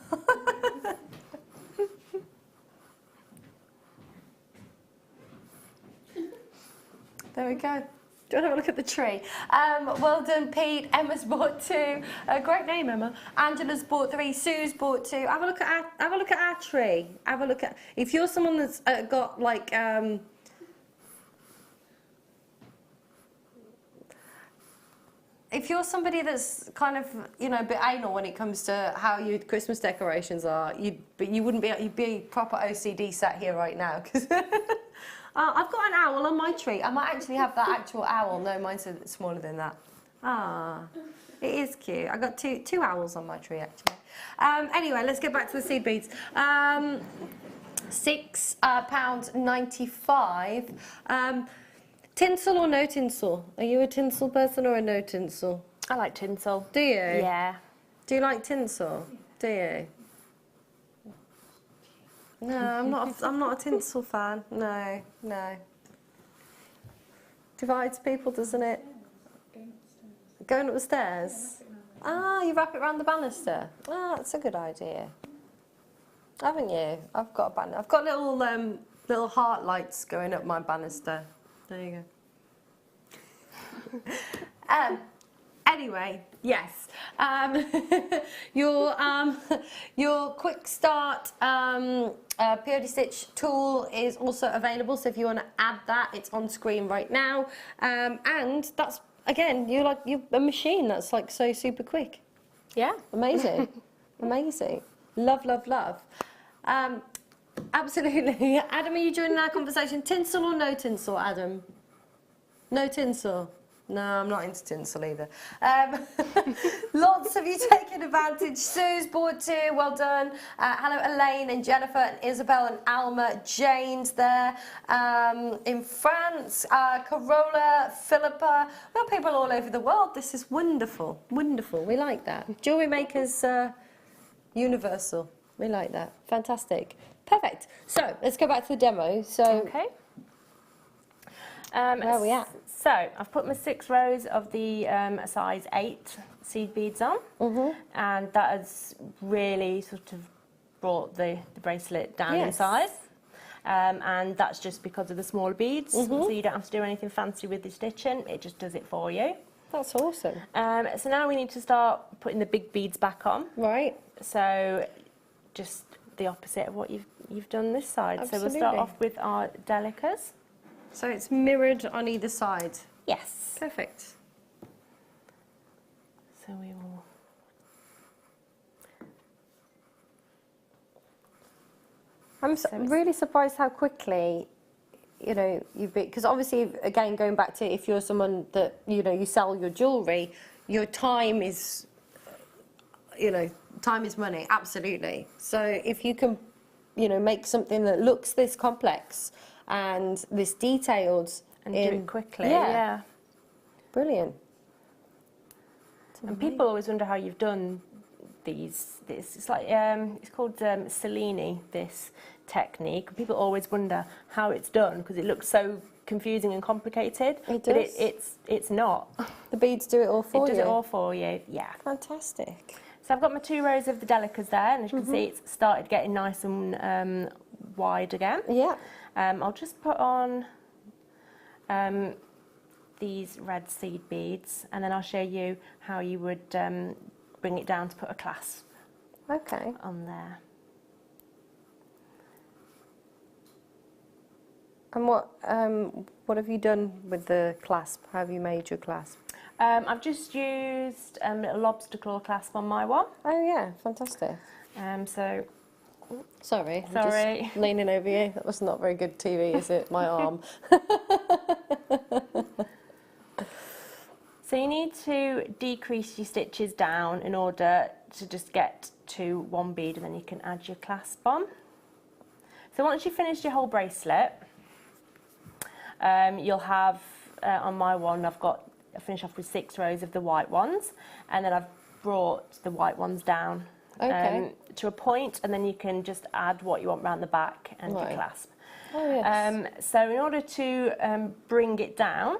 There we go. Do you want to have a look at the tree? Well done, Pete. Emma's bought 2. Great name, Emma. Angela's bought 3. Sue's bought 2. Have a look at our tree. Have a look at. If you're someone that's got like. If you're somebody that's kind of, you know, a bit anal when it comes to how your Christmas decorations are, you'd be proper OCD sat here right now, because I've got an owl on my tree. I might actually have that actual owl. No, mine's a bit smaller than that. Ah, it is cute. I got two owls on my tree actually. Anyway, let's get back to the seed beads. £6.95. Tinsel or no tinsel? Are you a tinsel person or a no tinsel? I like tinsel. Do you? Yeah. Do you like tinsel? Do you? No, I'm not a tinsel fan. No. Divides people, doesn't it? Going up the stairs. Ah, you wrap it around the banister. Ah, that's a good idea. Haven't you? I've got a banister. I've got little heart lights going up my banister. There you go. Anyway, yes. Your quick start Peyote stitch tool is also available. So if you want to add that, it's on screen right now. And that's, again, you're a machine that's like so super quick. Yeah. Amazing. Amazing. Love. Absolutely. Adam, are you joining our conversation? Tinsel or no tinsel, Adam? No tinsel. No, I'm not into tinsel either. Lots of you taking advantage. Sue's bored too, well done. Hello Elaine and Jennifer and Isabel and Alma. Jane's there. In France, Corolla, Philippa. Well, people all over the world. This is wonderful, wonderful. We like that. Jewellery Maker's universal. We like that. Fantastic. Perfect. So, let's go back to the demo. So, okay. Where are we at? So, I've put my 6 rows of the size 8 seed beads on, and that has really sort of brought the bracelet down in size. And that's just because of the smaller beads, so you don't have to do anything fancy with the stitching, it just does it for you. That's awesome. So now we need to start putting the big beads back on. Right. So, just the opposite of what you've done this side. Absolutely. So we'll start off with our delicas. So it's mirrored on either side? Yes. Perfect. So we will... I'm really surprised how quickly, you know, because obviously, again, going back to if you're someone that, you know, you sell your jewellery, your time is, you know, time is money, absolutely. So if you can, you know, make something that looks this complex and this detailed and do it quickly, yeah. Brilliant. And people always wonder how you've done this. It's like it's called Cellini, this technique. People always wonder how it's done because it looks so confusing and complicated. It but does. It's not. The beads do it all for you. It does it all for you. Yeah. Fantastic. So I've got my 2 rows of the delicas there, and as you can see, it's started getting nice and wide again. Yeah. I'll just put on these red seed beads, and then I'll show you how you would bring it down to put a clasp on there. And what have you done with the clasp? How have you made your clasp? I've just used a little lobster claw clasp on my one. Oh yeah, fantastic. So Sorry. I'm just leaning over you. That was not very good TV, is it? My arm. So you need to decrease your stitches down in order to just get to 1 bead, and then you can add your clasp on. So once you've finished your whole bracelet, you'll have, on my one, I finish off with 6 rows of the white ones, and then I've brought the white ones down to a point, and then you can just add what you want around the back and your clasp. Oh, yes. So in order to bring it down,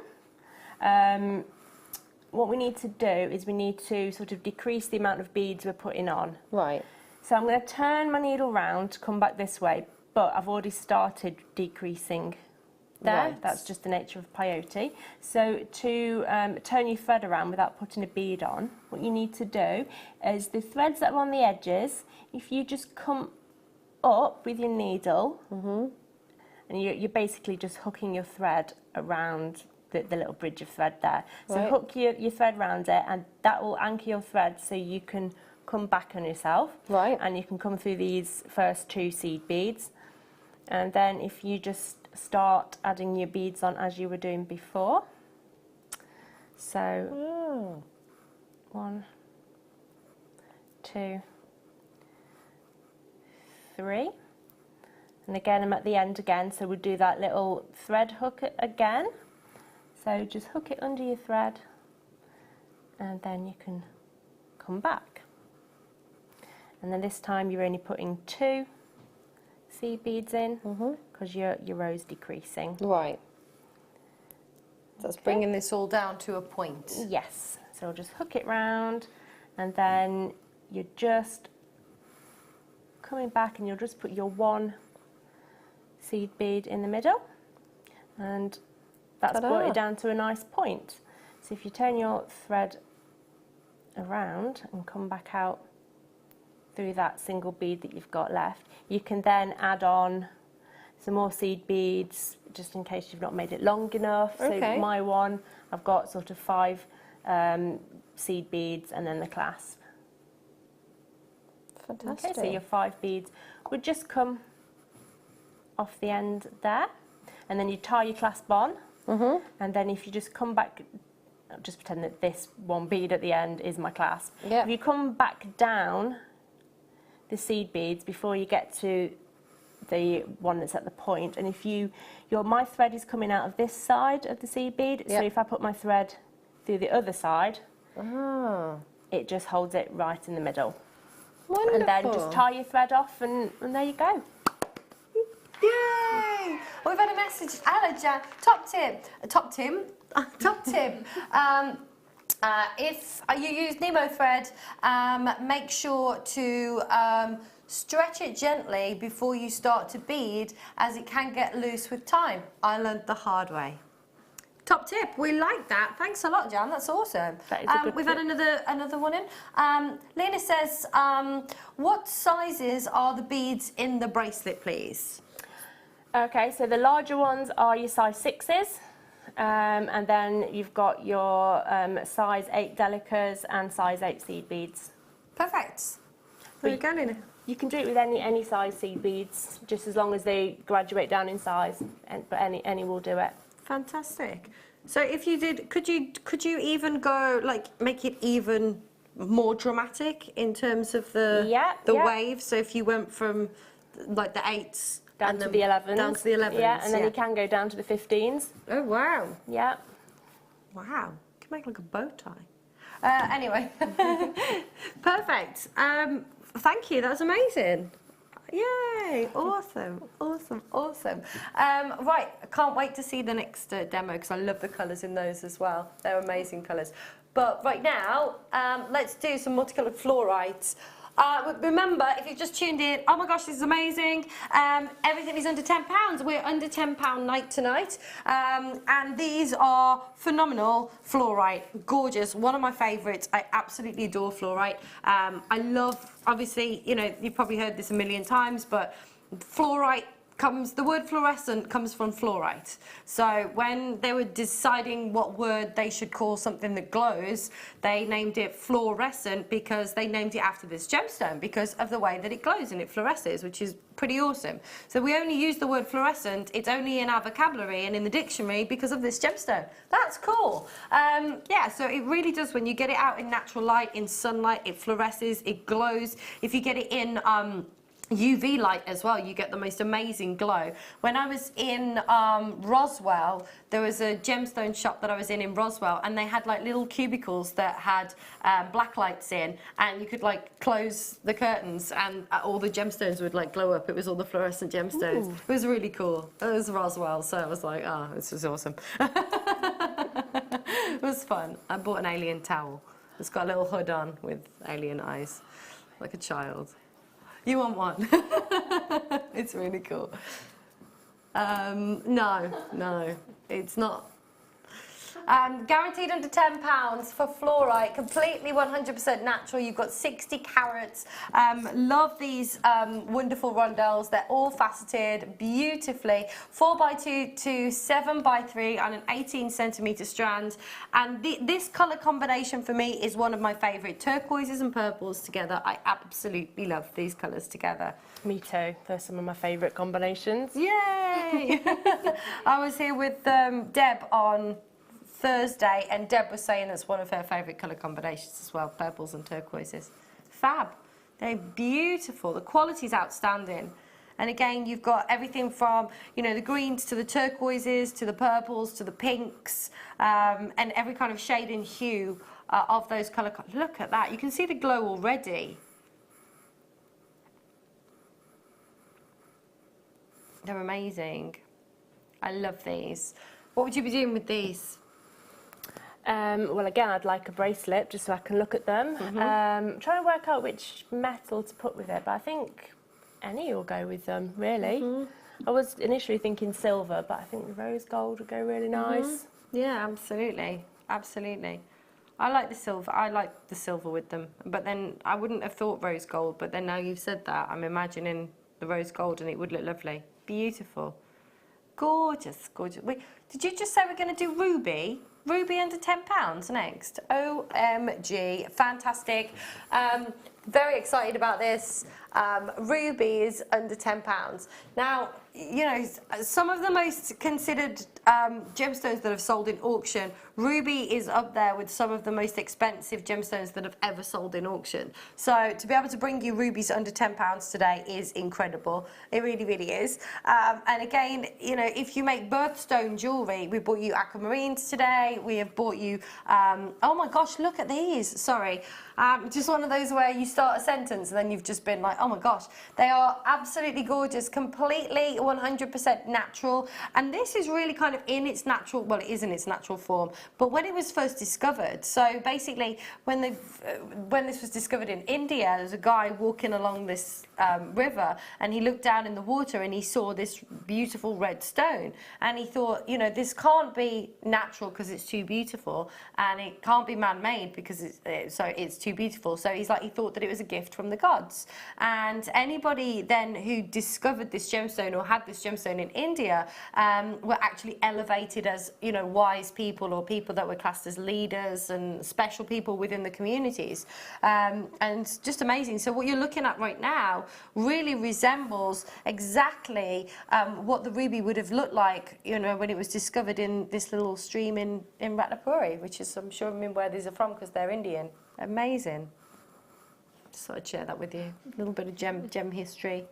what we need to do is we need to sort of decrease the amount of beads we're putting on. Right. So I'm going to turn my needle round to come back this way, but I've already started decreasing there. Right. That's just the nature of peyote. So to turn your thread around without putting a bead on, what you need to do is the threads that are on the edges, if you just come up with your needle, and you're basically just hooking your thread around the little bridge of thread there. So hook your thread around it, and that will anchor your thread so you can come back on yourself. Right. And you can come through these first 2 seed beads. And then if you just start adding your beads on as you were doing before. So Oh. 1, 2, 3. And again, I'm at the end again, so we'll do that little thread hook again. So just hook it under your thread, and then you can come back. And then this time you're only putting 2 seed beads in, because your row's decreasing. Right. So it's bringing this all down to a point. Yes. So I'll just hook it round, and then you're just coming back, and you'll just put your 1 seed bead in the middle, and that's brought it down to a nice point. So if you turn your thread around and come back out through that single bead that you've got left, you can then add on some more seed beads, just in case you've not made it long enough. Okay. So my one, I've got sort of 5 seed beads and then the clasp. Fantastic. Okay, so your 5 beads would just come off the end there, and then you tie your clasp on, and then if you just come back, just pretend that this 1 bead at the end is my clasp. Yep. If you come back down the seed beads before you get to the one that's at the point, and if my thread is coming out of this side of the seed bead, so if I put my thread through the other side, it just holds it right in the middle. Wonderful. And then just tie your thread off, and there you go. Yay! Well, we've had a message. Hello, Jan. Top tip. If you use Nemo thread, make sure to stretch it gently before you start to bead, as it can get loose with time. I learned the hard way. Top tip. We like that. Thanks a lot, Jan. That's awesome. That is a good we've tip. had another one in. Lena says, what sizes are the beads in the bracelet, please? Okay, so the larger ones are your size 6s, and then you've got your size 8 delicas and size 8 seed beads. Perfect. There we go, Lena. You can do it with any size seed beads, just as long as they graduate down in size, but any will do it. Fantastic. So if you did, could you even go, like, make it even more dramatic in terms of the wave? So if you went from like the 8s down to the 11s. Down to the 11s. Yeah, and then you can go down to the 15s. Oh, wow. Yeah. Wow. You can make like a bow tie. Anyway. Perfect. Thank you. That was amazing. Yay. Awesome. Awesome. Awesome. Right. I can't wait to see the next demo, because I love the colours in those as well. They're amazing colours. But right now, let's do some multicoloured fluorites. Remember, if you've just tuned in, oh my gosh, this is amazing. Everything is under £10. We're under £10 night tonight. And these are phenomenal fluorite. Gorgeous. One of my favourites. I absolutely adore fluorite. I love, obviously, you know, you've probably heard this a million times, but fluorite the word fluorescent comes from fluorite. So when they were deciding what word they should call something that glows, they named it fluorescent, because they named it after this gemstone because of the way that it glows and it fluoresces, which is pretty awesome. So we only use the word fluorescent, it's only in our vocabulary and in the dictionary because of this gemstone. That's cool. Yeah, so it really does, when you get it out in natural light, in sunlight, it fluoresces, it glows. If you get it in UV light as well, you get the most amazing glow. When I was in Roswell, there was a gemstone shop that I was in Roswell, and they had like little cubicles that had black lights in, and you could like close the curtains and all the gemstones would like glow up. It was all the fluorescent gemstones. Ooh. It was really cool. It was Roswell, so I was like, oh, this is awesome. It was fun. I bought an alien towel. It's got a little hood on with alien eyes, like a child. You want one? It's really cool. No, it's not. Guaranteed under £10 for fluorite, completely 100% natural. You've got 60 carats. Love these wonderful rondelles. They're all faceted beautifully. 4x2 to 7x3 on an 18cm strand. And this colour combination for me is one of my favourite. Turquoises and purples together. I absolutely love these colours together. Me too. They're some of my favourite combinations. Yay! I was here with Deb on Thursday, and Deb was saying that's one of her favourite colour combinations as well, purples and turquoises. Fab. They're beautiful. The quality's outstanding. And again, you've got everything from, you know, the greens to the turquoises, to the purples, to the pinks, and every kind of shade and hue of those colour. Look at that. You can see the glow already. They're amazing. I love these. What would you be doing with these? Well, again, I'd like a bracelet just so I can look at them. I'm trying to work out which metal to put with it, but I think any will go with them, really. I was initially thinking silver, but I think the rose gold would go really nice. Yeah, absolutely. Absolutely. I like the silver with them, but then I wouldn't have thought rose gold, but then now you've said that, I'm imagining the rose gold and it would look lovely. Beautiful. Gorgeous, gorgeous. Wait, did you just say we're going to do ruby? Ruby under £10 next. OMG, fantastic. Very excited about this. Ruby is under £10. Now, you know, some of the most considered gemstones that have sold in auction, ruby is up there with some of the most expensive gemstones that have ever sold in auction. So to be able to bring you rubies under £10 today is incredible. It really, really is. And again, you know, if you make birthstone jewellery, we bought you aquamarines today. We have bought you, oh my gosh, look at these. Sorry. Just one of those where you start a sentence and then you've just been like, oh my gosh. They are absolutely gorgeous, completely 100% natural. And this is really kind of in its natural, well, it is in its natural form, but when it was first discovered, so basically when this was discovered in India, there's a guy walking along this river and he looked down in the water and he saw this beautiful red stone and he thought, you know, this can't be natural because it's too beautiful, and it can't be man-made because it's too beautiful. So he thought that it was a gift from the gods. And anybody then who discovered this gemstone or had this gemstone in India were actually elevated as, you know, wise people or people that were classed as leaders and special people within the communities. And just amazing. So what you're looking at right now really resembles exactly what the ruby would have looked like, you know, when it was discovered in this little stream in Ratnapuri, which is, I'm sure, where these are from because they're Indian. Amazing. Just thought I'd share that with you. A little bit of gem history.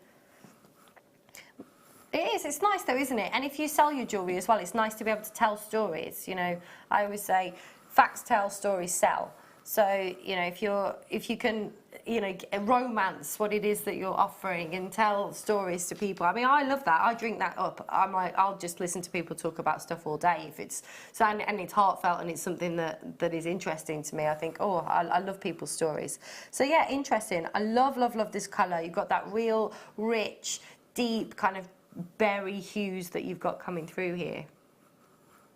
It is. It's nice though, isn't it? And if you sell your jewellery as well, it's nice to be able to tell stories. You know, I always say, facts tell, stories sell. So, you know, if you can, you know, romance what it is that you're offering and tell stories to people. I mean, I love that. I drink that up. I'm like, I'll just listen to people talk about stuff all day if it's so, and it's heartfelt and it's something that is interesting to me. I think, oh, I love people's stories. So yeah, interesting. I love this colour. You've got that real rich, deep kind of berry hues that you've got coming through here.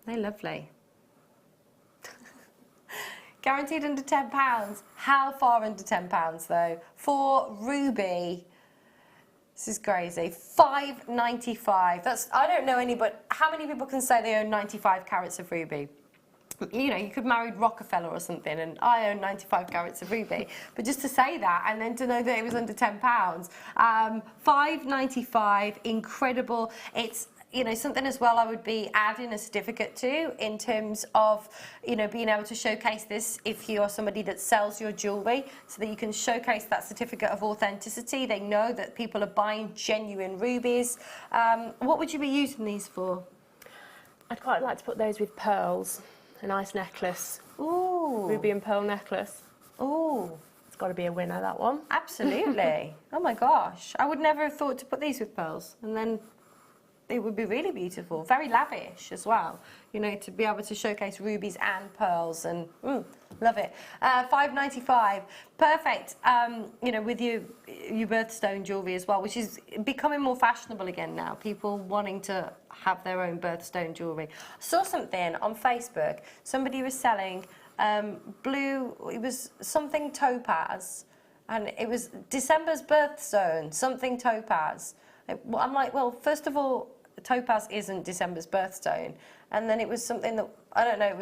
They're lovely. Guaranteed under £10. How far under £10 though? For ruby, this is crazy. $5.95. That's, I don't know anybody. How many people can say they own 95 carats of ruby? You know, you could marry Rockefeller or something, and I own 95 carats of ruby. But just to say that, and then to know that it was under £10, $5.95, incredible. It's, you know, something as well I would be adding a certificate to in terms of, you know, being able to showcase this if you are somebody that sells your jewellery, so that you can showcase that certificate of authenticity. They know that people are buying genuine rubies. What would you be using these for? I'd quite like to put those with pearls. A nice necklace. Ooh. Ruby and pearl necklace. Ooh. It's got to be a winner, that one. Absolutely. Oh my gosh. I would never have thought to put these with pearls. And then it would be really beautiful. Very lavish as well. You know, to be able to showcase rubies and pearls. And love it. $5.95. Perfect. You know, with your birthstone jewellery as well, which is becoming more fashionable again now. People wanting to have their own birthstone jewellery. I saw something on Facebook. Somebody was selling blue, it was something topaz. And it was December's birthstone, something topaz. I'm like, well, first of all, topaz isn't December's birthstone. And then it was something that, I don't know,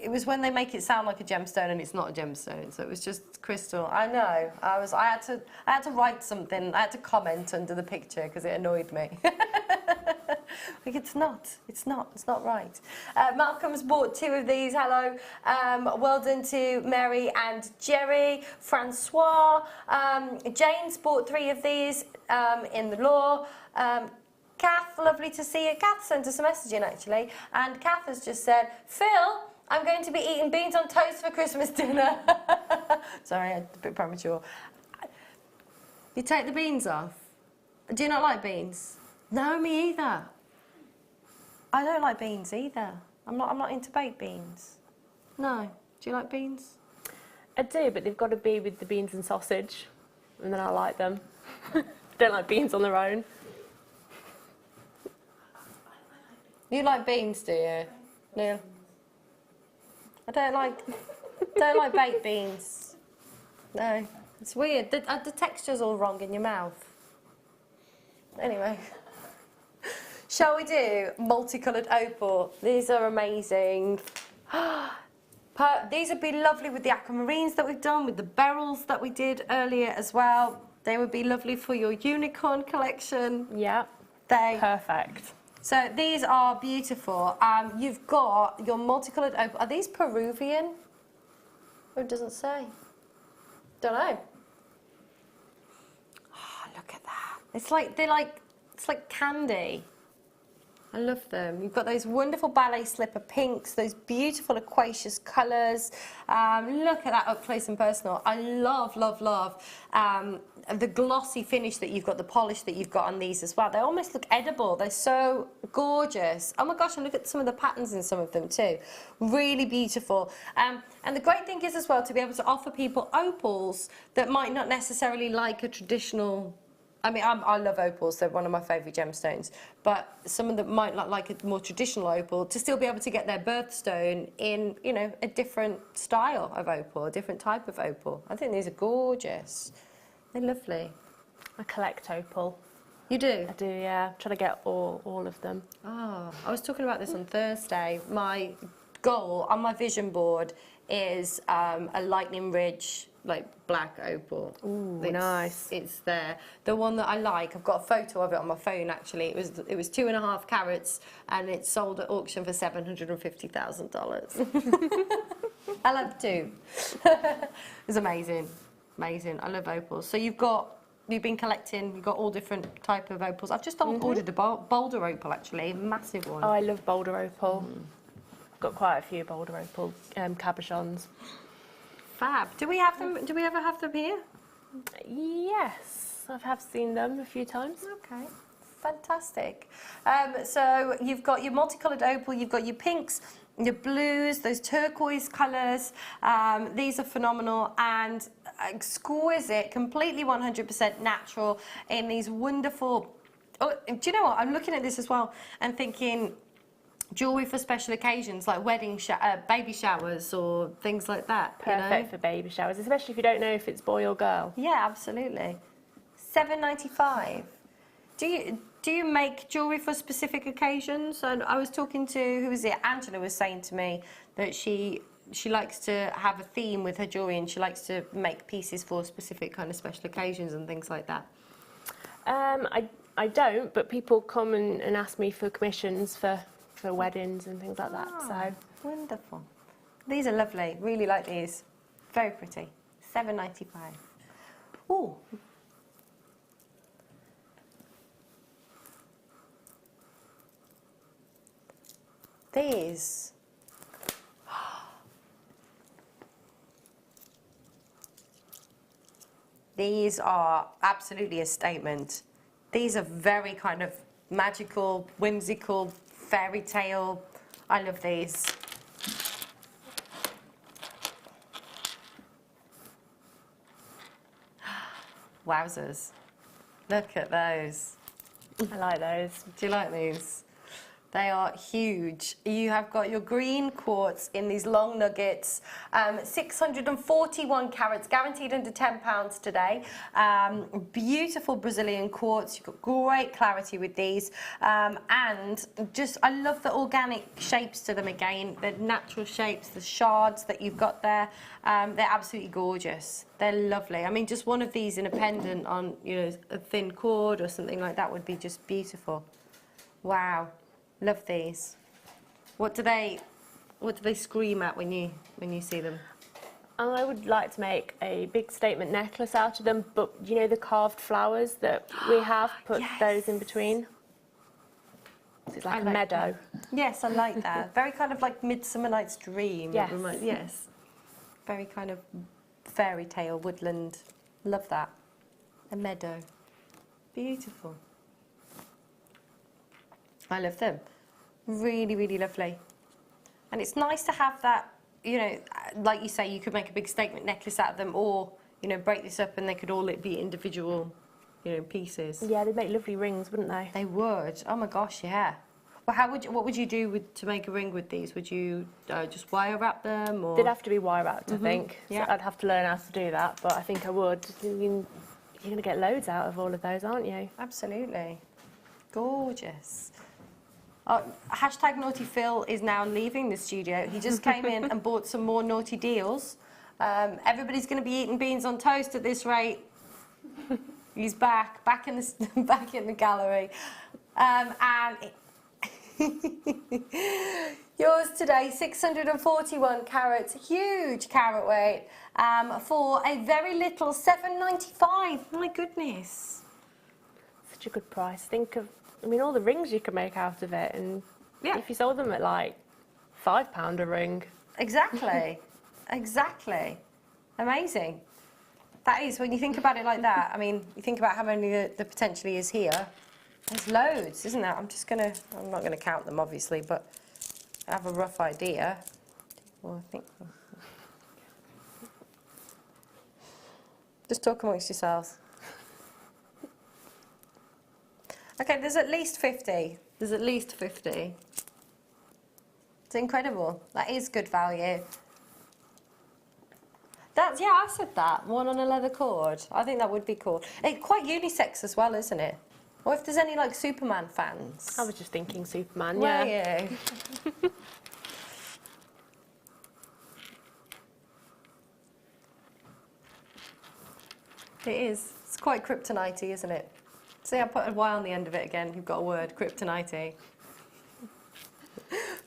it was when they make it sound like a gemstone and it's not a gemstone. So it was just crystal. I know. I had to write something. I had to comment under the picture because it annoyed me. Like, it's not right. Malcolm's bought 2 of these, hello. Well done to Mary and Jerry. Francois. Jane's bought 3 of these in the law. Kath, lovely to see you. Kath sent us a message in, actually. And Kath has just said, Phil, I'm going to be eating beans on toast for Christmas dinner. Sorry, a bit premature. You take the beans off? Do you not like beans? No, me either. I don't like beans either. I'm not into baked beans. No. Do you like beans? I do, but they've got to be with the beans and sausage, and then I like them. Don't like beans on their own. You like beans, do you, Neil? I don't like baked beans. No, it's weird. The texture's all wrong in your mouth. Anyway, shall we do multicoloured opal? These are amazing. These would be lovely with the aquamarines that we've done, with the beryls that we did earlier as well. They would be lovely for your unicorn collection. Yeah, perfect. So these are beautiful. You've got your multicoloured opal. Are these Peruvian? Oh, it doesn't say. Don't know. Oh, look at that. It's like candy. I love them. You've got those wonderful ballet slipper pinks, those beautiful aquaceous colours. Look at that up close and personal. I love, love, love the glossy finish that you've got, the polish that you've got on these as well. They almost look edible. They're so gorgeous. Oh my gosh, and look at some of the patterns in some of them too. Really beautiful. And the great thing is as well to be able to offer people opals that might not necessarily like a traditional. I mean, I love opals, they're one of my favourite gemstones, but some of them might not like a more traditional opal, to still be able to get their birthstone in, you know, a different style of opal, a different type of opal. I think these are gorgeous. They're lovely. I collect opal. You do? I do, yeah. Try to get all of them. Oh, I was talking about this on Thursday. My goal on my vision board is a lightning ridge, like black opal. Ooh, nice. It's there. The one that I like, I've got a photo of it on my phone actually. It was 2.5 carats and it sold at auction for $750,000. I'll have 2. It's amazing. Amazing. I love opals. So you've been collecting, you've got all different type of opals. I've just ordered a boulder opal actually, a massive one. Oh, I love boulder opal. Got quite a few boulder opal cabochons. Fab. Do we have them? Do we ever have them here? Yes, I have seen them a few times. Okay, fantastic. So you've got your multicoloured opal, you've got your pinks, your blues, those turquoise colours. These are phenomenal and exquisite, completely 100% natural in these wonderful. Oh, do you know what? I'm looking at this as well and thinking. Jewellery for special occasions like wedding, baby showers or things like that. Perfect for baby showers, especially if you don't know if it's boy or girl. Yeah, absolutely. $7.95. Do you make jewellery for specific occasions? And I was talking to, who was it? Angela was saying to me that she likes to have a theme with her jewellery and she likes to make pieces for specific kind of special occasions and things like that. I don't, but people come and ask me for commissions for weddings and things like that. So wonderful. These are lovely. Really like these. Very pretty. $7.95. Ooh. These. These are absolutely a statement. These are very kind of magical, whimsical, fairy tale. I love these. Wowzers. Look at those. I like those. Do you like these? They are huge. You have got your green quartz in these long nuggets, 641 carats, guaranteed under £10 today. Beautiful Brazilian quartz. You've got great clarity with these. And just, I love the organic shapes to them again, the natural shapes, the shards that you've got there. They're absolutely gorgeous. They're lovely. I mean, just one of these in a pendant on, you know, a thin cord or something like that would be just beautiful. Wow, love these. What do they scream at when you see them? I would like to make a big statement necklace out of them, but you know the carved flowers that we have, put those in between. So it's like a meadow. That. Yes, I like that. Very kind of like Midsummer Night's Dream. Yes. Yes. Very kind of fairy tale, woodland. Love that. A meadow. Beautiful. I love them. Really, really lovely. And it's nice to have that, you know, like you say, you could make a big statement necklace out of them, or, you know, break this up and they could all be individual, you know, pieces. Yeah, they'd make lovely rings, wouldn't they? They would. Oh my gosh, yeah. Well, what would you do to make a ring with these? Would you just wire wrap them, or? They'd have to be wire wrapped, I think. Yeah. So I'd have to learn how to do that, but I think I would. You're going to get loads out of all of those, aren't you? Absolutely. Gorgeous. Hashtag Naughty Phil is now leaving the studio. He just came in and bought some more naughty deals. Everybody's going to be eating beans on toast at this rate. He's back in the gallery, and yours today, 641 carats, huge carat weight, for a very little £7.95. My goodness, such a good price. Think of, I mean, all the rings you could make out of it, and if you sold them at like £5 a ring. Exactly, exactly, amazing. That is, when you think about it like that. I mean, you think about how many there potentially is here. There's loads, isn't there? I'm not gonna count them obviously, but I have a rough idea. Well, I think. Just talk amongst yourselves. Okay, there's at least 50. There's at least 50. It's incredible. That is good value. Yeah, I said that. One on a leather cord. I think that would be cool. It's quite unisex as well, isn't it? Or if there's any like Superman fans. I was just thinking Superman, Were yeah. you? It is. It's quite kryptonite-y, isn't it? See, I put a Y on the end of it again. You've got a word, kryptonite-y.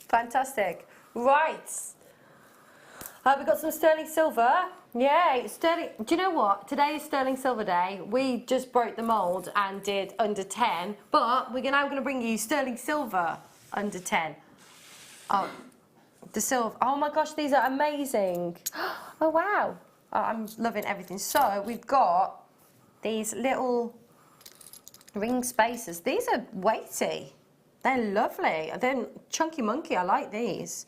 Fantastic. Right. We've got some sterling silver. Yay, sterling. Do you know what? Today is sterling silver day. We just broke the mould and did under 10, but we're now going to bring you sterling silver under 10. Oh, the silver. Oh my gosh, these are amazing. Oh wow. Oh, I'm loving everything. So we've got these little ring spacers. These are weighty. They're lovely. They're chunky monkey. I like these.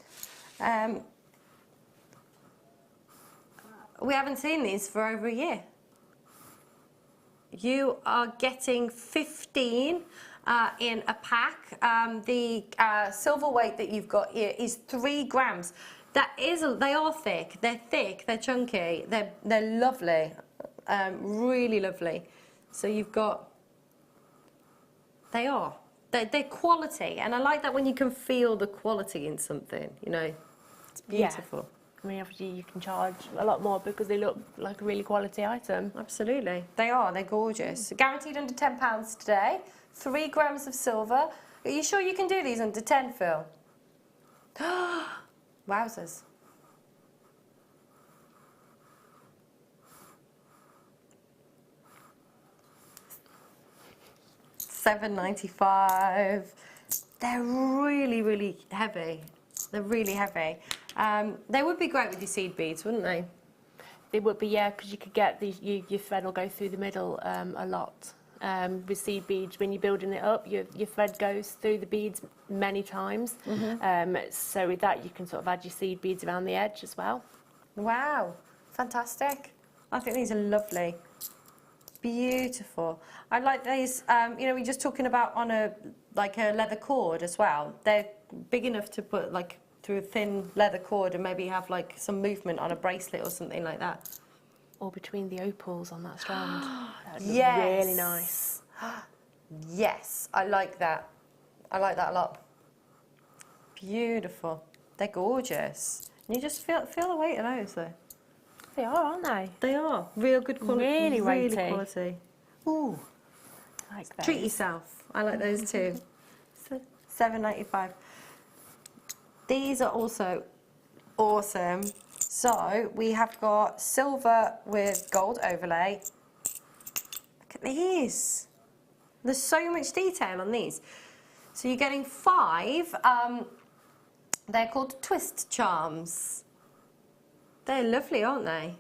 We haven't seen these for over a year. You are getting 15 in a pack. The silver weight that you've got here is 3 grams. They are thick. They're thick. They're chunky. They're lovely. Really lovely. So you've got. They are. They're quality, and I like that when you can feel the quality in something. You know, it's beautiful. Yeah. I mean, obviously you can charge a lot more because they look like a really quality item. Absolutely. They are. They're gorgeous. Guaranteed under £10 today. 3 grams of silver. Are you sure you can do these under 10, Phil? Wowzers. £7.95. They're really, really heavy. They're really heavy. They would be great with your seed beads, wouldn't they? They would be, yeah, because you could get your thread will go through the middle a lot. With seed beads, when you're building it up, your thread goes through the beads many times. So with that, you can sort of add your seed beads around the edge as well. Wow, fantastic. I think these are lovely. Beautiful. I like these, you know, we're just talking about on a leather cord as well. They're big enough to put like through a thin leather cord and maybe have like some movement on a bracelet or something like that. Or between the opals on that strand. That would look really nice. Yes, I like that. I like that a lot. Beautiful. They're gorgeous. And you just feel the weight of those though. They are, aren't they? They are. Real good quality. Really weighty. Really quality. Ooh. I like those. Treat yourself. I like those too. So $7.95. These are also awesome. So we have got silver with gold overlay. Look at these. There's so much detail on these. So you're getting 5. They're called twist charms. They're lovely, aren't they?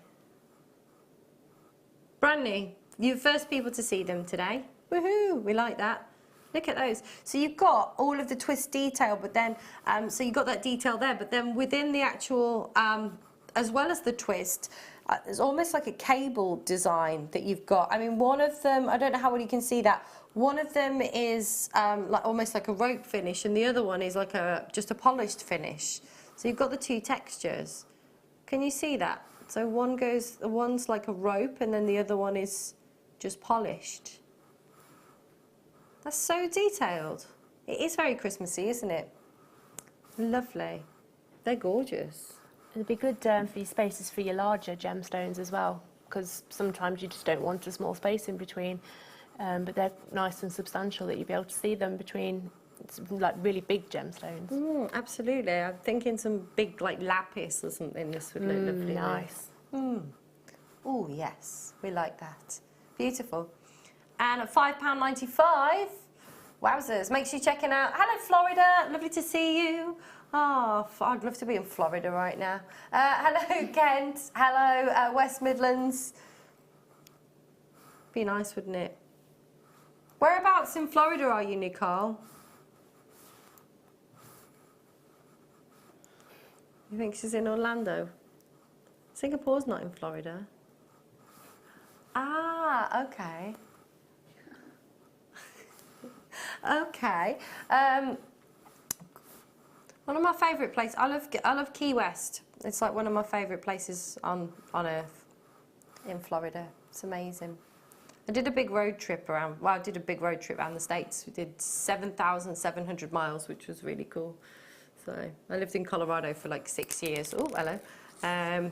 Brand new. You're the first people to see them today. Woohoo! We like that. Look at those. So you've got all of the twist detail, but then, so you've got that detail there, but then within the actual, as well as the twist, there's almost like a cable design that you've got. I mean, one of them, I don't know how well you can see that. One of them is like almost like a rope finish, and the other one is like just a polished finish. So you've got the 2 textures. Can you see that? So one's like a rope, and then the other one is just polished. That's so detailed. It is very Christmassy, isn't it? Lovely. They're gorgeous. It'd be good for your spaces for your larger gemstones as well, because sometimes you just don't want a small space in between, but they're nice and substantial that you'll be able to see them between like really big gemstones. Absolutely. I'm thinking some big like lapis or something. This would look lovely. Nice. Oh yes, we like that. Beautiful. And at £5.95, wowzers, make sure you're checking out. Hello Florida, lovely to see you. Oh, I'd love to be in Florida right now. Hello Kent, hello West Midlands. Be nice, wouldn't it? Whereabouts in Florida are you, Nicole? You think she's in Orlando? Singapore's not in Florida. Ah, okay. Okay. One of my favourite places. I love Key West. It's like one of my favourite places on earth. In Florida, it's amazing. I did a big road trip around. Well, I did a big road trip around the States. We did 7,700 miles, which was really cool. So I lived in Colorado for like 6 years. Oh, hello. And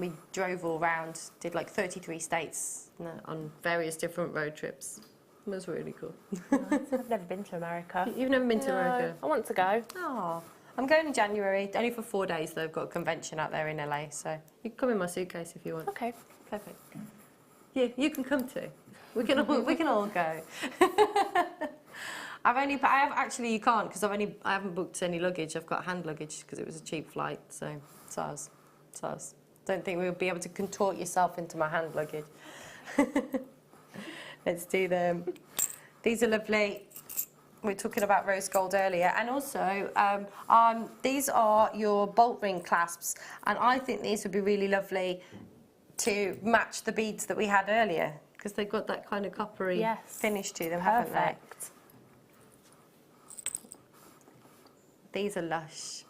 we drove all around. Did like 33 states on various different road trips. It was really cool. I've never been to America. You've never been to America? I want to go. Oh, I'm going in January, only for 4 days though. I've got a convention out there in LA, so you can come in my suitcase if you want. Okay. Perfect. Yeah, you can come too. We can all go. Actually you can't because I haven't booked any luggage. I've got hand luggage because it was a cheap flight, so SARS. Don't think we'll be able to contort yourself into my hand luggage. Let's do them. These are lovely. We were talking about rose gold earlier, and also these are your bolt ring clasps, and I think these would be really lovely to match the beads that we had earlier because they've got that kind of coppery finish to them, haven't they? These are lush.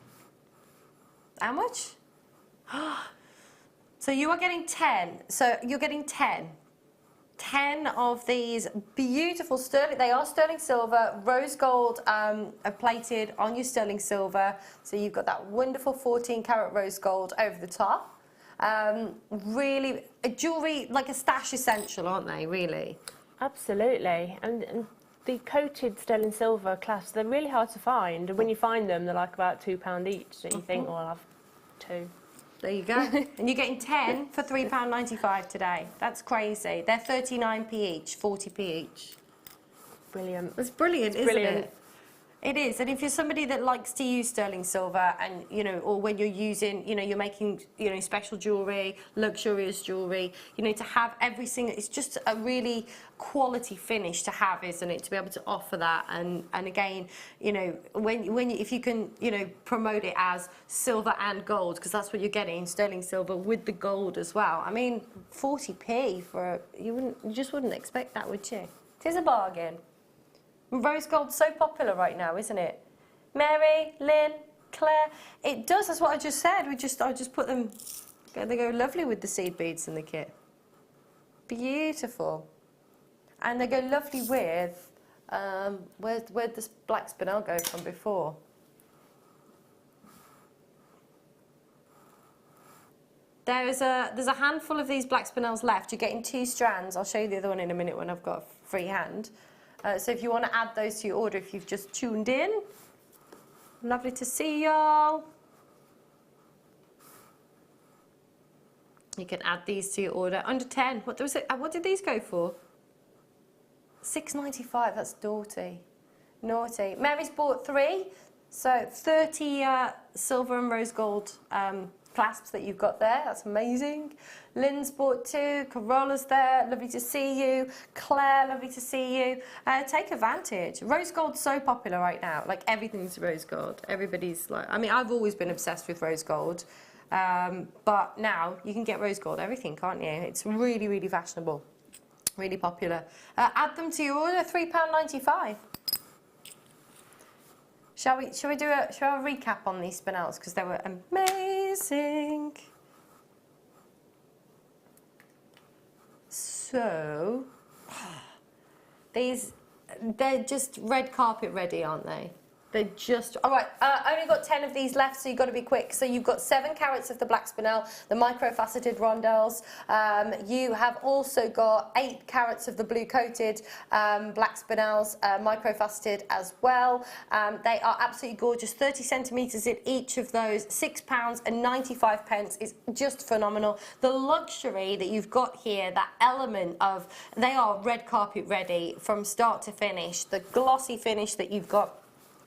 How much? So you are getting 10. So you're getting 10. 10 of these beautiful sterling, they are sterling silver, rose gold plated on your sterling silver. So you've got that wonderful 14 karat rose gold over the top. Really, a jewellery, like a stash essential, aren't they, really? Absolutely. And the coated sterling silver clasps, they're really hard to find. And when you find them, they're like about £2 each. So you think, well, I'll have 2. There you go. And you're getting 10 for £3.95 today. That's crazy. They're 39p each, 40p each. Brilliant. It's brilliant, isn't it? It is. And if you're somebody that likes to use sterling silver and, you know, or when you're using, you know, you're making, you know, special jewellery, luxurious jewellery, you know, to have every single, it's just a really quality finish to have, isn't it? To be able to offer that. And again, you know, if you can, you know, promote it as silver and gold, because that's what you're getting, sterling silver with the gold as well. I mean, 40p for, you just wouldn't expect that, would you? It is a bargain. Rose gold's so popular right now, isn't it? Mary, Lynn, Claire. It does, that's what I just said. I just put them, they go lovely with the seed beads in the kit. Beautiful. And they go lovely with, where'd this black spinel go from before? There's a handful of these black spinels left. You're getting 2 strands. I'll show you the other one in a minute when I've got a free hand. So if you want to add those to your order, if you've just tuned in, lovely to see y'all. You can add these to your order. Under 10. What was it? What did these go for? $6.95. That's naughty. Naughty. Mary's bought 3. So 30 silver and rose gold clasps that you've got there. That's amazing. Lynn's bought 2. Carolla's there. Lovely to see you. Claire, lovely to see you. Take advantage. Rose gold's so popular right now. Like everything's rose gold. Everybody's like, I mean, I've always been obsessed with rose gold. But now you can get rose gold everything, can't you? It's really, really fashionable. Really popular. Add them to your order, £3.95. Shall we do a recap on these Spinels because they were amazing. So they're just red carpet ready, aren't they? They're just, all right, only got 10 of these left, so you've got to be quick. So you've got 7 carats of the black spinel, the micro-faceted rondelles. You have also got 8 carats of the blue-coated black spinels, micro-faceted as well. They are absolutely gorgeous, 30 centimetres in each of those. £6.95 is just phenomenal. The luxury that you've got here, that element of, they are red carpet ready from start to finish. The glossy finish that you've got,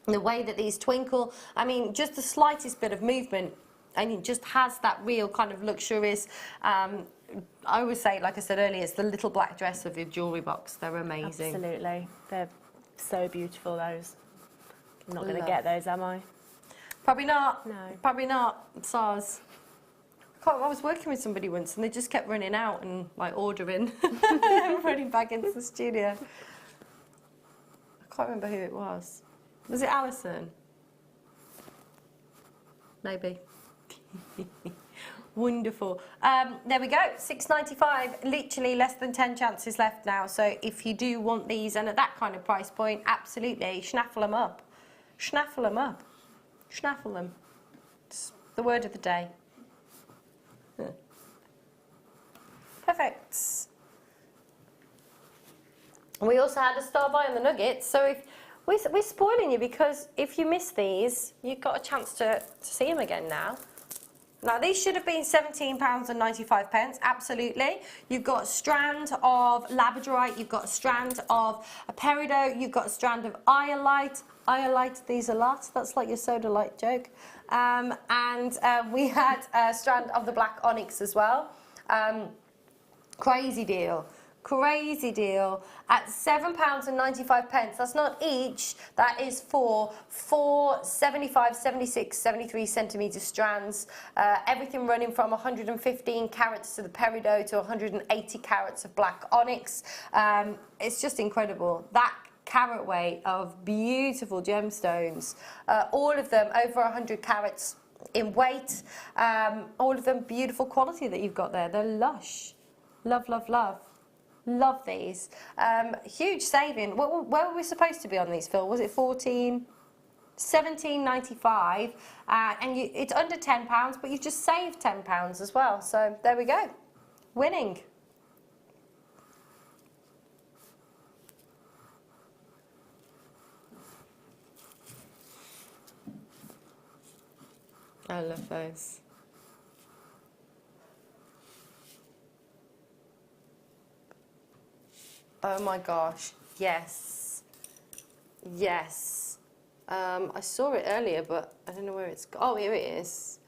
the way that these twinkle, I mean, just the slightest bit of movement and it just has that real kind of luxurious, I always say, like I said earlier, it's the little black dress of your jewellery box. They're amazing. Absolutely. They're so beautiful, those. I'm not going to get those, am I? Probably not. No. Probably not. SARS. I was working with somebody once and they just kept running out and like ordering, running back into the studio. I can't remember who it was. Was it Alison? Maybe. Wonderful. There we go. £6.95. Literally less than 10 chances left now. So if you do want these and at that kind of price point, absolutely snaffle them up. Snaffle them up. Snaffle them. It's the word of the day. Perfect. We also had a star buy on the nuggets. So if we're spoiling you because if you miss these, you've got a chance to see them again now. Now, these should have been £17.95, absolutely. You've got a strand of Labradorite, you've got a strand of a peridot, you've got a strand of iolite. Iolite these a lot, that's like your soda light joke. And we had a strand of the black onyx as well. Crazy deal. Crazy deal at £7.95. That's not each, that is for 4 75, 76, 73 centimetre strands. Everything running from 115 carats to the peridot to 180 carats of black onyx. It's just incredible. That carat weight of beautiful gemstones, all of them over 100 carats in weight, all of them beautiful quality that you've got there. They're lush. Love, love, love. Love these. Huge saving. Where were we supposed to be on these, Phil? Was it 14? £17.95, and it's under £10, but you've just saved £10 as well. So there we go. Winning. I love those. Oh my gosh, yes, yes. I saw it earlier, but I don't know where it's gone. Oh, here it is.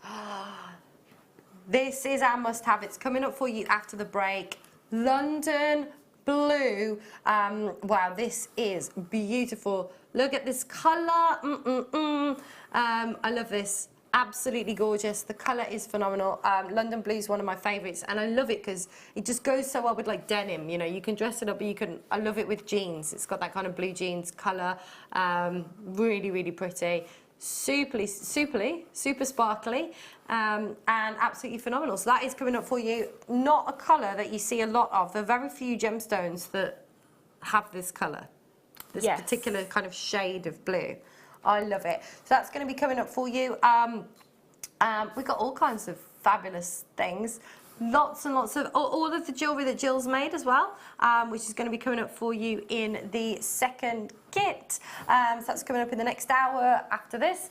This is our must-have. It's coming up for you after the break. London blue. Wow, this is beautiful. Look at this colour. I love this. Absolutely gorgeous. The colour is phenomenal. London blue is one of my favourites, and I love it because it just goes so well with like denim. You know, you can dress it up, but you can. I love it with jeans. It's got that kind of blue jeans colour. Really, really pretty. Super sparkly, and absolutely phenomenal. So that is coming up for you. Not a colour that you see a lot of. There are very few gemstones that have this colour, this particular kind of shade of blue. I love it. So that's going to be coming up for you. We've got all kinds of fabulous things. lots and lots of all of the jewellery that Jill's made as well, which is going to be coming up for you in the second kit. So that's coming up in the next hour after this.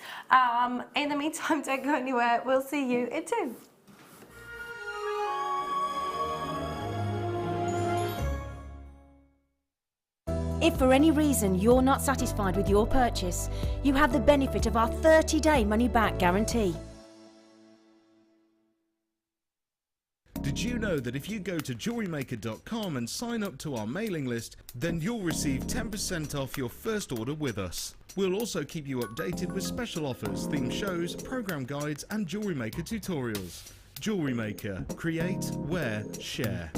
In the meantime, don't go anywhere. We'll see you in 2. If for any reason you're not satisfied with your purchase, you have the benefit of our 30-day money-back guarantee. Did you know that if you go to JewelleryMaker.com and sign up to our mailing list, then you'll receive 10% off your first order with us. We'll also keep you updated with special offers, theme shows, program guides and Jewellery Maker tutorials. Jewellery Maker. Create, wear, share.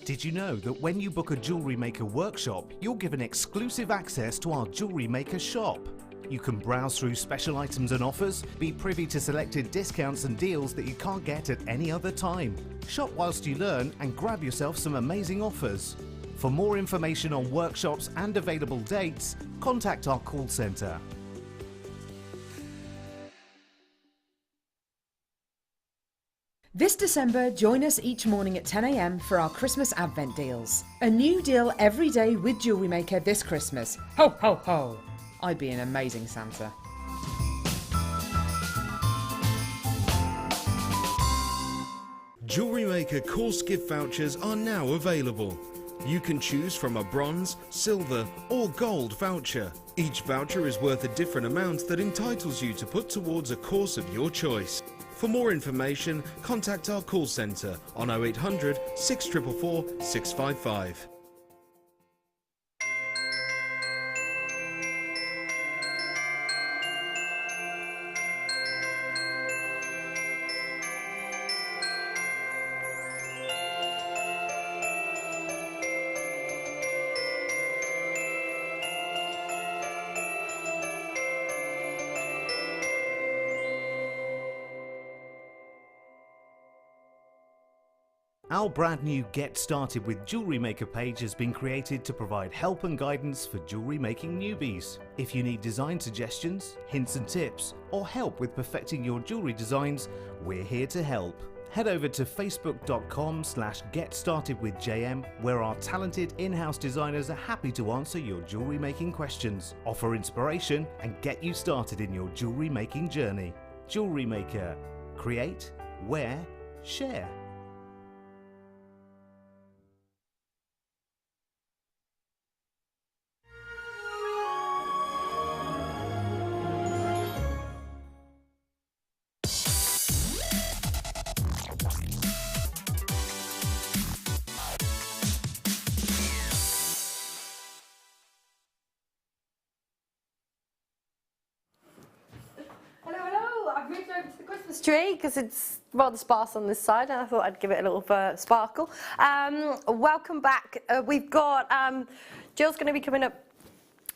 Did you know that when you book a Jewellery Maker workshop, you're given exclusive access to our Jewellery Maker shop? You can browse through special items and offers, be privy to selected discounts and deals that you can't get at any other time. Shop whilst you learn and grab yourself some amazing offers. For more information on workshops and available dates, contact our call centre. This December, join us each morning at 10 AM for our Christmas Advent deals. A new deal every day with Jewellery Maker this Christmas. Ho, ho, ho! I'd be an amazing Santa. Jewellery Maker course gift vouchers are now available. You can choose from a bronze, silver or gold voucher. Each voucher is worth a different amount that entitles you to put towards a course of your choice. For more information, contact our call centre on 0800 644 655. Our brand new Get Started with Jewellery Maker page has been created to provide help and guidance for jewellery making newbies. If you need design suggestions, hints and tips, or help with perfecting your jewellery designs, we're here to help. Head over to facebook.com/getstartedwithjm, where our talented in-house designers are happy to answer your jewellery making questions, offer inspiration and get you started in your jewellery making journey. Jewellery Maker. Create, wear, share. Tree because it's rather sparse on this side and I thought I'd give it a little sparkle. Welcome back. We've got Jill's going to be coming up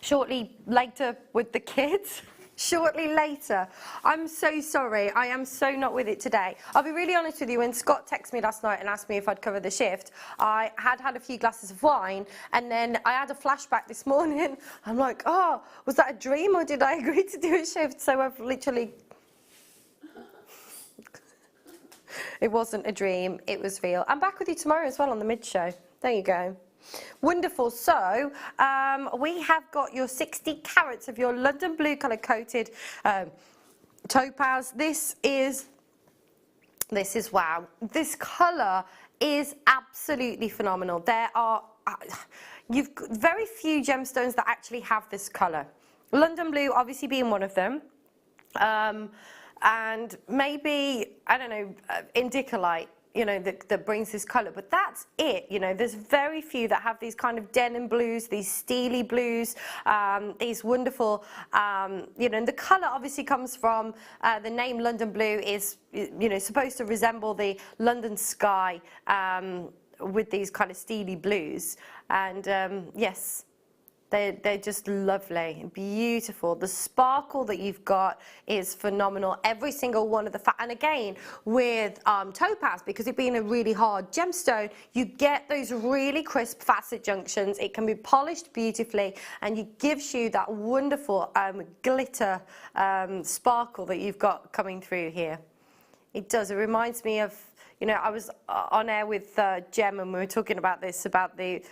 shortly later with the kids. Shortly later. I'm so sorry. I am so not with it today. I'll be really honest with you. When Scott texted me last night and asked me if I'd cover the shift, I had a few glasses of wine and then I had a flashback this morning. I'm like, oh, was that a dream or did I agree to do a shift? So I've literally... It wasn't a dream, it was real. I'm back with you tomorrow as well on the mid-show. There you go. Wonderful. So, we have got your 60 carats of your London blue colour coated topaz. This is wow. This colour is absolutely phenomenal. There are, you've got very few gemstones that actually have this colour. London blue obviously being one of them. And maybe, I don't know, indicolite, you know, that brings this colour, but that's it, you know, there's very few that have these kind of denim blues, these steely blues, these wonderful, you know, and the colour obviously comes from, the name London blue is, you know, supposed to resemble the London sky, with these kind of steely blues, and yes, They're just lovely, beautiful. The sparkle that you've got is phenomenal. Every single one of the, and again, with topaz, because it being a really hard gemstone, you get those really crisp facet junctions. It can be polished beautifully, and it gives you that wonderful glitter sparkle that you've got coming through here. It does. It reminds me of, you know, I was on air with Gem, and we were talking about this, about the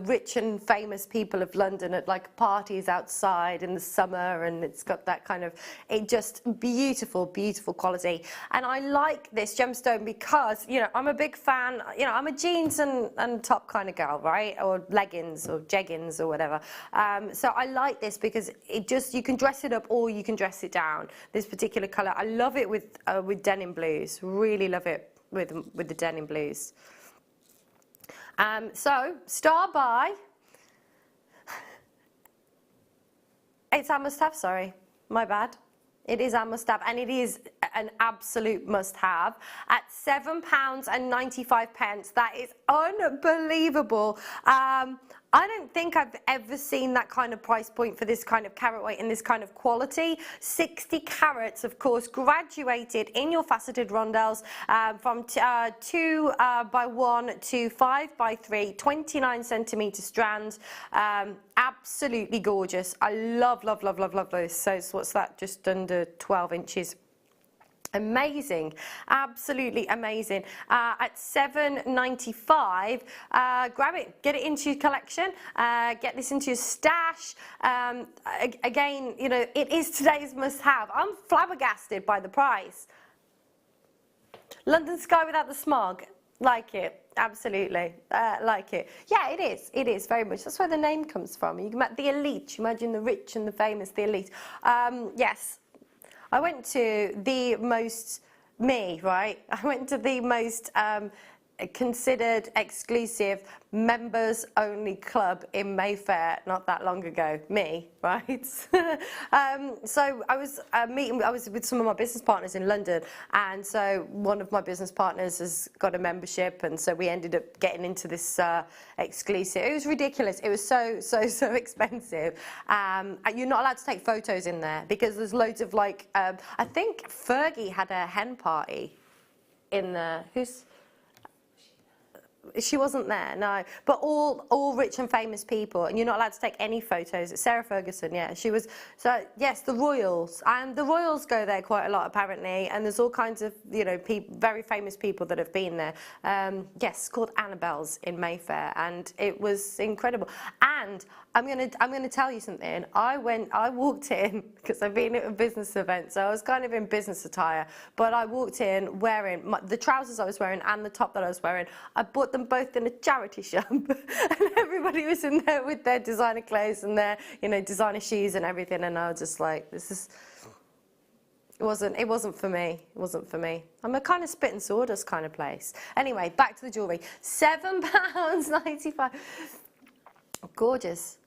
rich and famous people of London at like parties outside in the summer, and it's got that kind of, it just beautiful, beautiful quality. And I like this gemstone because, you know, I'm a big fan, you know, I'm a jeans and top kind of girl, right? Or leggings or jeggings or whatever. So I like this because it just, you can dress it up or you can dress it down. This particular colour, I love it with denim blues, really love it with the denim blues. So start by, it's our must-have, sorry, my bad. It is our must-have, and it is an absolute must-have at £7.95. That is unbelievable. I don't think I've ever seen that kind of price point for this kind of carat weight and this kind of quality. 60 carats, of course, graduated in your faceted rondelles from 2 by 1 to 5 by 3, 29 centimetre strands. Absolutely gorgeous. I love, love, love, love, love those. So what's that? Just under 12 inches. Amazing, absolutely amazing. At $7.95, grab it, get it into your collection, get this into your stash. Again, you know, it is today's must-have. I'm flabbergasted by the price. London sky without the smog, like it. Absolutely, like it. Yeah, it is very much. That's where the name comes from. You can, the elite, you imagine the rich and the famous, the elite. Yes. I went to the most, right? I went to the most considered exclusive members only club in Mayfair not that long ago, right? So I was I was with some of my business partners in London, and so one of my business partners has got a membership, and so we ended up getting into this exclusive. It was ridiculous. It was so expensive. You're not allowed to take photos in there because there's loads of like, I think Fergie had a hen party in there. She wasn't there, no. But all rich and famous people, and you're not allowed to take any photos. It's Sarah Ferguson, yeah. She was, so yes, the royals, and the royals go there quite a lot apparently, and there's all kinds of, you know, very famous people that have been there. Yes, called Annabelle's in Mayfair, and it was incredible. And I'm gonna tell you something. I walked in because I've been at a business event, so I was kind of in business attire. But I walked in wearing the trousers I was wearing and the top that I was wearing. I bought them both in a charity shop, and everybody was in there with their designer clothes and their, you know, designer shoes and everything. And I was just like, this is. It wasn't for me. It wasn't for me. I'm a kind of spit and sawdust kind of place. Anyway, back to the jewellery. £7.95. Gorgeous.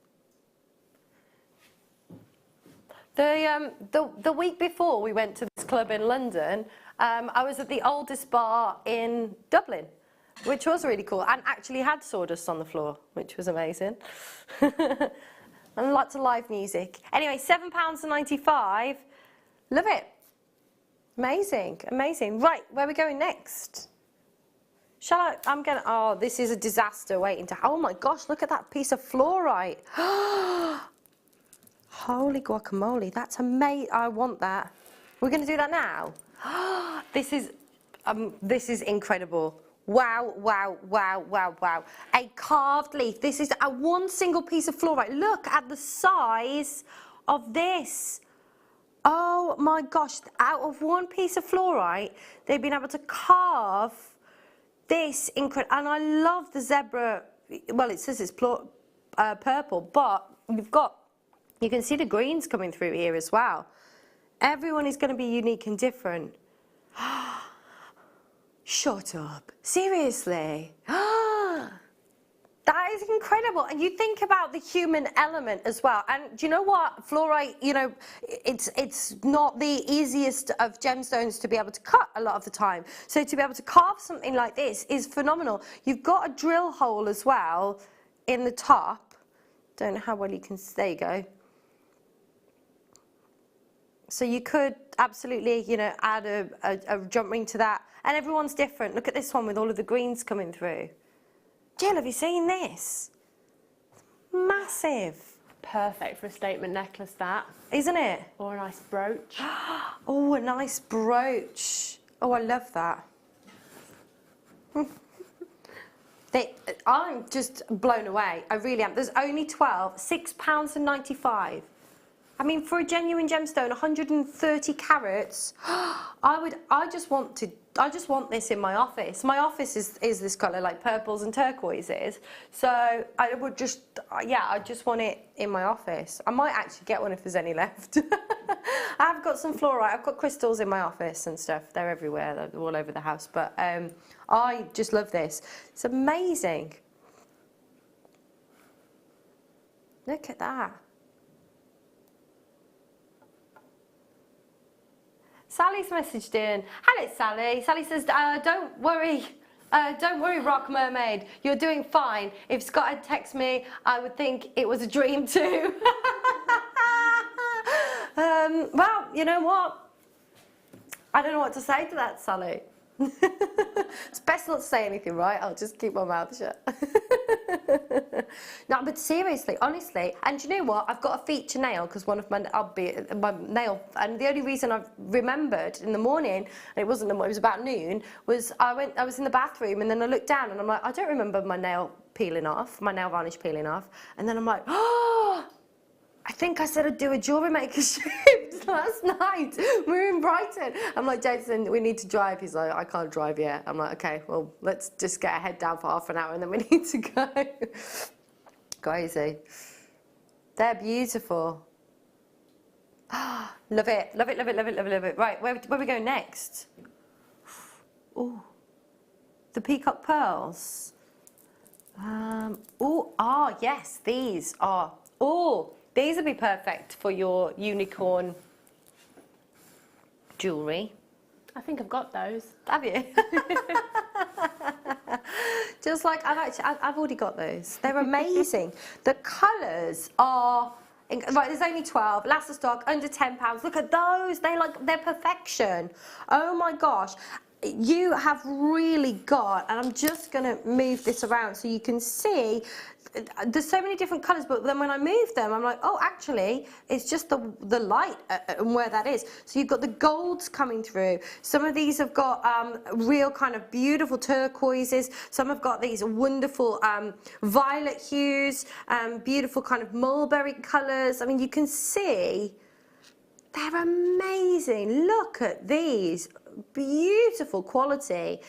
The week before we went to this club in London, I was at the oldest bar in Dublin, which was really cool, and actually had sawdust on the floor, which was amazing. And lots of live music. Anyway, £7.95. Love it. Amazing, amazing. Right, where are we going next? Oh, this is a disaster waiting to, oh my gosh, look at that piece of fluorite. Holy guacamole, that's amazing. I want that. We're going to do that now. This is incredible. Wow, wow, wow, wow, wow. A carved leaf. This is a one single piece of fluorite. Look at the size of this. Oh my gosh, out of one piece of fluorite, they've been able to carve this incredible, and I love the zebra. Well, it says it's purple, but you can see the greens coming through here as well. Everyone is going to be unique and different. Shut up. Seriously. That is incredible. And you think about the human element as well. And do you know what? Fluorite, you know, it's not the easiest of gemstones to be able to cut a lot of the time. So to be able to carve something like this is phenomenal. You've got a drill hole as well in the top. Don't know how well you can, there you go. So you could absolutely, you know, add a jump ring to that. And everyone's different. Look at this one with all of the greens coming through. Jill, have you seen this? Massive. Perfect for a statement necklace, that. Isn't it? Or a nice brooch. Oh, a nice brooch. Oh, I love that. I'm just blown away. I really am. There's only 12, £6.95. I mean, for a genuine gemstone, 130 carats. I just want this in my office. My office is this colour, like purples and turquoises. So I would just, yeah, I just want it in my office. I might actually get one if there's any left. I've got some fluorite. I've got crystals in my office and stuff. They're everywhere. They're all over the house. But I just love this. It's amazing. Look at that. Sally's messaged in. Hello, Sally. Sally says, don't worry, Rock Mermaid. You're doing fine. If Scott had texted me, I would think it was a dream too. Well, you know what? I don't know what to say to that, Sally. It's best not to say anything, right? I'll just keep my mouth shut. No, but seriously, honestly, and you know what? I've got a feature nail because one of my nail, and the only reason I've remembered in the morning, and it wasn't the morning, it was about noon, was I was in the bathroom and then I looked down and I'm like, I don't remember my nail peeling off, my nail varnish peeling off, and then I'm like, oh, I think I said I'd do a Jewellery Maker shoot last night. We were in Brighton. I'm like, Jason, we need to drive. He's like, I can't drive yet. I'm like, okay, well, let's just get our head down for half an hour and then we need to go. Crazy. They're beautiful. Love it, love it, love it, love it, love it, love it. Right, where we go next? Oh, the peacock pearls. Yes, these are, these would be perfect for your unicorn jewellery. I think I've got those. Have you? Just like I've already got those. They're amazing. The colours are right. There's only 12. Last of stock, under £10. Look at those. They're perfection. Oh my gosh. You have really got, and I'm just going to move this around so you can see, there's so many different colours, but then when I move them, I'm like, oh, actually, it's just the light and where that is. So you've got the golds coming through. Some of these have got real kind of beautiful turquoises. Some have got these wonderful violet hues, beautiful kind of mulberry colours. I mean, you can see they're amazing. Look at these. Beautiful quality.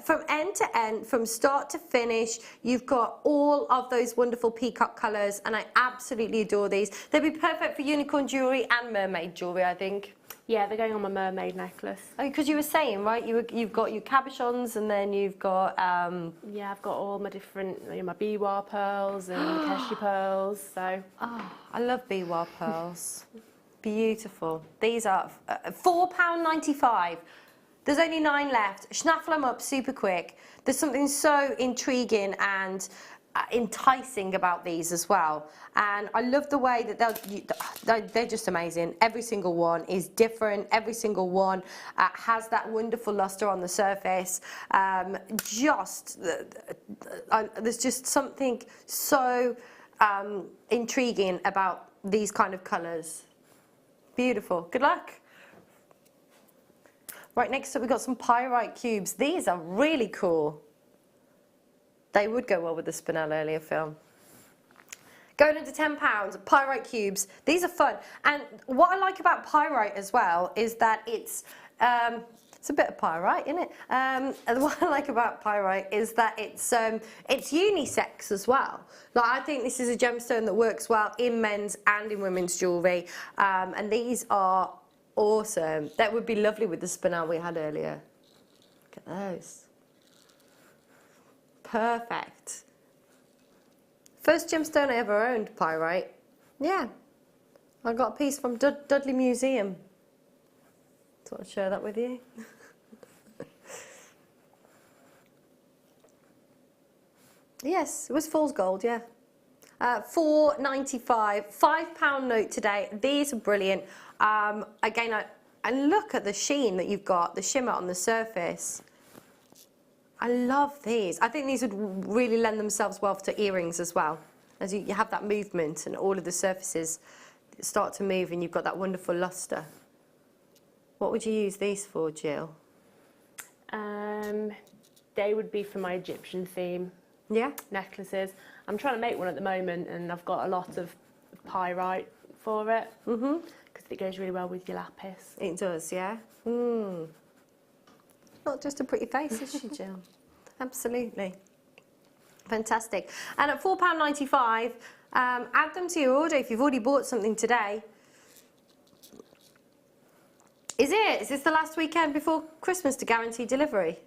From end to end, from start to finish, you've got all of those wonderful peacock colours, and I absolutely adore these. They'd be perfect for unicorn jewellery and mermaid jewellery, I think. Yeah, they're going on my mermaid necklace. Oh, because you were saying, right, you've got your cabochons, and then you've got... Yeah, I've got all my different, my biwa pearls and Keshi pearls, so... Oh, I love biwa pearls. Beautiful. These are £4.95. There's only 9 left. Schnaffle them up super quick. There's something so intriguing and enticing about these as well. And I love the way that they're just amazing. Every single one is different. Every single one has that wonderful luster on the surface. There's just something so intriguing about these kind of colours. Beautiful. Good luck. Right, next up we've got some pyrite cubes. These are really cool. They would go well with the Spinel earlier film. Going under £10, pyrite cubes. These are fun. And what I like about pyrite as well is that it's a bit of pyrite, isn't it? And what I like about pyrite is that it's unisex as well. Like, I think this is a gemstone that works well in men's and in women's jewellery. And these are awesome. That would be lovely with the Spinel we had earlier. Look at those. Perfect. First gemstone I ever owned, pyrite. Yeah. I got a piece from Dudley Museum. Thought I'd share that with you. Yes, it was fool's gold, yeah. £4.95, £5 note today. These are brilliant. Again, and look at the sheen that you've got, the shimmer on the surface. I love these. I think these would really lend themselves well to earrings as well. As you have that movement and all of the surfaces start to move and you've got that wonderful luster. What would you use these for, Jill? They would be for my Egyptian theme. Yeah? Necklaces. I'm trying to make one at the moment and I've got a lot of pyrite for it. Mm-hmm. Because it goes really well with your lapis. It does, yeah? Mm. Not just a pretty face, is she, Jill? Absolutely. Fantastic. And at £4.95, add them to your order if you've already bought something today. Is it? Is this the last weekend before Christmas to guarantee delivery?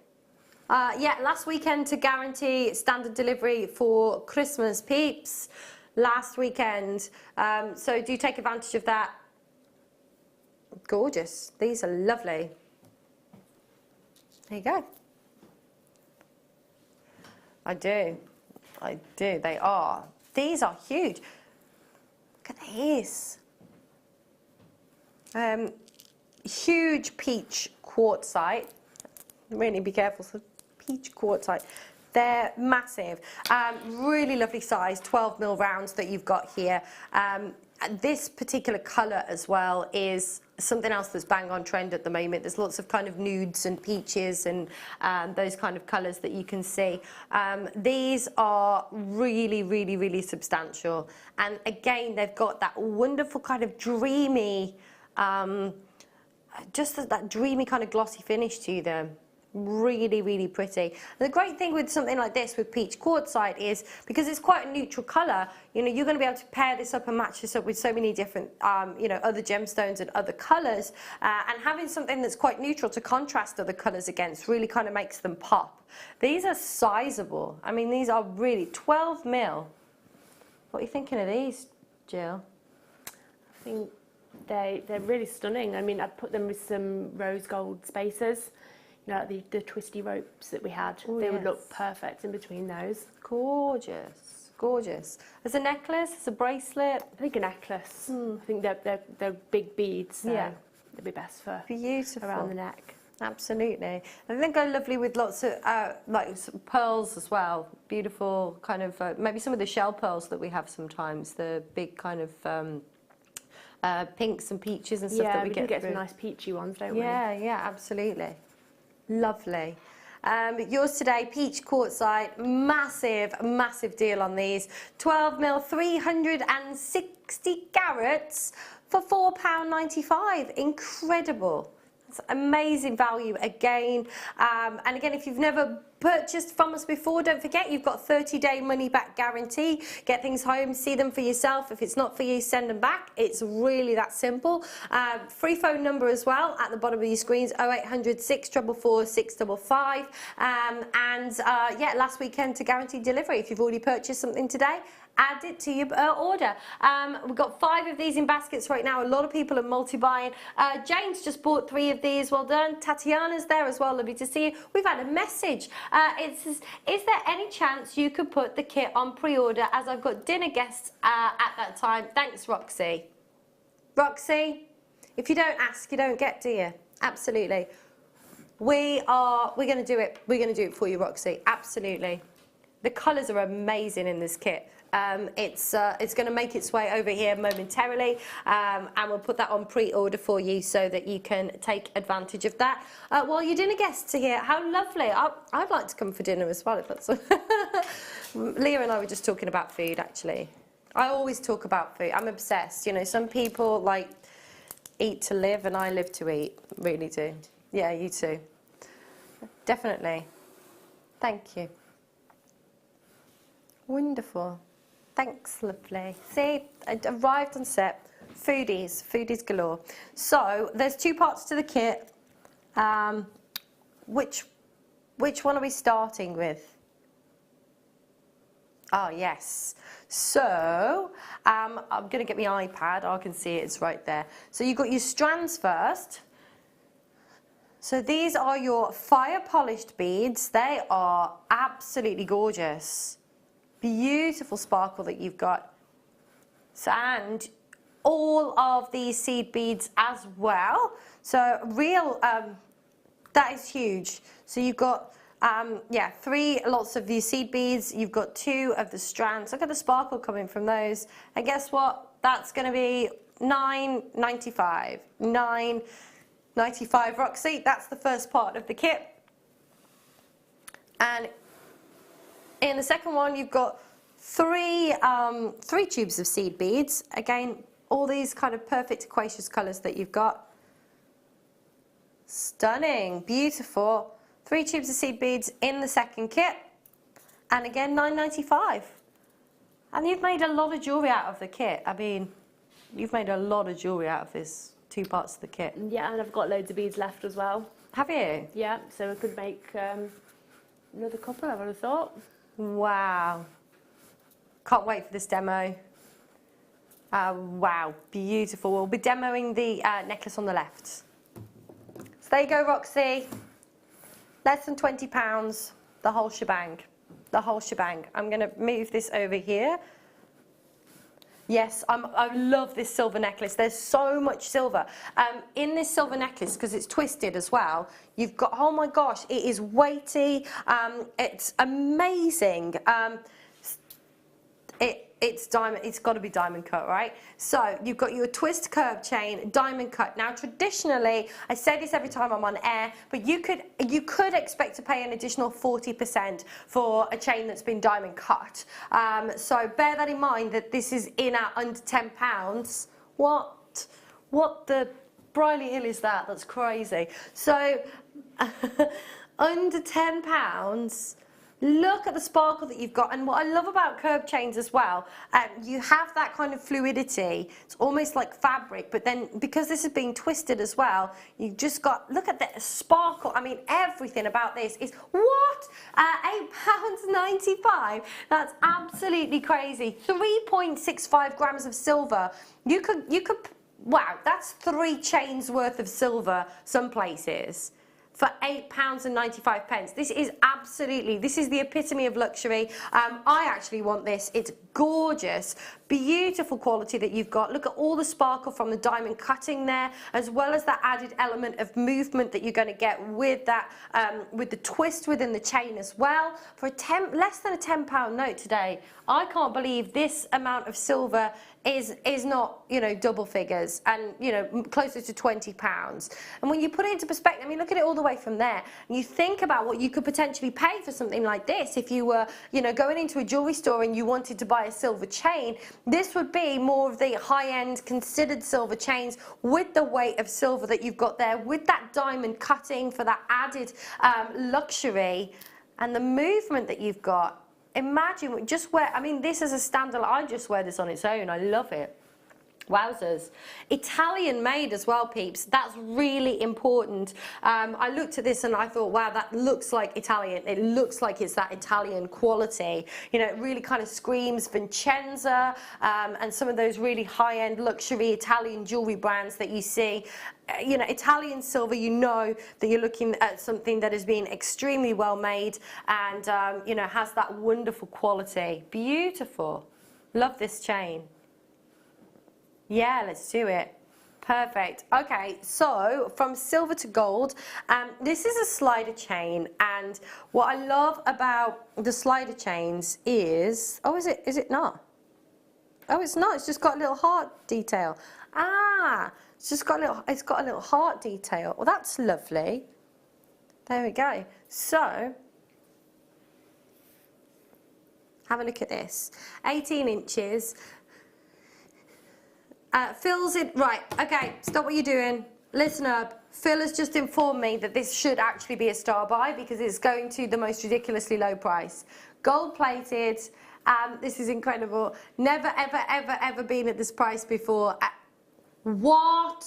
Yeah, last weekend to guarantee standard delivery for Christmas, peeps. Last weekend. So do take advantage of that. Gorgeous. These are lovely. There you go. I do. I do. They are. These are huge. Look at these. Huge peach quartzite. Really be careful. So peach quartzite. They're massive. Really lovely size, 12mm rounds that you've got here. This particular colour as well is something else that's bang on trend at the moment. There's lots of kind of nudes and peaches and those kind of colours that you can see. These are really, really, really substantial. And again, they've got that wonderful kind of dreamy, just that dreamy kind of glossy finish to them. Really, really pretty. The great thing with something like this with peach quartzite is because it's quite a neutral colour, you know, you're going to be able to pair this up and match this up with so many different, you know, other gemstones and other colours, and having something that's quite neutral to contrast other colours against really kind of makes them pop. These are sizable. I mean, these are really 12mm. What are you thinking of these, Jill? I think they're really stunning. I mean, I'd put them with some rose gold spacers. You know, the twisty ropes that we had, they would look perfect in between those. Gorgeous, gorgeous. As a necklace, as a bracelet? I think a necklace. I think they're big beads, so they'd be best for beautiful around the neck. Absolutely. I think go lovely with lots of like some pearls as well. Beautiful kind of maybe some of the shell pearls that we have sometimes. The big kind of pinks and peaches and stuff that we get some nice peachy ones, don't we? Yeah, yeah, absolutely. Lovely. Yours today, peach quartzite, massive, massive deal on these. 12mm, 360 carats for £4.95. Incredible. It's amazing value again. And again, if you've never purchased from us before, don't forget you've got 30-day money-back guarantee. Get things home, see them for yourself. If it's not for you, send them back. It's really that simple. Free phone number as well at the bottom of your screens, 0800 644 655. Yeah, last weekend to guarantee delivery. If you've already purchased something today, add it to your order. We've got 5 of these in baskets right now. A lot of people are multi-buying. Jane's just bought 3 of these. Well done. Tatiana's there as well. Lovely to see you. We've had a message. It says, is there any chance you could put the kit on pre-order as I've got dinner guests at that time? Thanks, Roxy. Roxy, if you don't ask, you don't get, do you? Absolutely. We're going to do it. We're going to do it for you, Roxy. Absolutely. The colours are amazing in this kit. It's going to make its way over here momentarily, and we'll put that on pre-order for you so that you can take advantage of that. While your dinner guests are here, how lovely. I'd like to come for dinner as well if that's Leah and I were just talking about food, actually. I always talk about food. I'm obsessed. You know, some people like eat to live and I live to eat. Really do. Yeah, you too. Definitely. Thank you. Wonderful. Thanks, lovely. See, I arrived on set. Foodies galore. So there's 2 parts to the kit. Which one are we starting with? Oh, yes. So I'm going to get my iPad. I can see it. It's right there. So you've got your strands first. So these are your fire polished beads. They are absolutely gorgeous. Beautiful sparkle that you've got. So, and all of these seed beads as well. So real, that is huge. So you've got, yeah, 3 lots of these seed beads. You've got 2 of the strands. Look at the sparkle coming from those. And guess what? That's going to be $9.95. $9.95, Roxy. That's the first part of the kit. And in the second one, you've got 3 tubes of seed beads. Again, all these kind of perfect aquaceous colours that you've got. Stunning, beautiful. 3 tubes of seed beads in the second kit. And again, $9.95. And you've made a lot of jewellery out of the kit. I mean, you've made a lot of jewellery out of this 2 parts of the kit. Yeah, and I've got loads of beads left as well. Have you? Yeah, so I could make another couple, I would have thought. Wow. Can't wait for this demo. Wow, beautiful. We'll be demoing the necklace on the left. So there you go, Roxy. Less than £20, the whole shebang. The whole shebang. I'm going to move this over here. Yes, I love this silver necklace. There's so much silver. In this silver necklace, because it's twisted as well, you've got, oh my gosh, it is weighty. It's amazing. It's diamond, it's got to be diamond cut, right? So you've got your twist curve chain, diamond cut. Now traditionally, I say this every time I'm on air, but you could expect to pay an additional 40% for a chain that's been diamond cut. So bear that in mind, that this is in at under £10. What the Briley Hill is that? That's crazy. So under £10. Look at the sparkle that you've got, and what I love about curb chains as well, you have that kind of fluidity. It's almost like fabric, but then because this is being twisted as well, you've just got, look at the sparkle. I mean, everything about this is, what? £8.95. That's absolutely crazy. 3.65 grams of silver. You could, wow, that's 3 chains worth of silver some places. For £8.95. This is absolutely, this is the epitome of luxury. I actually want this. It's gorgeous, beautiful quality that you've got. Look at all the sparkle from the diamond cutting there, as well as that added element of movement that you're going to get with that, with the twist within the chain as well. For less than a £10 note today, I can't believe this amount of silver is not, you know, double figures, and, you know, closer to £20. And when you put it into perspective, I mean, look at it all the way from there, and you think about what you could potentially pay for something like this. If you were, you know, going into a jewelry store and you wanted to buy a silver chain, this would be more of the high-end considered silver chains with the weight of silver that you've got there, with that diamond cutting for that added luxury, and the movement that you've got. Imagine, just wear, I mean, this is a standalone, I just wear this on its own, I love it. Wowzers. Italian made as well, peeps. That's really important. I looked at this and I thought, wow, that looks like Italian. It looks like it's that Italian quality. You know, it really kind of screams Vincenza and some of those really high-end luxury Italian jewelry brands that you see. You know, Italian silver, you know that you're looking at something that has been extremely well made and, you know, has that wonderful quality. Beautiful. Love this chain. Yeah, let's do it. Perfect. Okay, so from silver to gold, this is a slider chain, and what I love about the slider chains is, oh, is it not? Oh, it's not. It's just got a little heart detail. Ah, it's got a little heart detail. Well, that's lovely. There we go. So, have a look at this. 18 inches. Phil's it, right, okay, stop what you're doing, listen up. Phil has just informed me that this should actually be a star buy because it's going to the most ridiculously low price. Gold plated, this is incredible. Never, ever, ever, ever been at this price before. What?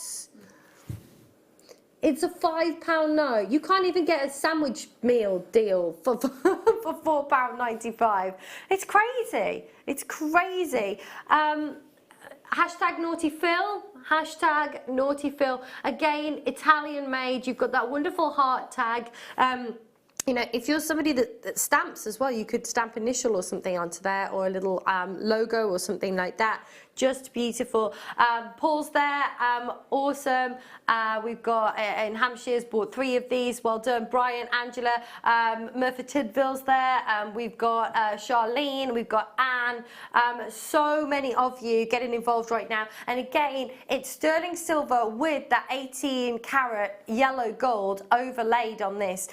It's a £5 note. You can't even get a sandwich meal deal for £4.95. It's crazy, it's crazy. Hashtag Naughty Phil, hashtag Naughty Phil. Again, Italian made. You've got that wonderful heart tag. You know, if you're somebody that stamps as well, you could stamp initial or something onto there, or a little logo or something like that. Just beautiful. Paul's there, awesome. We've got in Hampshire's bought 3 of these. Well done, Brian, Angela, Murphy Tidville's there. We've got Charlene, we've got Anne. So many of you getting involved right now. And again, it's sterling silver with that 18 carat yellow gold overlaid on this.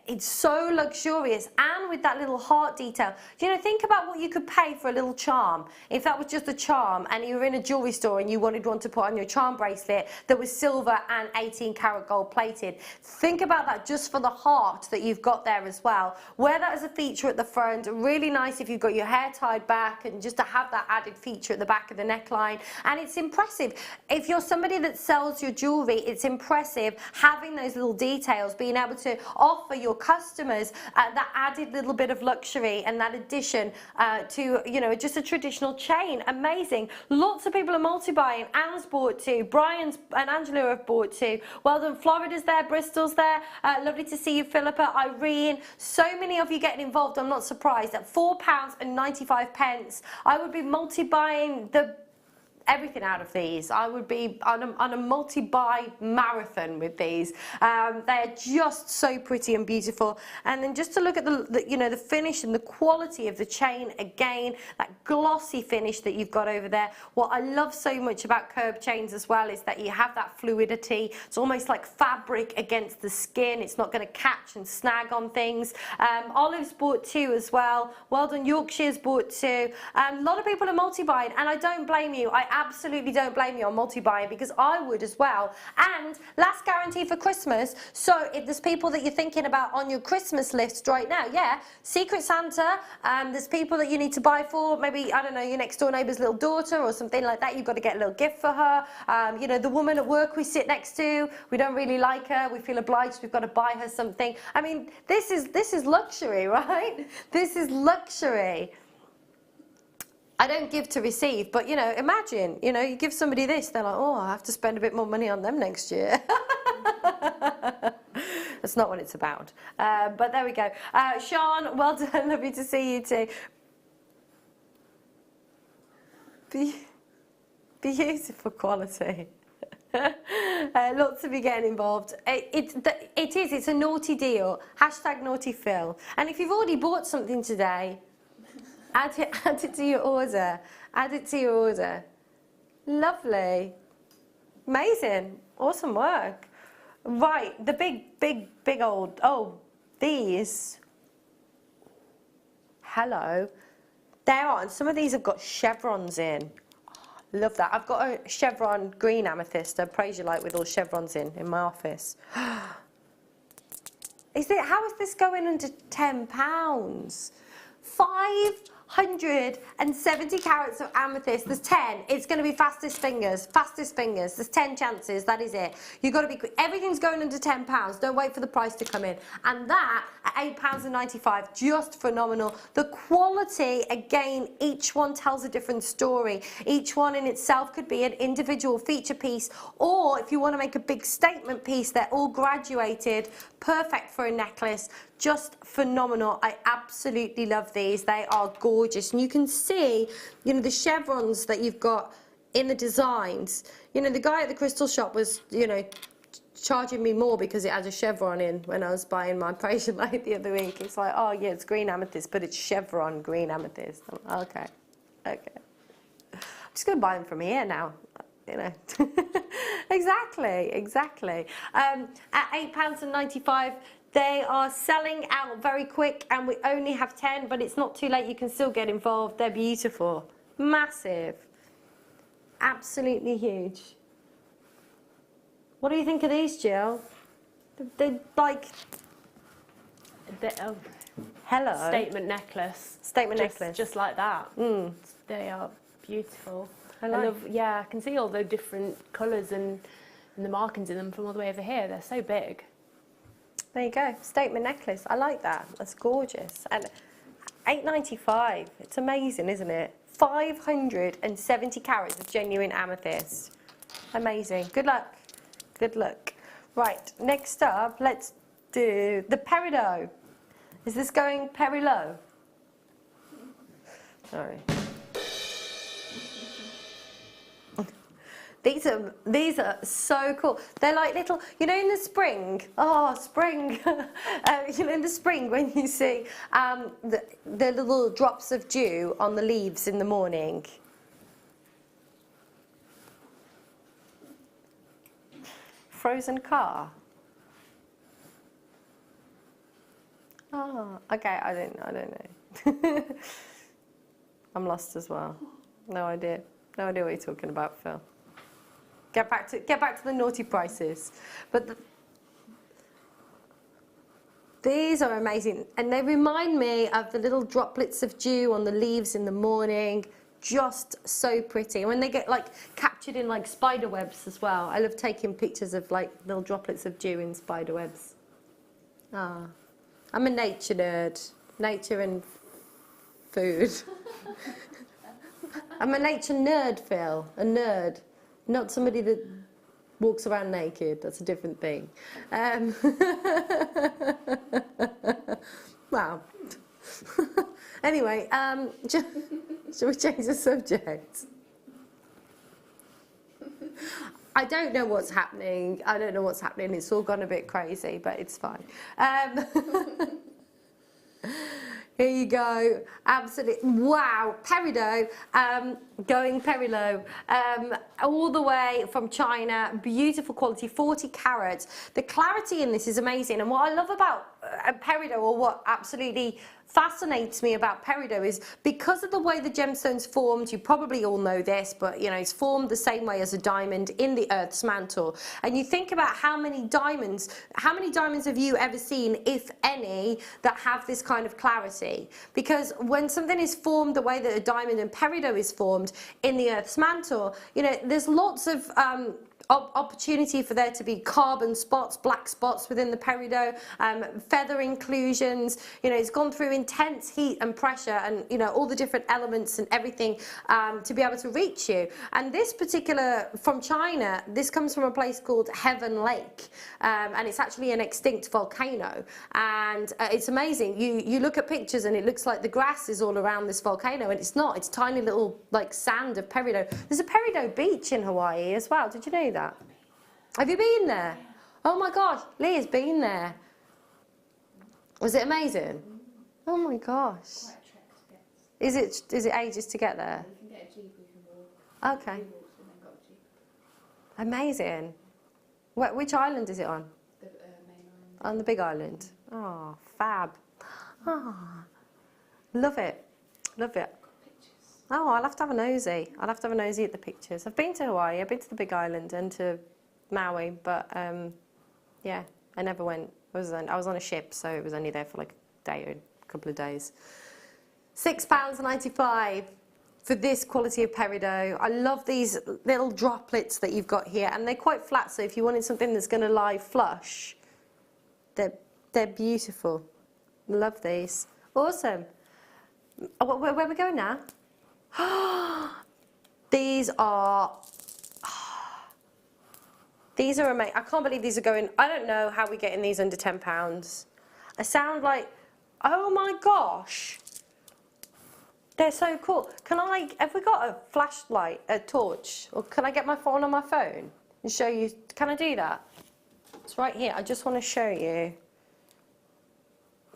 It's so luxurious, and with that little heart detail. You know, think about what you could pay for a little charm. If that was just a charm and you were in a jewelry store and you wanted one to put on your charm bracelet that was silver and 18 karat gold plated. Think about that just for the heart that you've got there as well. Wear that as a feature at the front. Really nice if you've got your hair tied back, and just to have that added feature at the back of the neckline. And it's impressive. If you're somebody that sells your jewelry, it's impressive having those little details, being able to offer your customers that added little bit of luxury and that addition to, you know, just a traditional chain. Amazing. Lots of people are multi-buying. Anne's bought 2. Brian's and Angela have bought 2. Well done. Florida's there. Bristol's there. Lovely to see you, Philippa. Irene. So many of you getting involved. I'm not surprised. At £4.95, I would be multi-buying everything out of these. I would be on a multi-buy marathon with these. They're just so pretty and beautiful. And then just to look at the you know, the finish and the quality of the chain, again, that glossy finish that you've got over there. What I love so much about curb chains as well is that you have that fluidity. It's almost like fabric against the skin. It's not going to catch and snag on things. Olive's bought 2 as well. Well done. Yorkshire's bought 2. A lot of people are multi-buying, and I don't blame you. I absolutely don't blame you on multi-buying, because I would as well. And last guarantee for Christmas. So if there's people that you're thinking about on your Christmas list right now, yeah, Secret Santa, there's people that you need to buy for, maybe, I don't know, your next door neighbour's little daughter or something like that. You've got to get a little gift for her. You know, the woman at work we sit next to, we don't really like her, we feel obliged, we've got to buy her something. I mean, this is luxury, right? This is luxury. I don't give to receive, but, you know, imagine, you know, you give somebody this, they're like, oh, I have to spend a bit more money on them next year. That's not what it's about. But there we go. Sean, well done. Lovely to see you too. Beautiful quality. Lots of you getting involved. It's a naughty deal. Hashtag naughty Phil. And if you've already bought something today, add it to your order. Add it to your order. Lovely. Amazing. Awesome work. Right, the big old, these. Hello. There are, and some of these have got chevrons in. Oh, love that. I've got a chevron green amethyst, a Prasiolite with all chevrons in my office. How is this going under £10? 570 carats of amethyst. There's 10. It's going to be fastest fingers. There's 10 chances. That is it. You've got to be quick. Everything's going under £10. Don't wait for the price to come in. And that at £8.95, just phenomenal. The quality, again, each one tells a different story. Each one in itself could be an individual feature piece, or if you want to make a big statement piece, they're all graduated, perfect for a necklace. Just phenomenal. I absolutely love these. They are gorgeous. And you can see, you know, the chevrons that you've got in the designs. You know, the guy at the crystal shop was, you know, charging me more because it had a chevron in when I was buying my Prasiolite the other week. It's like, oh yeah, it's green amethyst, but it's chevron green amethyst. I'm like, okay. I'm just going to buy them from here now. You know. Exactly. At £8.95, they are selling out very quick, and we only have 10, but it's not too late. You can still get involved. They're beautiful. Massive. Absolutely huge. What do you think of these, Jill? They're like... hello. Statement necklace. Necklace. Just like that. They are beautiful. I I can see all the different colours and the markings in them from all the way over here. They're so big. There you go, statement necklace. I like that. That's gorgeous. And £8.95. It's amazing, isn't it? 570 carats of genuine amethyst. Amazing. Good luck. Right. Next up, let's do the peridot. Is this going very low? Sorry. These are so cool. They're like little, you know, in the spring. Oh, spring! You know, in the spring when you see the little drops of dew on the leaves in the morning. Frozen car. Oh, okay. I don't know. I'm lost as well. No idea. No idea what you're talking about, Phil. Get back to the naughty prices. But these are amazing, and they remind me of the little droplets of dew on the leaves in the morning. Just so pretty. When they get like captured in like spider webs as well. I love taking pictures of like little droplets of dew in spider webs. Ah, I'm a nature nerd. Nature and food. I'm a nature nerd, Phil. A nerd. Not somebody that walks around naked. That's a different thing. Wow. Anyway, shall we change the subject? I don't know what's happening. I don't know what's happening. It's all gone a bit crazy, but it's fine. Here you go. Absolutely. Wow. Peridot. Going Peridot. All the way from China. Beautiful quality. 40 carats. The clarity in this is amazing. And what I love about Peridot, or what absolutely fascinates me about Peridot, is because of the way the gemstone's formed. You probably all know this, but you know, it's formed the same way as a diamond in the Earth's mantle. And you think about how many diamonds have you ever seen, if any, that have this kind of clarity? Because when something is formed the way that a diamond and Peridot is formed in the Earth's mantle, you know, there's lots of opportunity for there to be carbon spots, black spots within the Peridot, feather inclusions. You know, it's gone through intense heat and pressure, and you know, all the different elements and everything to be able to reach you. And this particular, from China, this comes from a place called Heaven Lake, and it's actually an extinct volcano. And it's amazing. You look at pictures and it looks like the grass is all around this volcano, and it's not. It's tiny little like sand of Peridot. There's a Peridot beach in Hawaii as well. Did you know that? Have you been there? Oh my gosh, Leah's been there. Was it amazing? Oh my gosh. Is it ages to get there? You can get a jeep, you can walk. Okay. Amazing. Which island is it on? The main island. On the big island. Oh, fab. Oh, love it. Love it. Oh, I'll have to have a nosy. I'll have to have a nosy at the pictures. I've been to Hawaii, I've been to the Big Island and to Maui, but yeah, I never went. I was on a ship, so it was only there for like a day or a couple of days. £6.95 for this quality of Peridot. I love these little droplets that you've got here, and they're quite flat, so if you wanted something that's going to lie flush, they're beautiful. Love these. Awesome. Oh, where are we going now? These are amazing. I can't believe these are going. I don't know how we're getting these under £10. I sound like, oh my gosh, they're so cool. Have we got a flashlight, a torch, or can I get my phone on my phone and show you? Can I do that? It's right here. I just want to show you.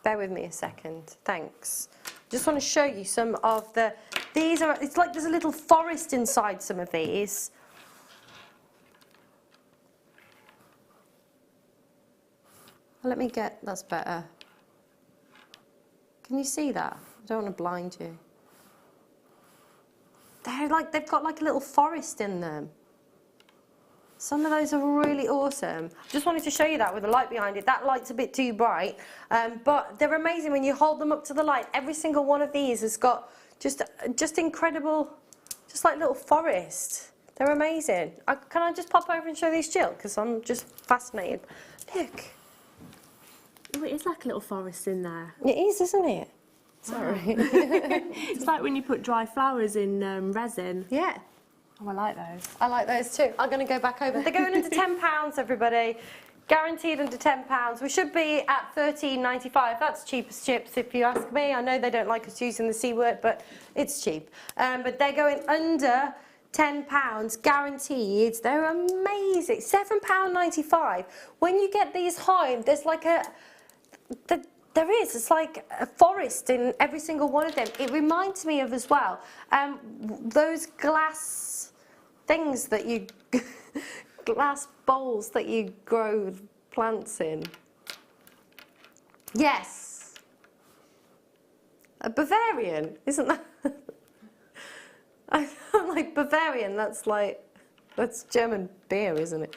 Bear with me a second. Thanks. Just want to show you some of the. These are. It's like there's a little forest inside some of these. Let me get. That's better. Can you see that? I don't want to blind you. They've got like a little forest in them. Some of those are really awesome. Just wanted to show you that with the light behind it. That light's a bit too bright, but they're amazing when you hold them up to the light. Every single one of these has got just incredible, just like little forest. They're amazing. Can I just pop over and show these, Jill? Because I'm just fascinated. Look. Oh, it is like a little forest in there. It is, isn't it? Sorry. It's like when you put dry flowers in resin. Yeah. Oh, I like those. I like those too. I'm going to go back over. They're going under £10, everybody. Guaranteed under £10. We should be at £13.95. That's cheap as chips, if you ask me. I know they don't like us using the C word, but it's cheap. But they're going under £10, guaranteed. They're amazing. £7.95. When you get these home, there's like it's like a forest in every single one of them. It reminds me of as well, those glass things that you, glass bowls that you grow plants in. Yes. A Bavarian, isn't that? I'm like Bavarian, that's German beer, isn't it?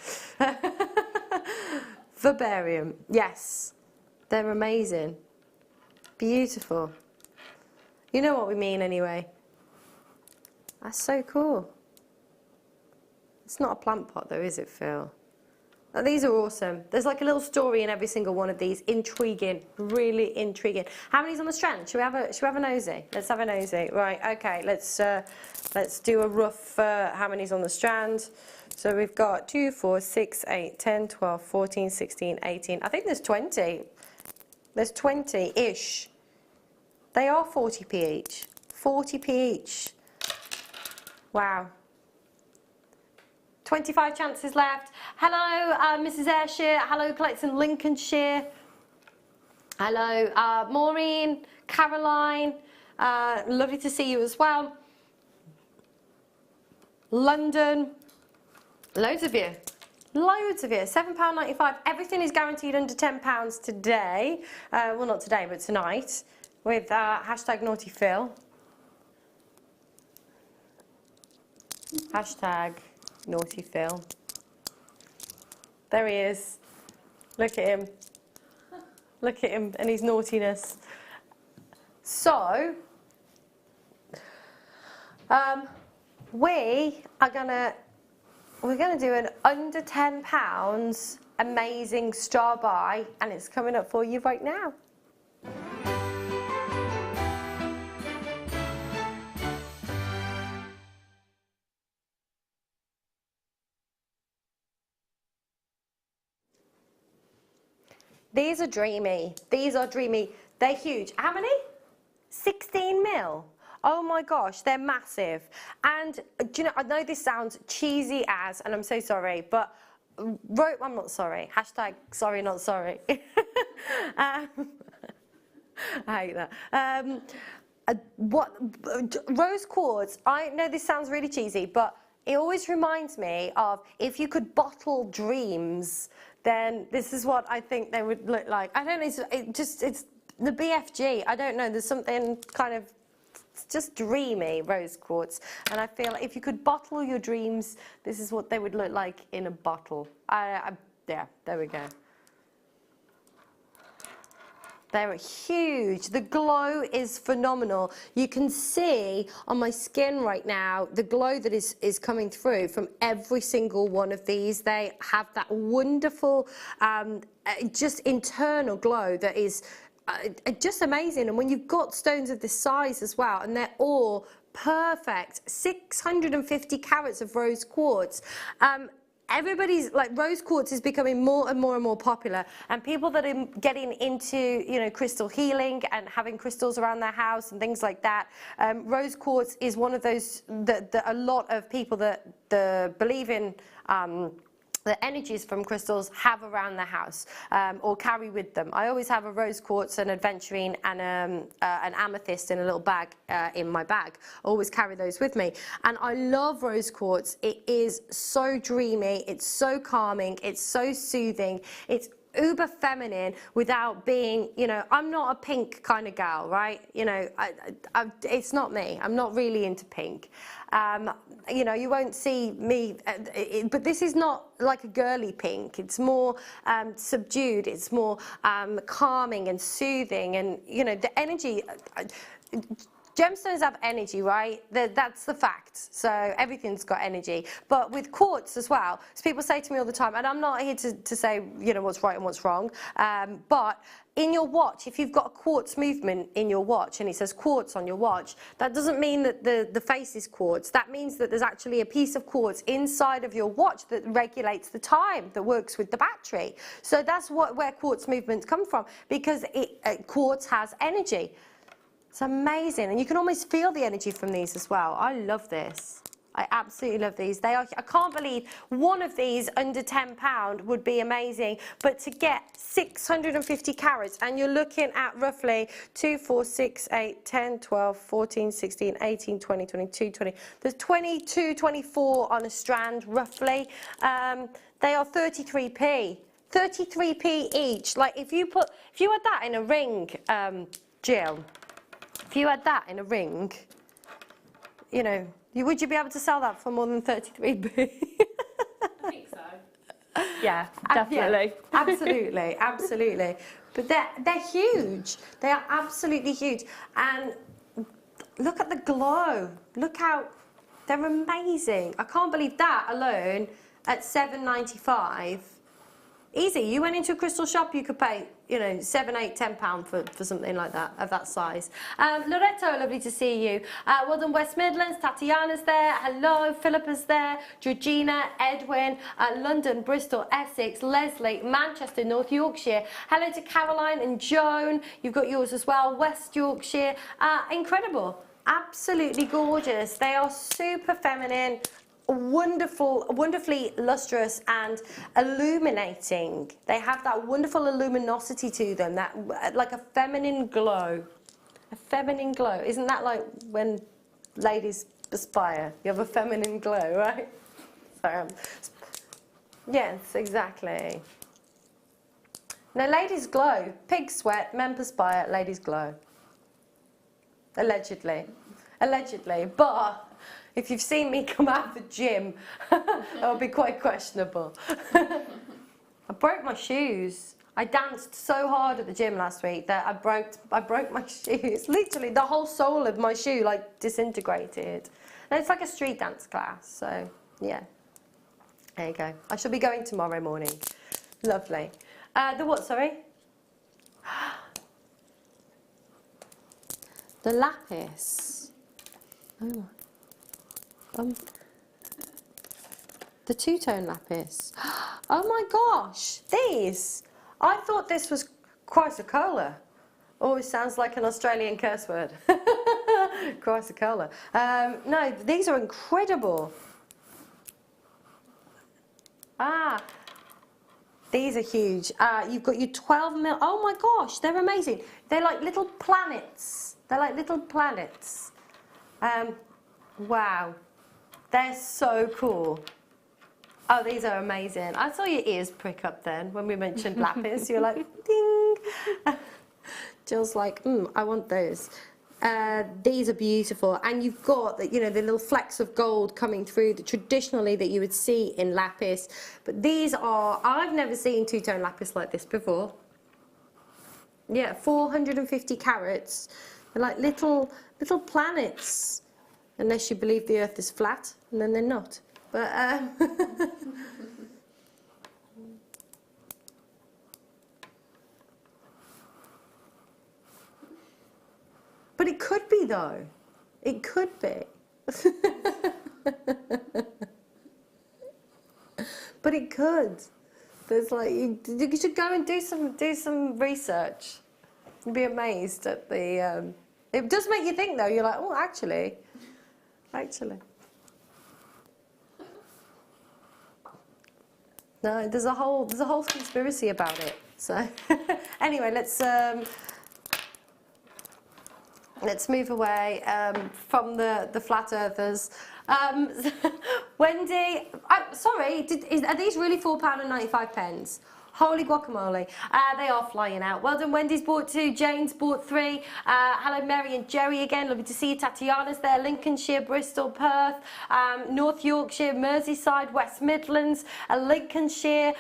Bavarian, yes. They're amazing. Beautiful. You know what we mean anyway. That's so cool. It's not a plant pot though, is it, Phil? Oh, these are awesome. There's like a little story in every single one of these. Intriguing, really intriguing. How many's on the strand? Should we have a nosy? Let's have a nosy. Right, okay, let's do a rough how many's on the strand. So we've got 2, 4, 6, 8, 10, 12, 14, 16, 18. I think there's 20. There's 20-ish. They are 40p each. 40p each. Wow. 25 chances left. Hello, Mrs. Ayrshire. Hello, collecting Lincolnshire. Hello, Maureen, Caroline. Lovely to see you as well. London. Loads of you. Loads of you. £7.95. Everything is guaranteed under £10 today. Well, not today, but tonight. With hashtag Naughty Phil. Hashtag Naughty Phil. There he is. Look at him. Look at him and his naughtiness. So, we're gonna do an under £10 amazing star buy, and it's coming up for you right now. These are dreamy. These are dreamy. They're huge. How many? 16 mil. Oh my gosh, they're massive. And do you know, I know this sounds cheesy as, and I'm so sorry, but I'm not sorry. Hashtag sorry, not sorry. I hate that. Rose quartz, I know this sounds really cheesy, but it always reminds me of if you could bottle dreams, then this is what I think they would look like. I don't know, it's the BFG. I don't know, there's something kind of, it's just dreamy, rose quartz. And I feel like if you could bottle your dreams, this is what they would look like in a bottle. Yeah, there we go. They're huge. The glow is phenomenal. You can see on my skin right now the glow that is coming through from every single one of these. They have that wonderful just internal glow that is just amazing. And when you've got stones of this size as well, and they're all perfect, 650 carats of rose quartz. Everybody's like, rose quartz is becoming more and more and more popular, and people that are getting into, you know, crystal healing and having crystals around their house and things like that. Rose quartz is one of those that a lot of people that believe in the energies from crystals have around their house or carry with them. I always have a rose quartz, an aventurine, and an amethyst in a little bag in my bag. I always carry those with me. And I love rose quartz. It is so dreamy, it's so calming, it's so soothing, it's uber feminine without being, you know, I'm not a pink kind of gal, right? You know, it's not me. I'm not really into pink. You know, you won't see me, but this is not like a girly pink. It's more subdued. It's more calming and soothing, and you know, the energy. Gemstones have energy, right? That's the fact. So everything's got energy. But with quartz as well, so people say to me all the time, and I'm not here to say, you know, what's right and what's wrong, but in your watch, if you've got a quartz movement in your watch and it says quartz on your watch, that doesn't mean that the face is quartz. That means that there's actually a piece of quartz inside of your watch that regulates the time, that works with the battery. So that's where quartz movements come from, because quartz has energy. It's amazing, and you can almost feel the energy from these as well. I love this. I absolutely love these. They are, I can't believe one of these under £10 would be amazing, but to get 650 carats, and you're looking at roughly 2, 4, 6, 8, 10, 12, 14, 16, 18, 20, 22, 20. There's 22, 24 on a strand, roughly. They are 33p. 33p each. Like if you had that in a ring, Jill, if you had that in a ring, you know, would you be able to sell that for more than 33p? I think so. Yeah, definitely. Yeah, absolutely, absolutely. But they're huge. They are absolutely huge. And look at the glow. Look how they're amazing. I can't believe that alone at £7.95. Easy. You went into a crystal shop, you could pay, you know, £7, £8, £10 for something like that, of that size. Loretto, lovely to see you. Well done, West Midlands. Tatiana's there. Hello. Philippa's there. Georgina, Edwin, London, Bristol, Essex, Leslie, Manchester, North Yorkshire. Hello to Caroline and Joan. You've got yours as well. West Yorkshire. Incredible. Absolutely gorgeous. They are super feminine. Wonderful, wonderfully lustrous and illuminating. They have that wonderful luminosity to them, that like a feminine glow. A feminine glow. Isn't that like when ladies aspire? You have a feminine glow, right? So, yes, exactly. Now, ladies glow. Pigs sweat, men perspire, ladies glow. Allegedly. Allegedly. But if you've seen me come out of the gym, that would be quite questionable. I broke my shoes. I danced so hard at the gym last week that I broke my shoes. Literally, the whole sole of my shoe like disintegrated. And it's like a street dance class, so yeah. There you go. I shall be going tomorrow morning. Lovely. The what, sorry? The lapis. Oh. The two-tone lapis. Oh my gosh, these. I thought this was chrysocolla. Always sounds like an Australian curse word. Chrysocolla. No, these are incredible. These are huge. You've got your 12 mil. Oh my gosh, they're amazing. They're like little planets. They're like little planets. Wow. They're so cool. Oh, these are amazing. I saw your ears prick up then when we mentioned lapis. You were like, ding. Jill's like, I want those. These are beautiful. And you've got the, you know, the little flecks of gold coming through traditionally that you would see in lapis. But these are, I've never seen two-tone lapis like this before. Yeah, 450 carats. They're like little planets. Unless you believe the Earth is flat, and then they're not. But but it could be though. It could be. But it could. There's like you should go and do some research. You'd be amazed at the. It does make you think though. You're like, oh, actually. No, there's a whole conspiracy about it. So anyway, let's move away from the flat earthers. Wendy, sorry, are these really £4.95? Holy guacamole. They are flying out. Well done, Wendy's bought 2, Jane's bought 3. Hello, Mary and Jerry again. Lovely to see you. Tatiana's there. Lincolnshire, Bristol, Perth, North Yorkshire, Merseyside, West Midlands, Lincolnshire,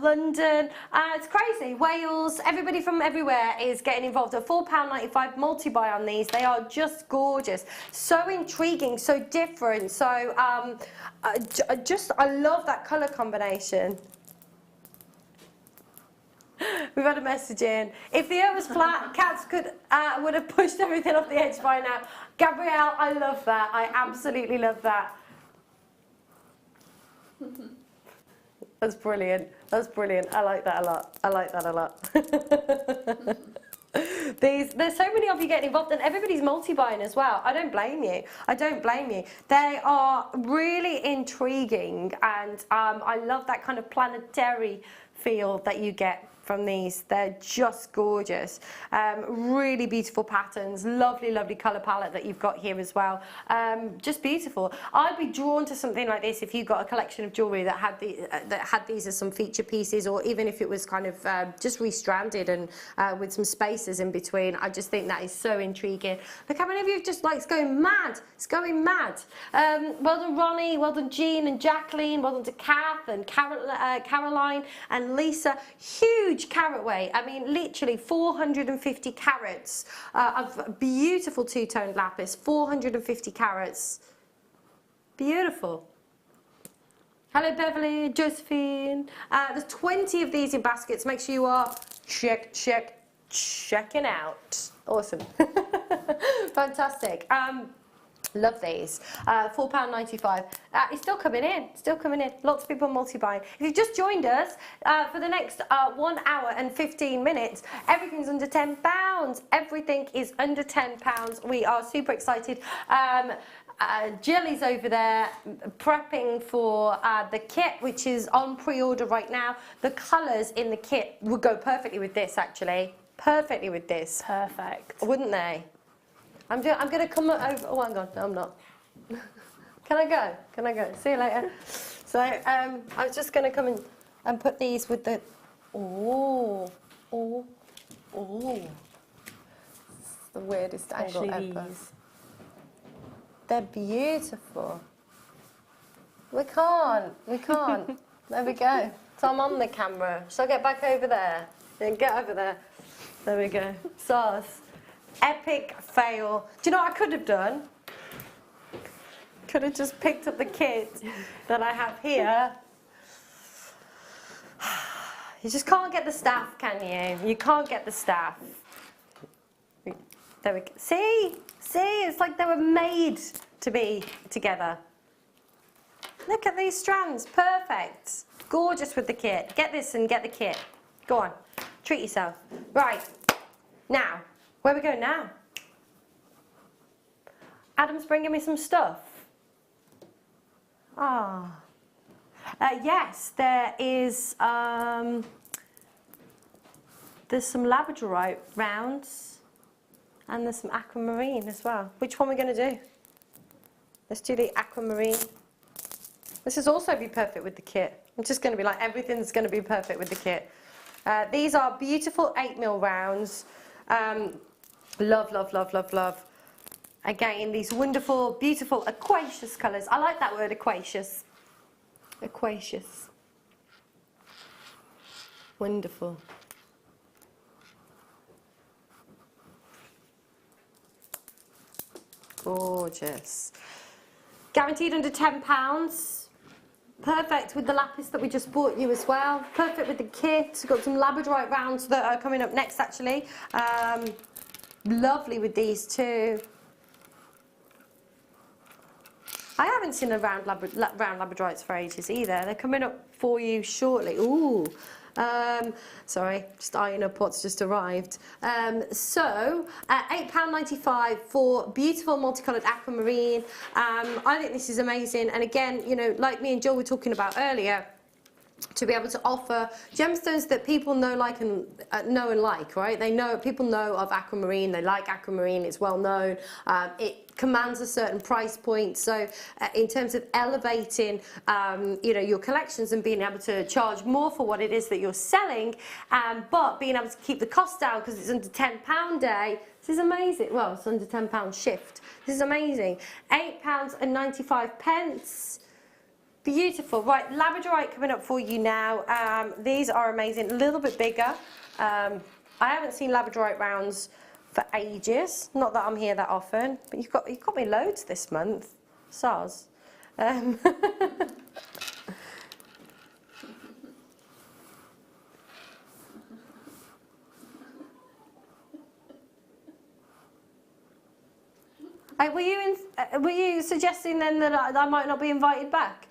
London. It's crazy. Wales, everybody from everywhere is getting involved. A £4.95 multi-buy on these. They are just gorgeous. So intriguing, so different. So I love that colour combination. We've had a message in. If the earth was flat, cats would have pushed everything off the edge by now. Gabrielle, I love that. I absolutely love that. That's brilliant. That's brilliant. I like that a lot. I like that a lot. There's so many of you getting involved, and everybody's multi-buying as well. I don't blame you. I don't blame you. They are really intriguing, and I love that kind of planetary feel that you get from these. They're just gorgeous. Really beautiful patterns. Lovely, lovely colour palette that you've got here as well. Just beautiful. I'd be drawn to something like this if you got a collection of jewellery that had these as some feature pieces, or even if it was kind of just restranded and with some spaces in between. I just think that is so intriguing. Look how many of you just like, it's going mad. It's going mad. Well done, Ronnie. Well done, Jean and Jacqueline. Well done to Kath and Caroline and Lisa. Huge carat weight. I mean, literally 450 carats of beautiful two-toned lapis. 450 carats. Beautiful. Hello, Beverly, Josephine. There's 20 of these in baskets. Make sure you are checking out. Awesome. Fantastic. Love these. £4.95. It's still coming in. Still coming in. Lots of people multi-buying. If you've just joined us for the next 1 hour and 15 minutes, everything's under £10. Everything is under £10. We are super excited. Jilly's over there prepping for the kit, which is on pre-order right now. The colours in the kit would go perfectly with this, actually. Perfectly with this. Perfect. Wouldn't they? I'm going to come over. Oh, hang on. No, I'm not. Can I go? Can I go? See you later. So I was just going to come in and put these with the... Oh. It's the weirdest angle ever. They're beautiful. We can't. There we go. So I'm on the camera. Shall I get back over there? Yeah, get over there. There we go. Sauce. Epic fail. Do you know what I could have done? Could have just picked up the kit that I have here. You just can't get the staff, can you? You can't get the staff. There we go. See? It's like they were made to be together. Look at these strands. Perfect. Gorgeous with the kit. Get this and get the kit. Go on. Treat yourself. Right. Now. Where are we going now? Adam's bringing me some stuff. Ah. Yes, there is, there's some Labradorite rounds and there's some aquamarine as well. Which one are we going to do? Let's do the aquamarine. This is also be perfect with the kit. I'm just going to be like, everything's going to be perfect with the kit. These are beautiful 8mm rounds. Love, love, love, love, love. Again, these wonderful, beautiful, aquacious colours. I like that word, aquacious. Aquacious. Wonderful. Gorgeous. Guaranteed under £10. Perfect with the lapis that we just bought you as well. Perfect with the kit. We've got some Labradorite rounds that are coming up next, actually. Lovely with these too. I haven't seen a round Labradorites for ages either. They're coming up for you shortly. Ooh. Sorry, just eyeing up what's just arrived. So, £8.95 for beautiful multicoloured aquamarine. I think this is amazing. And again, you know, like me and Joel were talking about earlier, to be able to offer gemstones that people know, like, and right? People know of aquamarine. They like aquamarine. It's well known. It commands a certain price point. So in terms of elevating, you know, your collections and being able to charge more for what it is that you're selling, but being able to keep the cost down because it's under £10 day. This is amazing. Well, it's under £10 shift. This is amazing. £8.95. Beautiful. Right, Labradorite coming up for you now. These are amazing. A little bit bigger. I haven't seen Labradorite rounds for ages. Not that I'm here that often, but you've got me loads this month. Soz. Were you suggesting then that I might not be invited back?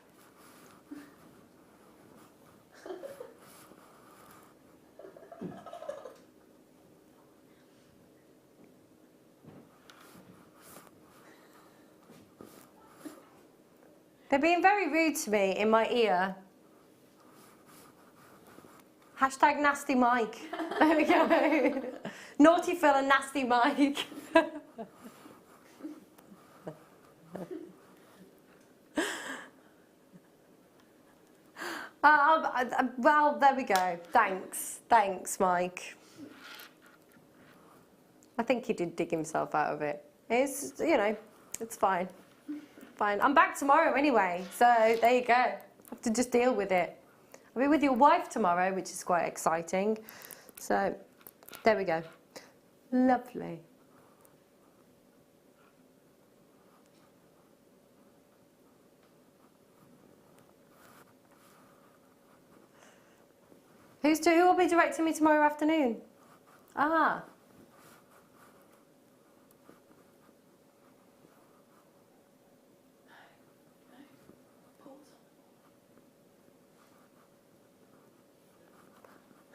They're being very rude to me in my ear. Hashtag nasty Mike. There we go. Naughty Phil and nasty Mike. Well, there we go. Thanks, Mike. I think he did dig himself out of it. It's, you know, it's fine. Fine. I'm back tomorrow anyway, so there you go. I have to just deal with it. I'll be with your wife tomorrow, which is quite exciting. So, there we go. Lovely. Who will be directing me tomorrow afternoon? Ah.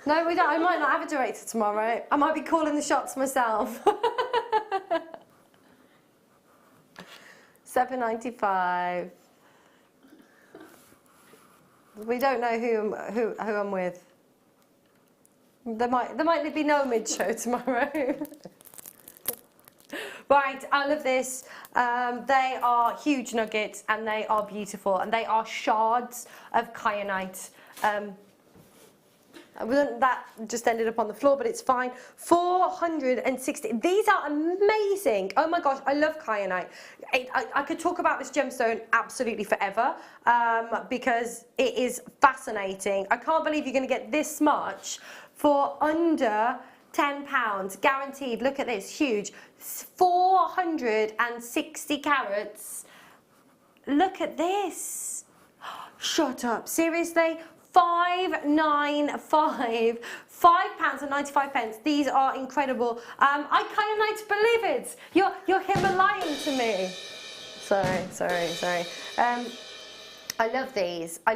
No, we don't. I might not have a director tomorrow. I might be calling the shots myself. £7.95. We don't know who I'm with. There might be no mid-show tomorrow. Right, I love this. They are huge nuggets and they are beautiful and they are shards of kyanite. That just ended up on the floor, but it's fine. 460. These are amazing. Oh my gosh, I love kyanite. I could talk about this gemstone absolutely forever because it is fascinating. I can't believe you're going to get this much for under £10, guaranteed. Look at this, huge. 460 carats. Look at this. Shut up, seriously? £5.95, £5.95. These are incredible. I kind of like to believe it. You're Himalayan to me. Sorry. I love these. I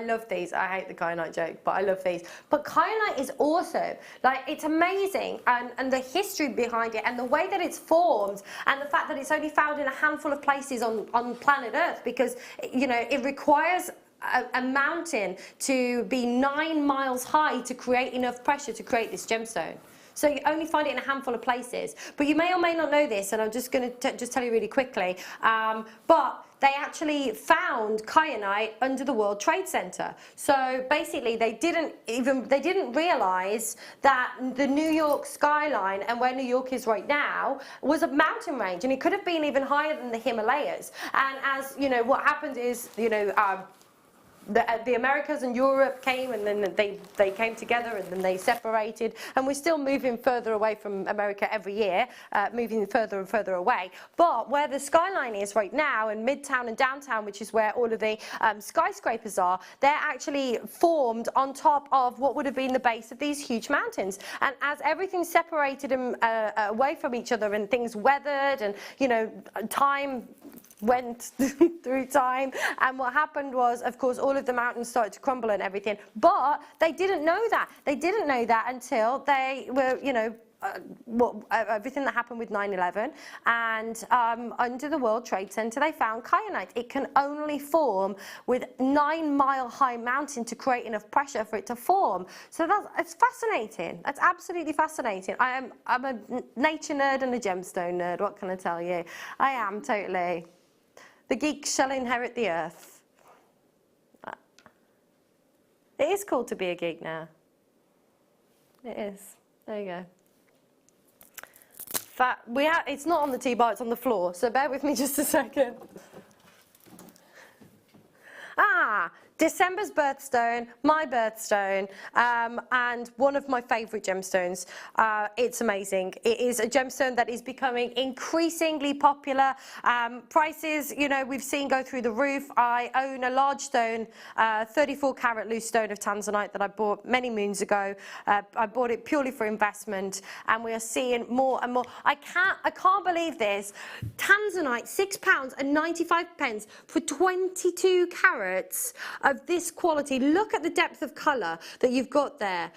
hate the kyanite joke, but I love these. But kyanite is awesome. Like, it's amazing, and the history behind it, and the way that it's formed, and the fact that it's only found in a handful of places on planet Earth, because, you know, it requires a mountain to be 9 miles high to create enough pressure to create this gemstone. So you only find it in a handful of places. But you may or may not know this, and I'm just going to just tell you really quickly. But they actually found kyanite under the World Trade Center. So basically, they didn't realize that the New York skyline and where New York is right now was a mountain range, and it could have been even higher than the Himalayas. And as you know, what happened is, you know, the Americas and Europe came, and then they came together, and then they separated, and we're still moving further away from America every year, moving further and further away. But where the skyline is right now, in Midtown and downtown, which is where all of the skyscrapers are, they're actually formed on top of what would have been the base of these huge mountains. And as everything separated them away from each other, and things weathered, and, you know, time went through time, and what happened was, of course, all of the mountains started to crumble and everything, but they didn't know that. They didn't know that until they were, you know, everything that happened with 9/11, and under the World Trade Center they found kyanite. It can only form with 9-mile-high mountain to create enough pressure for it to form. So it's fascinating. That's absolutely fascinating. I'm a nature nerd and a gemstone nerd. What can I tell you? I am totally. The geeks shall inherit the earth. It is cool to be a geek now. It is. There you go. It's not on the T-bar, it's on the floor, so bear with me just a second. December's birthstone, my birthstone, and one of my favourite gemstones. It's amazing. It is a gemstone that is becoming increasingly popular. Prices, you know, we've seen go through the roof. I own a large stone, 34 carat loose stone of tanzanite that I bought many moons ago. I bought it purely for investment, and we are seeing more and more. I can't believe this. Tanzanite, £6.95 for 22 carats of this quality. Look at the depth of colour that you've got there.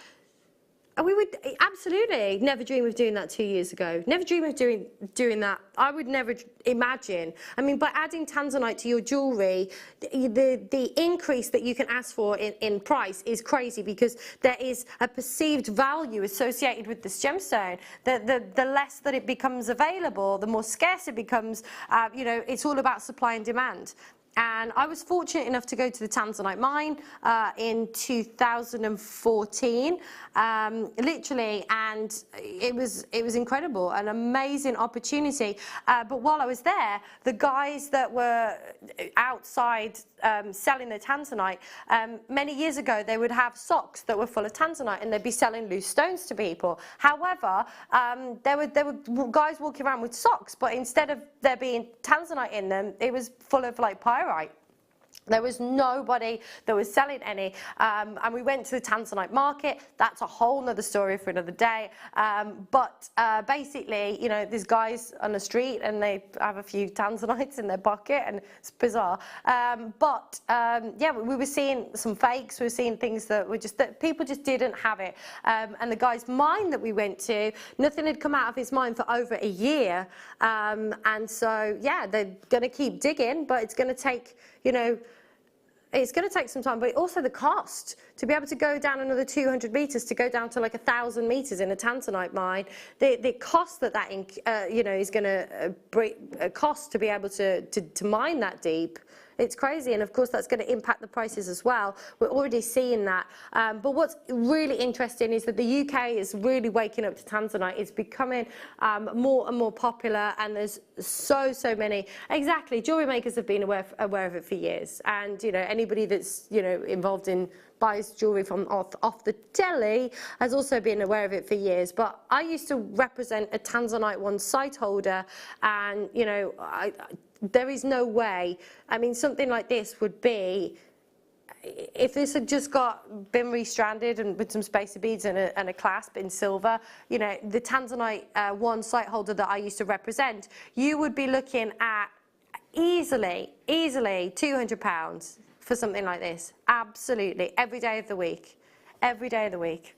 And we would absolutely never dream of doing that 2 years ago. Never dream of doing that. I would never imagine. I mean, by adding tanzanite to your jewellery, the increase that you can ask for in price is crazy, because there is a perceived value associated with this gemstone. The less that it becomes available, the more scarce it becomes. You know, it's all about supply and demand. And I was fortunate enough to go to the tanzanite mine in 2014, literally, and it was incredible, an amazing opportunity. But while I was there, the guys that were outside selling the tanzanite, many years ago they would have socks that were full of tanzanite, and they'd be selling loose stones to people. However, there were guys walking around with socks, but instead of there being tanzanite in them, it was full of like pyrite. There was nobody that was selling any, and we went to the tanzanite market. That's a whole nother story for another day. But basically, you know, these guys on the street, and they have a few tanzanites in their pocket, and it's bizarre. Yeah, we were seeing some fakes. We were seeing things that were just, that people just didn't have it. And the guy's mine that we went to, nothing had come out of his mine for over a year. And so, yeah, they're going to keep digging, but it's going to take, you know, it's going to take some time, but also the cost to be able to go down another 200 meters, to go down to like 1,000 meters in a tanzanite mine. The cost that you know, is going to cost to be able to mine that deep. It's crazy, and of course that's going to impact the prices as well. We're already seeing that. But what's really interesting is that the UK is really waking up to tanzanite. It's becoming more and more popular, and there's so many. Exactly, jewellery makers have been aware of it for years, and you know, anybody that's, you know, involved in buys jewellery from off the telly has also been aware of it for years. But I used to represent a Tanzanite One site holder, and you know, there is no way. I mean, something like this would be, if this had just been restranded and with some spacer beads and a clasp in silver, you know, the Tanzanite One site holder that I used to represent, you would be looking at easily £200 for something like this. Absolutely, every day of the week, every day of the week.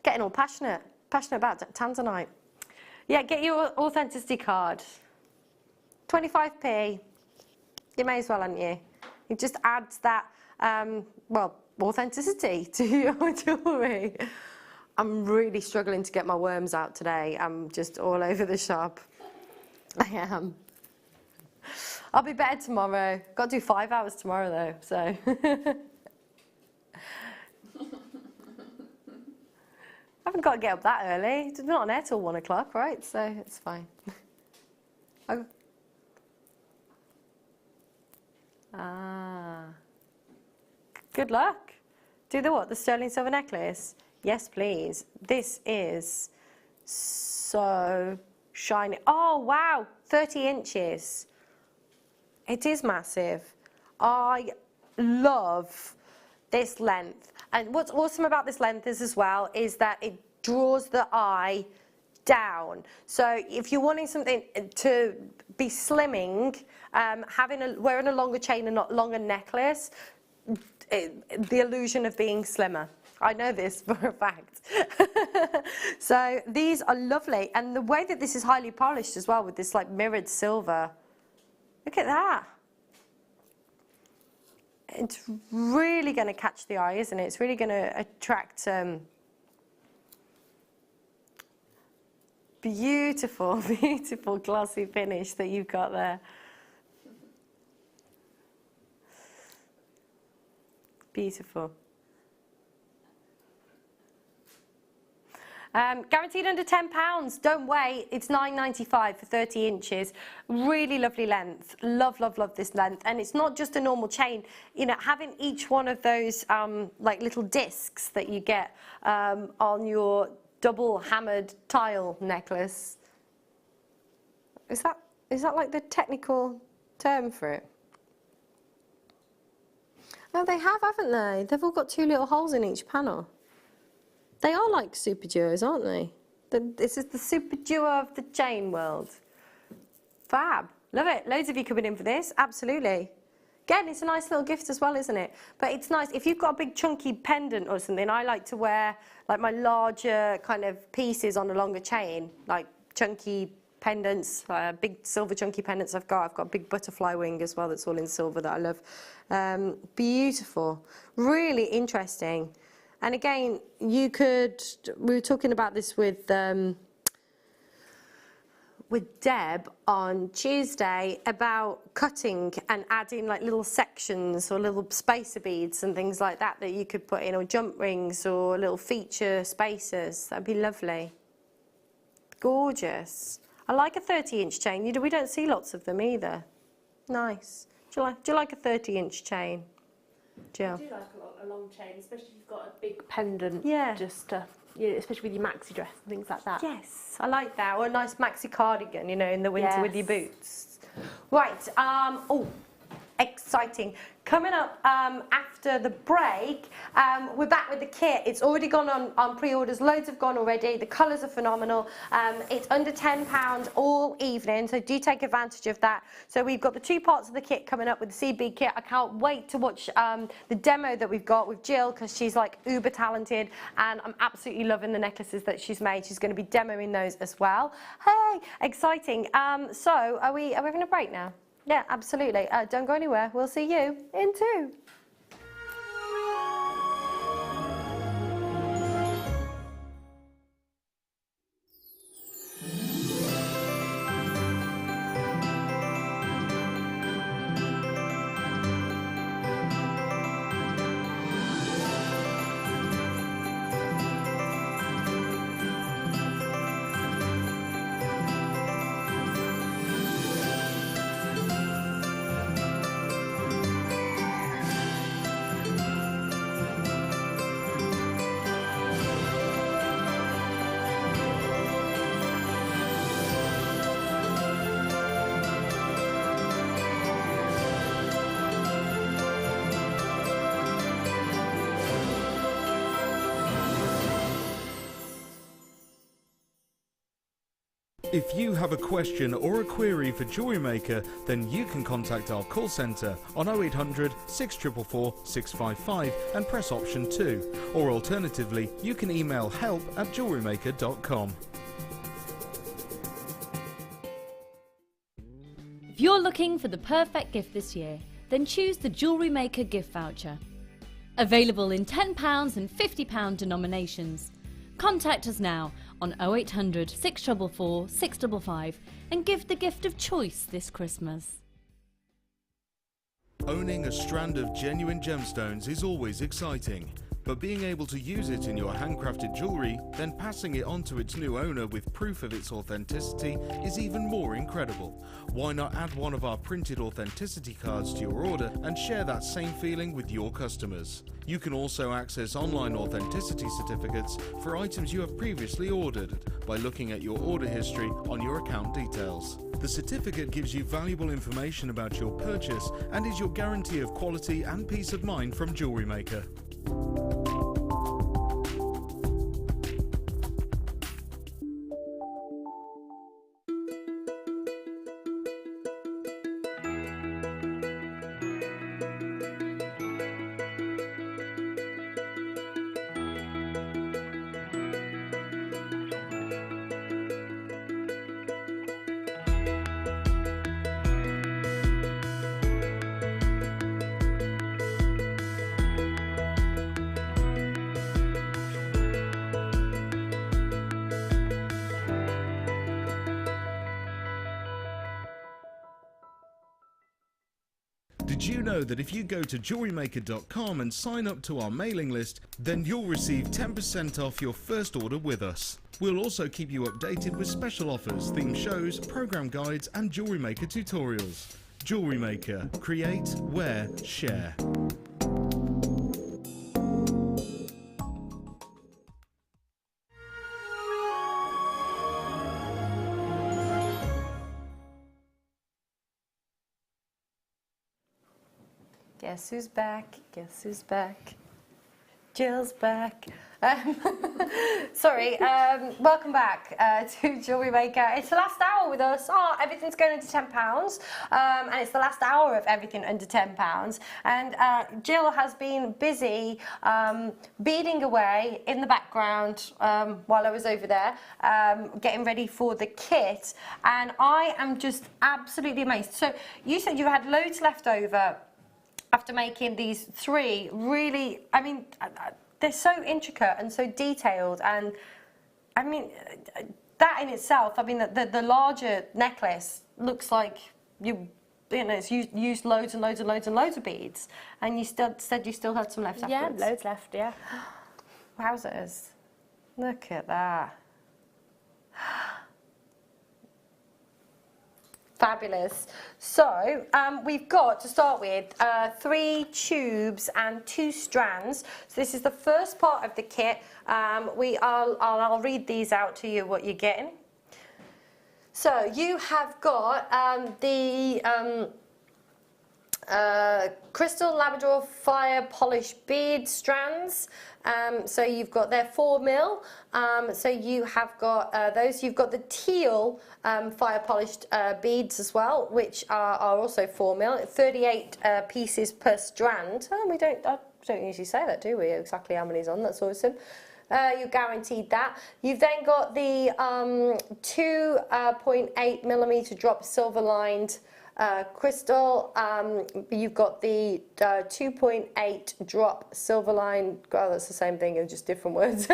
Getting all passionate about tanzanite. Yeah, get your authenticity card. 25p. You may as well, hadn't you? It just adds that, well, authenticity to your jewellery. I'm really struggling to get my worms out today. I'm just all over the shop. I am. I'll be better tomorrow. Got to do 5 hours tomorrow though, so. I haven't got to get up that early. It's not on air till 1 o'clock, right? So it's fine. Good luck. Do the what? The sterling silver necklace? Yes, please. This is so shiny. Oh, wow. 30 inches. It is massive. I love this length. And what's awesome about this length as well is that it draws the eye down. So if you're wanting something to be slimming, wearing a longer chain and not longer necklace, the illusion of being slimmer. I know this for a fact. So these are lovely, and the way that this is highly polished as well with this like mirrored silver. Look at that. It's really going to catch the eye, isn't it? It's really going to attract beautiful, beautiful glossy finish that you've got there. Beautiful. Guaranteed under £10. Don't wait. It's £9.95 for 30 inches. Really lovely length. Love, love, love this length. And it's not just a normal chain. You know, having each one of those like little discs that you get on your double hammered tile necklace. Is that like the technical term for it? Oh, they have, haven't they? They've all got 2 little holes in each panel. They are like super duos, aren't they? This is the super duo of the chain world. Fab. Love it. Loads of you coming in for this. Absolutely. Again, it's a nice little gift as well, isn't it? But it's nice. If you've got a big chunky pendant or something, I like to wear like my larger kind of pieces on a longer chain, like chunky pendants, big silver chunky pendants I've got a big butterfly wing as well that's all in silver that I love. Beautiful. Really interesting. And again, we were talking about this with Deb on Tuesday about cutting and adding like little sections or little spacer beads and things like that that you could put in, or jump rings or little feature spacers. That'd be lovely. Gorgeous. I like a 30-inch chain. We don't see lots of them either. Nice. Do you like a 30-inch chain, Jill? I do like a long chain, especially if you've got a big pendant. Yeah. Just you know, especially with your maxi dress and things like that. Yes, I like that. Or a nice maxi cardigan, you know, in the winter Yes. with your boots. Right. Oh, exciting. Coming up after the break, we're back with the kit. It's already gone on pre-orders. Loads have gone already. The colours are phenomenal. It's under £10 all evening, so do take advantage of that. So we've got the 2 parts of the kit coming up with the seed bead kit. I can't wait to watch the demo that we've got with Jill, because she's like uber talented, and I'm absolutely loving the necklaces that she's made. She's going to be demoing those as well. Hey, exciting. So are we having a break now? Yeah, absolutely. Don't go anywhere. We'll see you in 2. If you have a question or a query for Jewellery Maker, then you can contact our call centre on 0800 644 655 and press option 2. Or alternatively, you can email help@jewellerymaker.com. If you're looking for the perfect gift this year, then choose the Jewellery Maker gift voucher. Available in £10 and £50 denominations. Contact us now on 0800 644 655 and give the gift of choice this Christmas. Owning a strand of genuine gemstones is always exciting, but being able to use it in your handcrafted jewellery, then passing it on to its new owner with proof of its authenticity is even more incredible. Why not add one of our printed authenticity cards to your order and share that same feeling with your customers? You can also access online authenticity certificates for items you have previously ordered by looking at your order history on your account details. The certificate gives you valuable information about your purchase and is your guarantee of quality and peace of mind from Jewellery Maker. Did you know that if you go to JewelleryMaker.com and sign up to our mailing list, then you'll receive 10% off your first order with us. We'll also keep you updated with special offers, theme shows, program guides and Jewellery Maker tutorials. Jewellery Maker. Create, wear, share. Guess who's back? Guess who's back? Jill's back. Sorry, welcome back to Jewellery Maker. It's the last hour with us. Oh, everything's going into £10, and it's the last hour of everything under £10. And Jill has been busy beading away in the background while I was over there, getting ready for the kit. And I am just absolutely amazed. So you said you had loads left over after making these three. Really, I mean, they're so intricate and so detailed, and I mean, that in itself, I mean, the larger necklace looks like you know, it's used loads and loads and loads and loads of beads, and you still said you still had some left afterwards. Yeah, loads left, yeah. Wowzers. Look at that. Fabulous. So we've got, to start with, 3 tubes and 2 strands. So this is the first part of the kit. I'll read these out to you, what you're getting. So you have got the crystal Labrador fire polished bead strands. So you've got their 4mm. So you have got those. You've got the teal fire polished beads as well, which are also 4mm. 38 pieces per strand. Oh, I don't usually say that, do we? Exactly how many's on. That's awesome. You're guaranteed that. You've then got the 2.8mm drop silver lined crystal. You've got the 2.8 drop silver line. Oh, that's the same thing, it's just different words.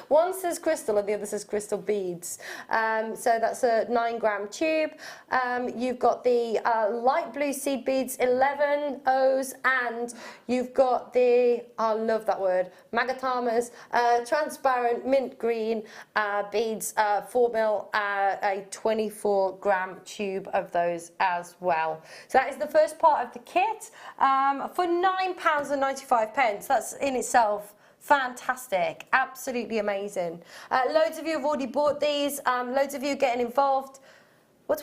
One says crystal and the other says crystal beads. So that's a 9-gram tube. You've got the light blue seed beads, 11 O's, and you've got the, I love that word, magatamas, transparent mint green beads, 4mm, a 24-gram tube of those as well. So that is the first part of the kit for £9.95. That's in itself fantastic, absolutely amazing. Loads of you have already bought these. Loads of you getting involved. What?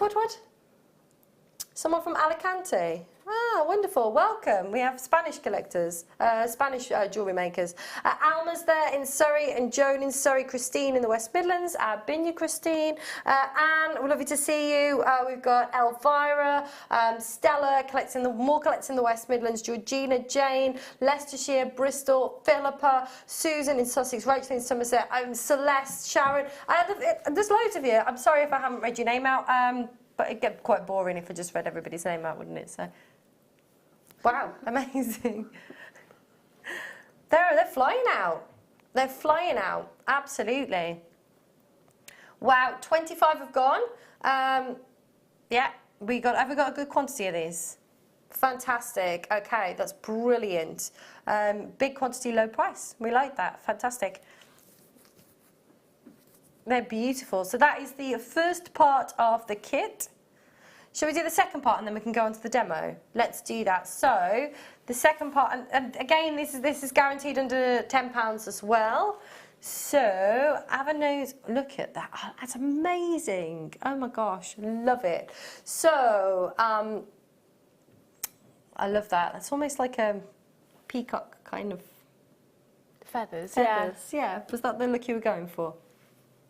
Someone from Alicante. Ah, wonderful. Welcome. We have Spanish collectors, Spanish jewellery makers. Alma's there in Surrey, and Joan in Surrey, Christine in the West Midlands, Binya Christine, Anne, we're lovely to see you. We've got Elvira, Stella collecting the West Midlands, Georgina, Jane, Leicestershire, Bristol, Philippa, Susan in Sussex, Rachel in Somerset, Celeste, Sharon. There's loads of you. I'm sorry if I haven't read your name out, but it'd get quite boring if I just read everybody's name out, wouldn't it? So. Wow, amazing. They're flying out. They're flying out, absolutely. Wow, 25 have gone. Yeah, have we got a good quantity of these? Fantastic, okay, that's brilliant. Big quantity, low price, we like that, fantastic. They're beautiful. So that is the first part of the kit. Shall we do the second part and then we can go on to the demo? Let's do that. So the second part, and again, this is guaranteed under £10 as well. So have a nose. Look at that. Oh, that's amazing. Oh my gosh, love it. So I love that. That's almost like a peacock kind of Feathers. Yeah. Was that the look you were going for?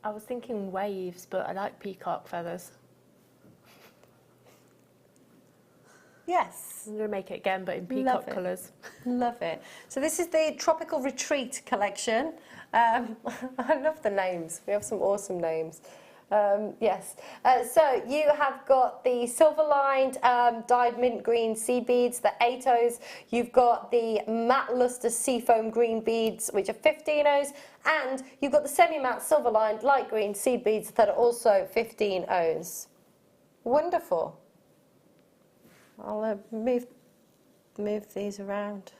I was thinking waves, but I like peacock feathers. Yes. I'm going to make it again, but in peacock colours. Love it. So this is the Tropical Retreat collection. I love the names. We have some awesome names. Yes. So you have got the silver-lined dyed mint green seed beads, the 8 O's. You've got the matte luster seafoam green beads, which are 15 O's. And you've got the semi-matte silver-lined light green seed beads that are also 15 O's. Wonderful. I'll move move these around.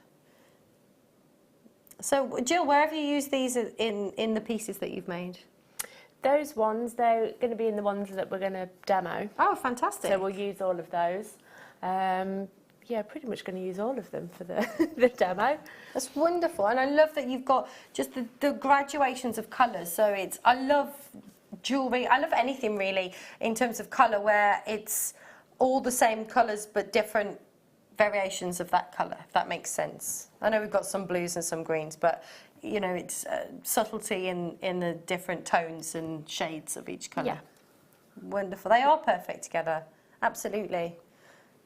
So, Jill, where have you used these in the pieces that you've made? Those ones, they're going to be in the ones that we're going to demo. Oh, fantastic. So we'll use all of those. Yeah, pretty much going to use all of them for the, the demo. That's wonderful. And I love that you've got just the graduations of colours. So it's, I love jewellery, I love anything really in terms of colour where it's all the same colours but different variations of that colour, if that makes sense. I know we've got some blues and some greens, but you know, it's subtlety in the different tones and shades of each colour. Yeah. Wonderful. They are perfect together. Absolutely.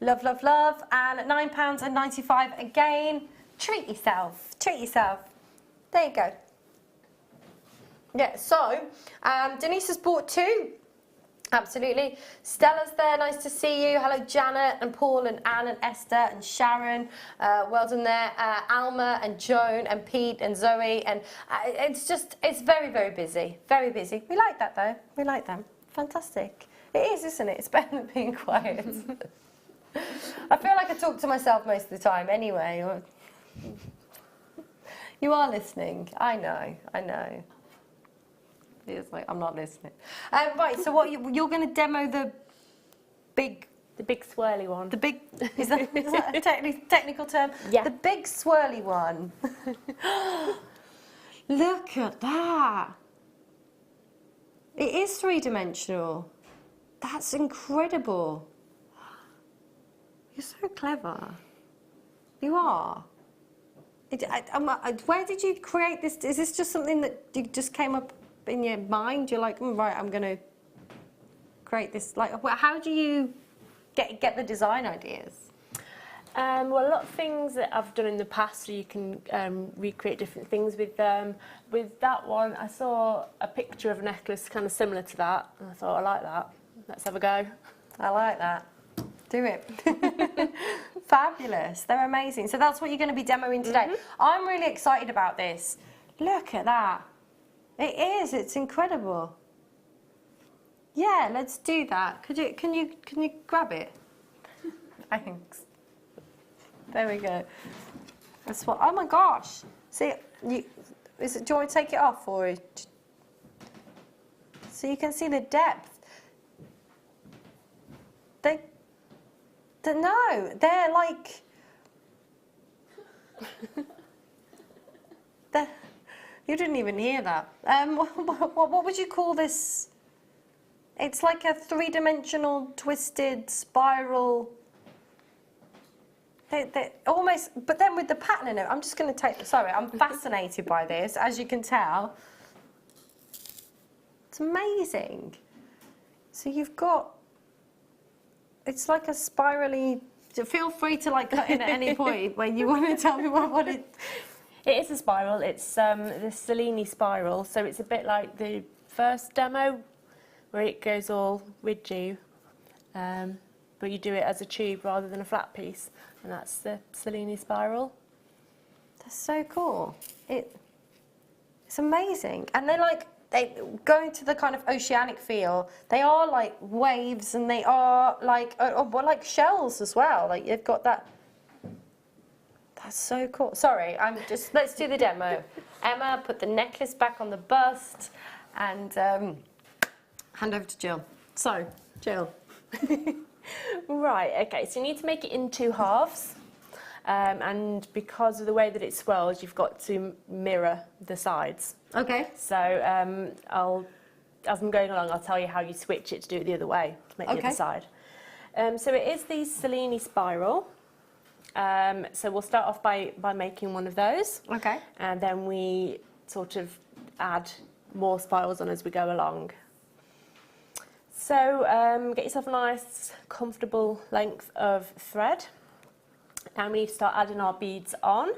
Love, love, love. And at £9.95 again, treat yourself. Treat yourself. There you go. Yeah, so Denise has bought two. Absolutely. Stella's there, nice to see you. Hello, Janet and Paul and Anne and Esther and Sharon. Well done there. Alma and Joan and Pete and Zoe. And it's very, very busy. Very busy. We like that though. We like that. Fantastic. It is, isn't it? It's better than being quiet. I feel like I talk to myself most of the time anyway. You are listening. I know. I know. It's like, I'm not listening. Right, so what you're going to demo the big swirly one. The big, is that a technical term? Yeah. The big swirly one. Look at that. It is three-dimensional. That's incredible. You're so clever. You are. Where did you create this? Is this just something that you just came up in your mind? You're like, right, I'm going to create this. Like, how do you get the design ideas? Well, a lot of things that I've done in the past, so you can recreate different things with them. With that one, I saw a picture of a necklace kind of similar to that, and I thought, I like that. Let's have a go. I like that. Do it. Fabulous. They're amazing. So that's what you're going to be demoing today. I'm really excited about this. Look at that. It is. It's incredible. Yeah, let's do that. Can you grab it? Thanks. There we go. That's what. Oh my gosh. See, do you want to take it off or so you can see the depth? No, they're like. You didn't even hear that. What would you call this? It's like a three-dimensional twisted spiral. They're almost, but then with the pattern in it. I'm just going to take. Sorry, I'm fascinated by this, as you can tell. It's amazing. So you've got. It's like a spirally. Feel free to like cut in at any point when you want to tell me what it. It is a spiral. It's the Cellini spiral, so it's a bit like the first demo, where it goes all ridgy, but you do it as a tube rather than a flat piece, and that's the Cellini spiral. That's so cool. It's amazing, and they're like. They go into the kind of oceanic feel. They are like waves, and they are like like shells as well. Like you've got that. That's so cool. Sorry, let's do the demo. Emma, put the necklace back on the bust, and hand over to Jill. So, Jill. Right. Okay. So you need to make it in two halves, and because of the way that it swirls, you've got to mirror the sides. Okay. So as I'm going along, I'll tell you how you switch it to do it the other way, to make the other side. So it is the Cellini spiral. So we'll start off by making one of those. Okay. And then we sort of add more spirals on as we go along. So get yourself a nice, comfortable length of thread. And we need to start adding our beads on.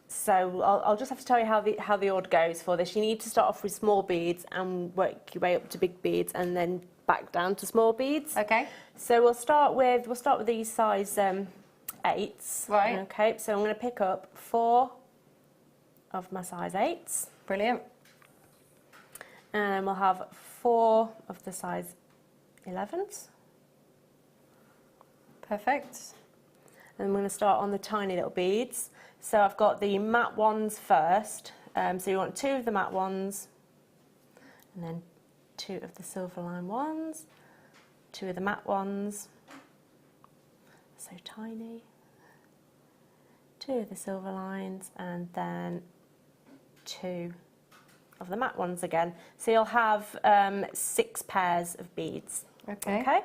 So I'll just have to tell you how the order goes for this. You need to start off with small beads and work your way up to big beads, and then back down to small beads. Okay. So we'll start with these size 8s. Right. Okay. So I'm going to pick up 4 of my size 8s. Brilliant. And we'll have 4 of the size 11s. Perfect. And I'm going to start on the tiny little beads. So I've got the matte ones first. So you want 2 of the matte ones, and then 2 of the silver line ones, 2 of the matte ones, so tiny, 2 of the silver lines, and then 2 of the matte ones again. So you'll have 6 pairs of beads. Okay.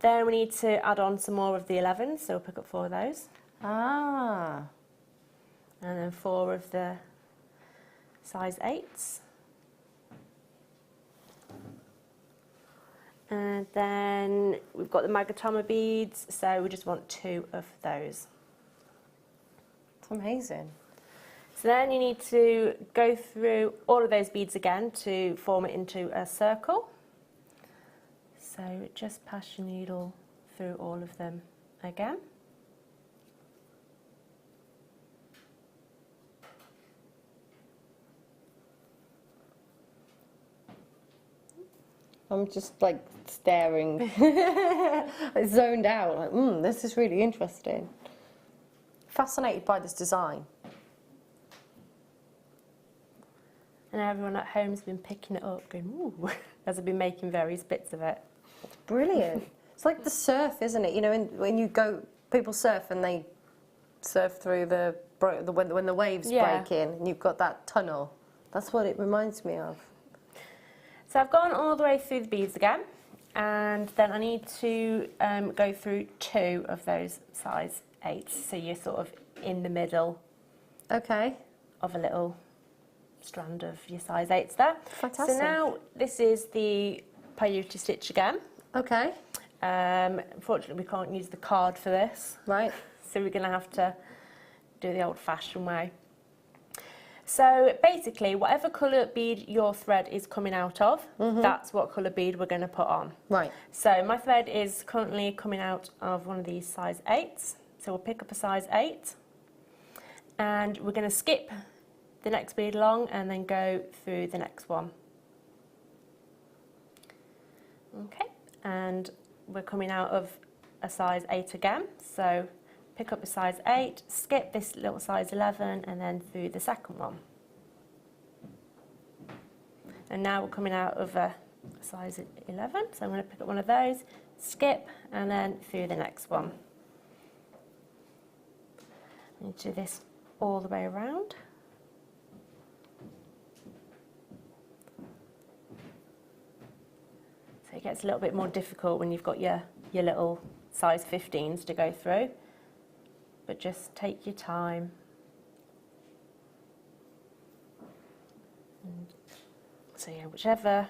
Then we need to add on some more of the 11s, so we'll pick up 4 of those. Ah. And then 4 of the size 8s. And then we've got the Magatama beads, so we just want 2 of those. It's amazing. So then you need to go through all of those beads again to form it into a circle. So just pass your needle through all of them again. I'm just like staring, zoned out, like, this is really interesting. Fascinated by this design. And everyone at home's been picking it up, going, ooh, as I've been making various bits of it. It's brilliant. It's like the surf, isn't it? You know, when you go, people surf and they surf through when the waves break in, and you've got that tunnel. That's what it reminds me of. So I've gone all the way through the beads again, and then I need to go through 2 of those size 8s, so you're sort of in the middle of a little strand of your size 8s there. Fantastic. So now this is the Peyote stitch again. Okay. Unfortunately we can't use the card for this. Right. So we're going to have to do the old-fashioned way. So basically, whatever colour bead your thread is coming out of, that's what colour bead we're going to put on. Right. So my thread is currently coming out of one of these size 8s. So we'll pick up a size 8, and we're going to skip the next bead along and then go through the next one. Okay, and we're coming out of a size 8 again. So pick up a size 8, skip this little size 11, and then through the second one. And now we're coming out of a size 11, so I'm going to pick up one of those, skip, and then through the next one. And do this all the way around. So it gets a little bit more difficult when you've got your little size 15s to go through. But just take your time. And so yeah, whichever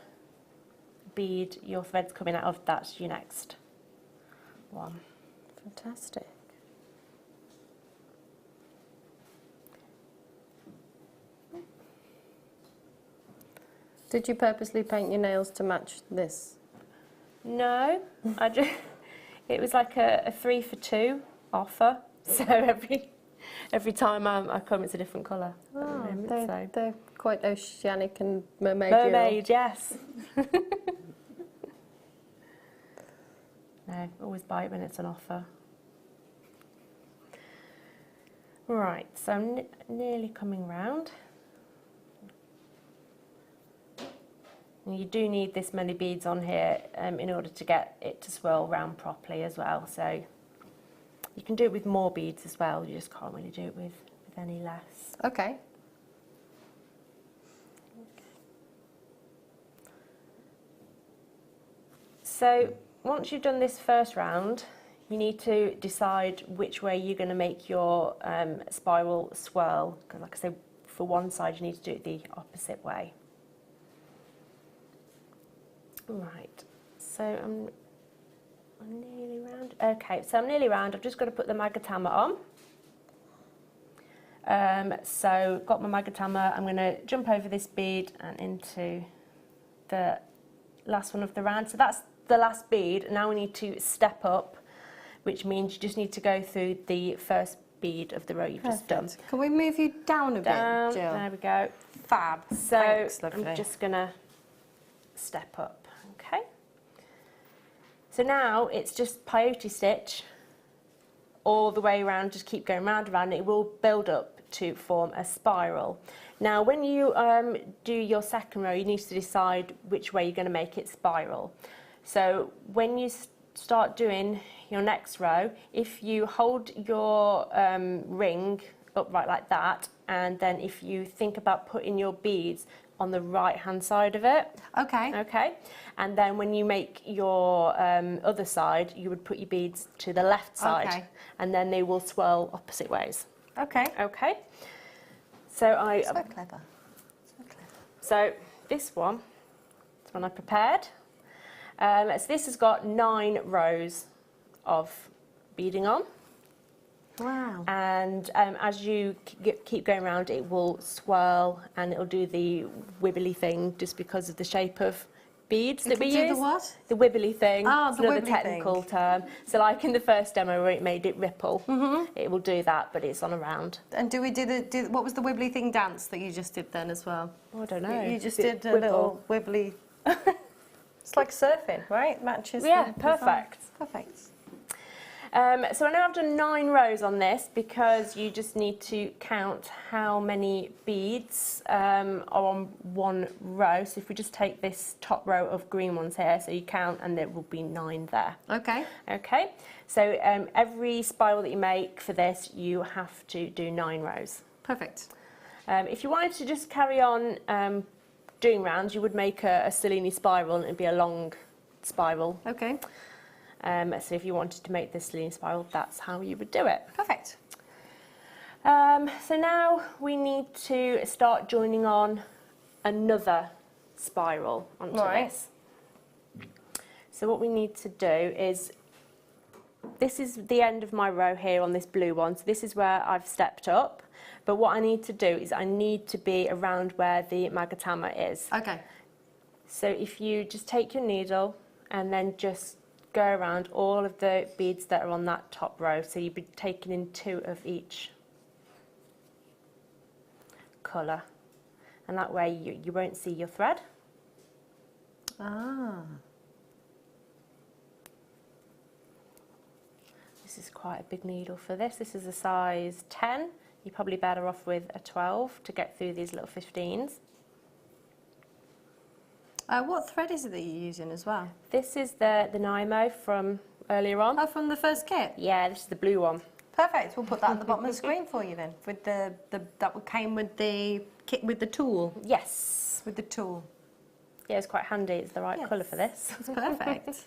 bead your thread's coming out of, that's your next one. Fantastic. Did you purposely paint your nails to match this? No, it was like a 3 for 2 offer. So every time I come, it's a different colour. Oh, so. they're quite oceanic and mermaid. Mermaid, yes. No, always buy it when it's an offer. Right, so I'm nearly coming round. And you do need this many beads on here in order to get it to swirl round properly as well. So you can do it with more beads as well, you just can't really do it with any less. Okay. So once you've done this first round, you need to decide which way you're going to make your spiral swirl, because like I said, for one side you need to do it the opposite way. Right, so I'm nearly round. Okay, so I'm nearly round. I've just got to put the Magatama on. So got my Magatama. I'm going to jump over this bead and into the last one of the round. So that's the last bead. Now we need to step up, which means you just need to go through the first bead of the row you've just done. Can we move you down a bit, Jill? There we go. Fab. So Thanks, lovely. I'm just going to step up. Okay. So now it's just peyote stitch all the way around, just keep going round and round, it will build up to form a spiral. Now when you do your second row, you need to decide which way you're going to make it spiral. So when you start doing your next row, if you hold your ring upright like that, and then if you think about putting your beads on the right hand side of it. Okay. Okay. And then when you make your other side, you would put your beads to the left side. Okay. And then they will swirl opposite ways. Okay. Okay. So So clever. So clever. So this one is one I prepared. So this has got 9 rows of beading on. Wow. And as you keep going around, it will swirl and it'll do the wibbly thing just because of the shape of beads that we use. The what? The wibbly thing. Oh, it's the another wibbly technical thing. term. So like in the first demo where it made it ripple, it will do that, but it's on a round. And do we do what was the wibbly thing dance that you just did then as well? Oh, I don't know. You just did a little wibbly. It's like surfing, right? Matches. Yeah, perfect. Perfect. So I know I've done 9 rows on this because you just need to count how many beads are on one row. So if we just take this top row of green ones here, so you count and there will be 9 there. Okay. Okay, so every spiral that you make for this, you have to do 9 rows. Perfect. If you wanted to just carry on doing rounds, you would make a Cellini spiral and it'd be a long spiral. Okay. So if you wanted to make this Cellini spiral, that's how you would do it. Perfect. So now we need to start joining on another spiral onto this. So what we need to do is, this is the end of my row here on this blue one, so this is where I've stepped up, but what I need to do is I need to be around where the magatama is. Okay. So if you just take your needle and then just go around all of the beads that are on that top row, so you'd be taking in 2 of each colour, and that way you won't see your thread. Ah. This is quite a big needle for this. This is a size 10. You're probably better off with a 12 to get through these little 15s. What thread is it that you're using as well? This is the Nymo from earlier on. Oh, from the first kit? Yeah, this is the blue one. Perfect. We'll put that at the bottom of the screen for you then, with that came with the kit with the tool. Yes. With the tool. Yeah, it's quite handy. It's the right colour for this. It's perfect.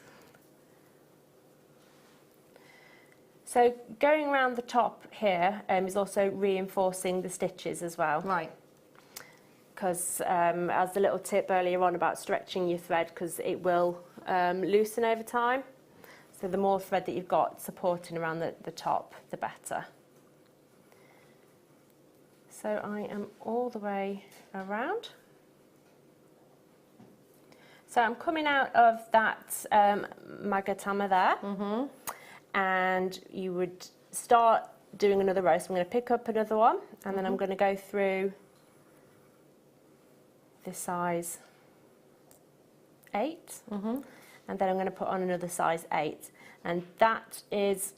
So going around the top here is also reinforcing the stitches as well. Right. Because as the little tip earlier on about stretching your thread, because it will loosen over time. So the more thread that you've got supporting around the top, the better. So I am all the way around. So I'm coming out of that magatama there, and you would start doing another row. So I'm going to pick up another one, and then I'm going to go through this size 8, and then I'm going to put on another size 8, and that is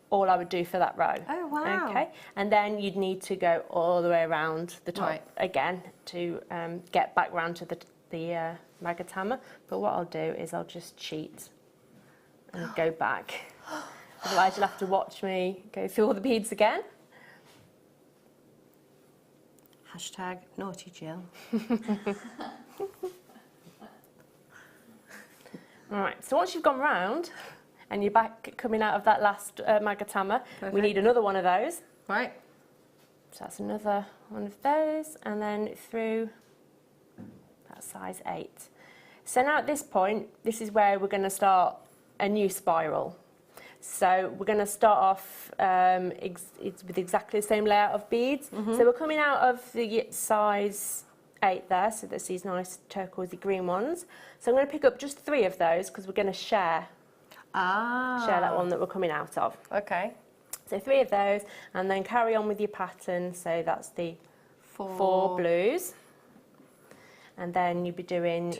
all I would do for that row. Oh wow. Okay, and then you'd need to go all the way around the top again to get back round to the magatama, but what I'll do is I'll just cheat and go back. Otherwise you'll have to watch me go through all the beads again. Hashtag naughty Jill. Alright, so once you've gone round and you're back coming out of that last magatama, we need another one of those. Right. So that's another one of those, and then through that size 8. So now at this point, this is where we're going to start a new spiral. So we're going to start off with exactly the same layout of beads. So we're coming out of the size 8 there, so that's these nice turquoisey green ones. So I'm going to pick up just 3 of those because we're going to share that one that we're coming out of. Okay. So 3 of those, and then carry on with your pattern. So that's the 4 blues, and then you'll be doing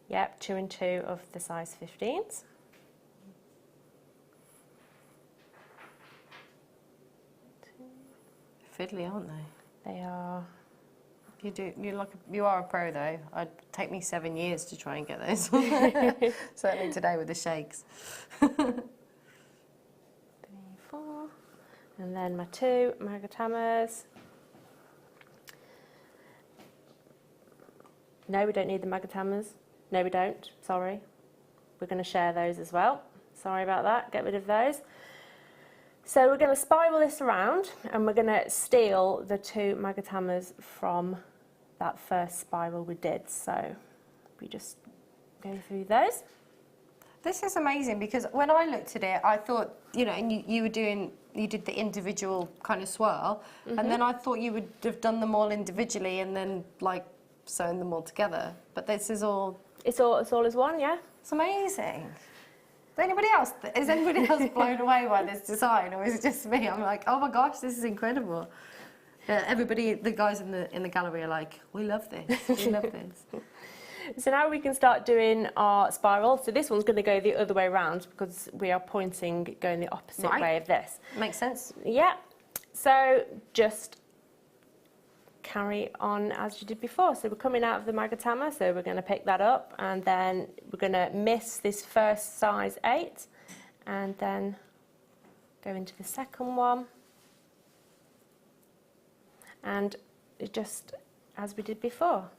Yep, 2 and 2 of the size 15s. Fiddly, aren't they? They are. You are a pro though. It'd take me 7 years to try and get those. Certainly today with the shakes. 3, 4, and then my 2 magatamas. No, we don't need the magatamas. No, we don't. Sorry. We're going to share those as well. Sorry about that. Get rid of those. So we're going to spiral this around and we're going to steal the 2 magatamas from that first spiral we did. So we just go through those. This is amazing because when I looked at it, I thought, you know, and you did the individual kind of swirl, and then I thought you would have done them all individually and then like sewn them all together. But this is all... It's all as one, yeah? It's amazing. Is anybody else blown away by this design, or is it just me? I'm like, oh my gosh, this is incredible. Everybody, the guys in the gallery are like, we love this, we love this. So now we can start doing our spiral. So this one's going to go the other way around because we are pointing going the opposite way of this. Makes sense. Yeah. So just carry on as you did before. So we're coming out of the magatama, so we're going to pick that up and then we're going to miss this first size 8 and then go into the second one and just as we did before.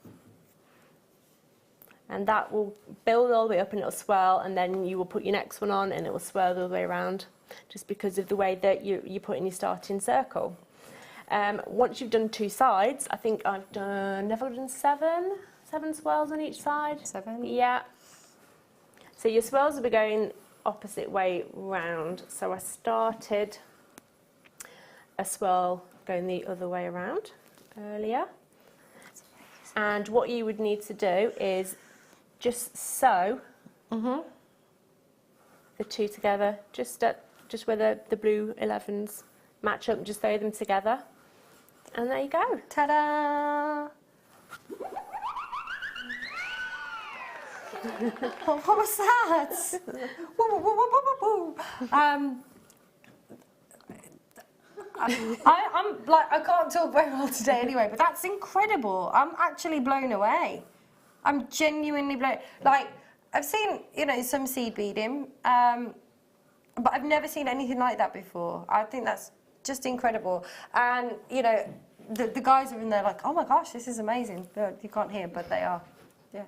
And that will build all the way up and it'll swirl, and then you will put your next one on and it will swirl the other way around just because of the way that you put in your starting circle. Once you've done 2 sides, I think I've never done 7 swirls on each side. 7? Yeah. So your swirls will be going opposite way round. So I started a swirl going the other way around earlier. And what you would need to do is just sew the 2 together, just where the blue 11s match up, and just sew them together. And there you go. Ta-da! What was that? I'm like, I can't talk very well today anyway, but that's incredible. I'm actually blown away. I'm genuinely blown. Like, I've seen, you know, some seed beading, but I've never seen anything like that before. I think that's just incredible. And, you know, the guys are in there like, oh my gosh, this is amazing. You can't hear, but they are. Yeah.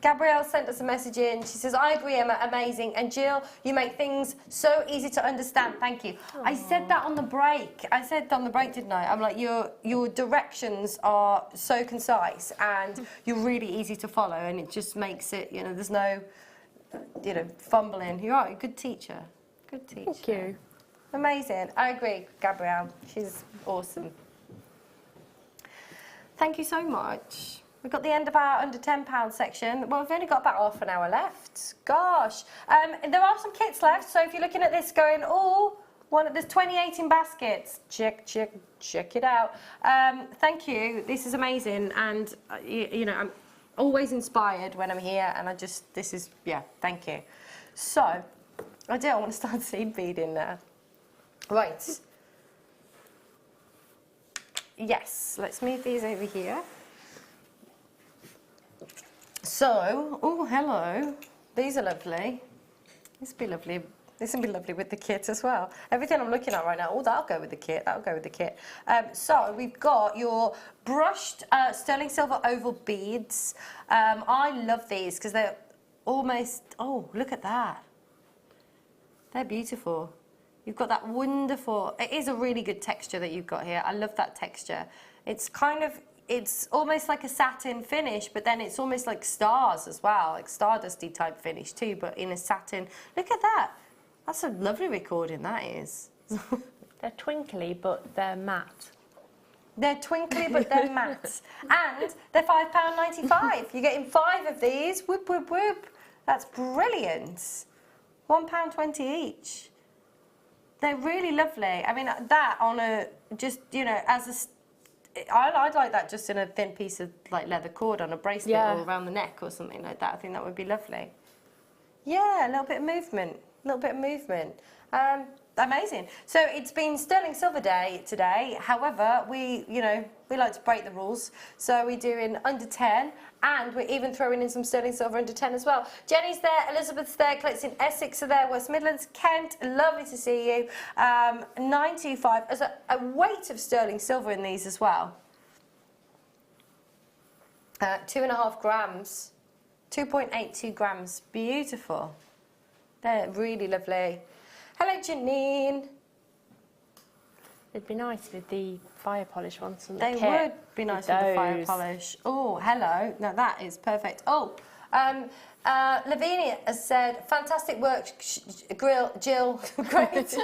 Gabrielle sent us a message in. She says, I agree, Emma, amazing. And Jill, you make things so easy to understand. Thank you. Aww. I said that on the break. Didn't I? I'm like, your directions are so concise and you're really easy to follow, and it just makes it, you know, there's no, you know, fumbling. You are a good teacher. Good teacher. Thank you. Amazing. I agree, Gabrielle. She's awesome. Thank you so much. We've got the end of our under £10 section. Well, we've only got about half an hour left. Gosh. There are some kits left, so if you're looking at this going, oh, there's 28 in baskets. Check it out. Thank you. This is amazing, and you know, I'm always inspired when I'm here, and thank you. So, I want to start seed beading now. Right. Yes, let's move these over here. So, oh, hello. These are lovely. This will be lovely. This will be lovely with the kit as well. Everything I'm looking at right now, oh, that'll go with the kit. That'll go with the kit. So we've got your brushed sterling silver oval beads. I love these because they're almost, oh, look at that. They're beautiful. You've got that wonderful, it is a really good texture that you've got here. I love that texture. It's kind of, it's almost like a satin finish, but then it's almost like stars as well, like stardusty type finish too, but in a satin. Look at that. That's a lovely recording, that is. They're twinkly, but they're matte. They're twinkly, but they're matte. And they're £5.95. You're getting 5 of these. Whoop, whoop, whoop. That's brilliant. £1.20 each. They're really lovely. I mean, that on a, just, you know, as I'd like that just in a thin piece of like leather cord on a bracelet or around the neck or something like that. I think that would be lovely. Yeah, a little bit of movement. A little bit of movement. Amazing. So it's been sterling silver day today. However, we like to break the rules. So we're doing under 10, and we're even throwing in some sterling silver under 10 as well. Jenny's there, Elizabeth's there, collecting Essex are there, West Midlands, Kent, lovely to see you. 925, as a weight of sterling silver in these as well. 2.5 grams, 2.82 grams, beautiful. They're really lovely. Hello, Janine. It'd be nice with the fire polish ones on the kit. They would be nice with the fire polish. Oh, hello. Now that is perfect. Oh, Lavinia has said, fantastic work, Jill. Great.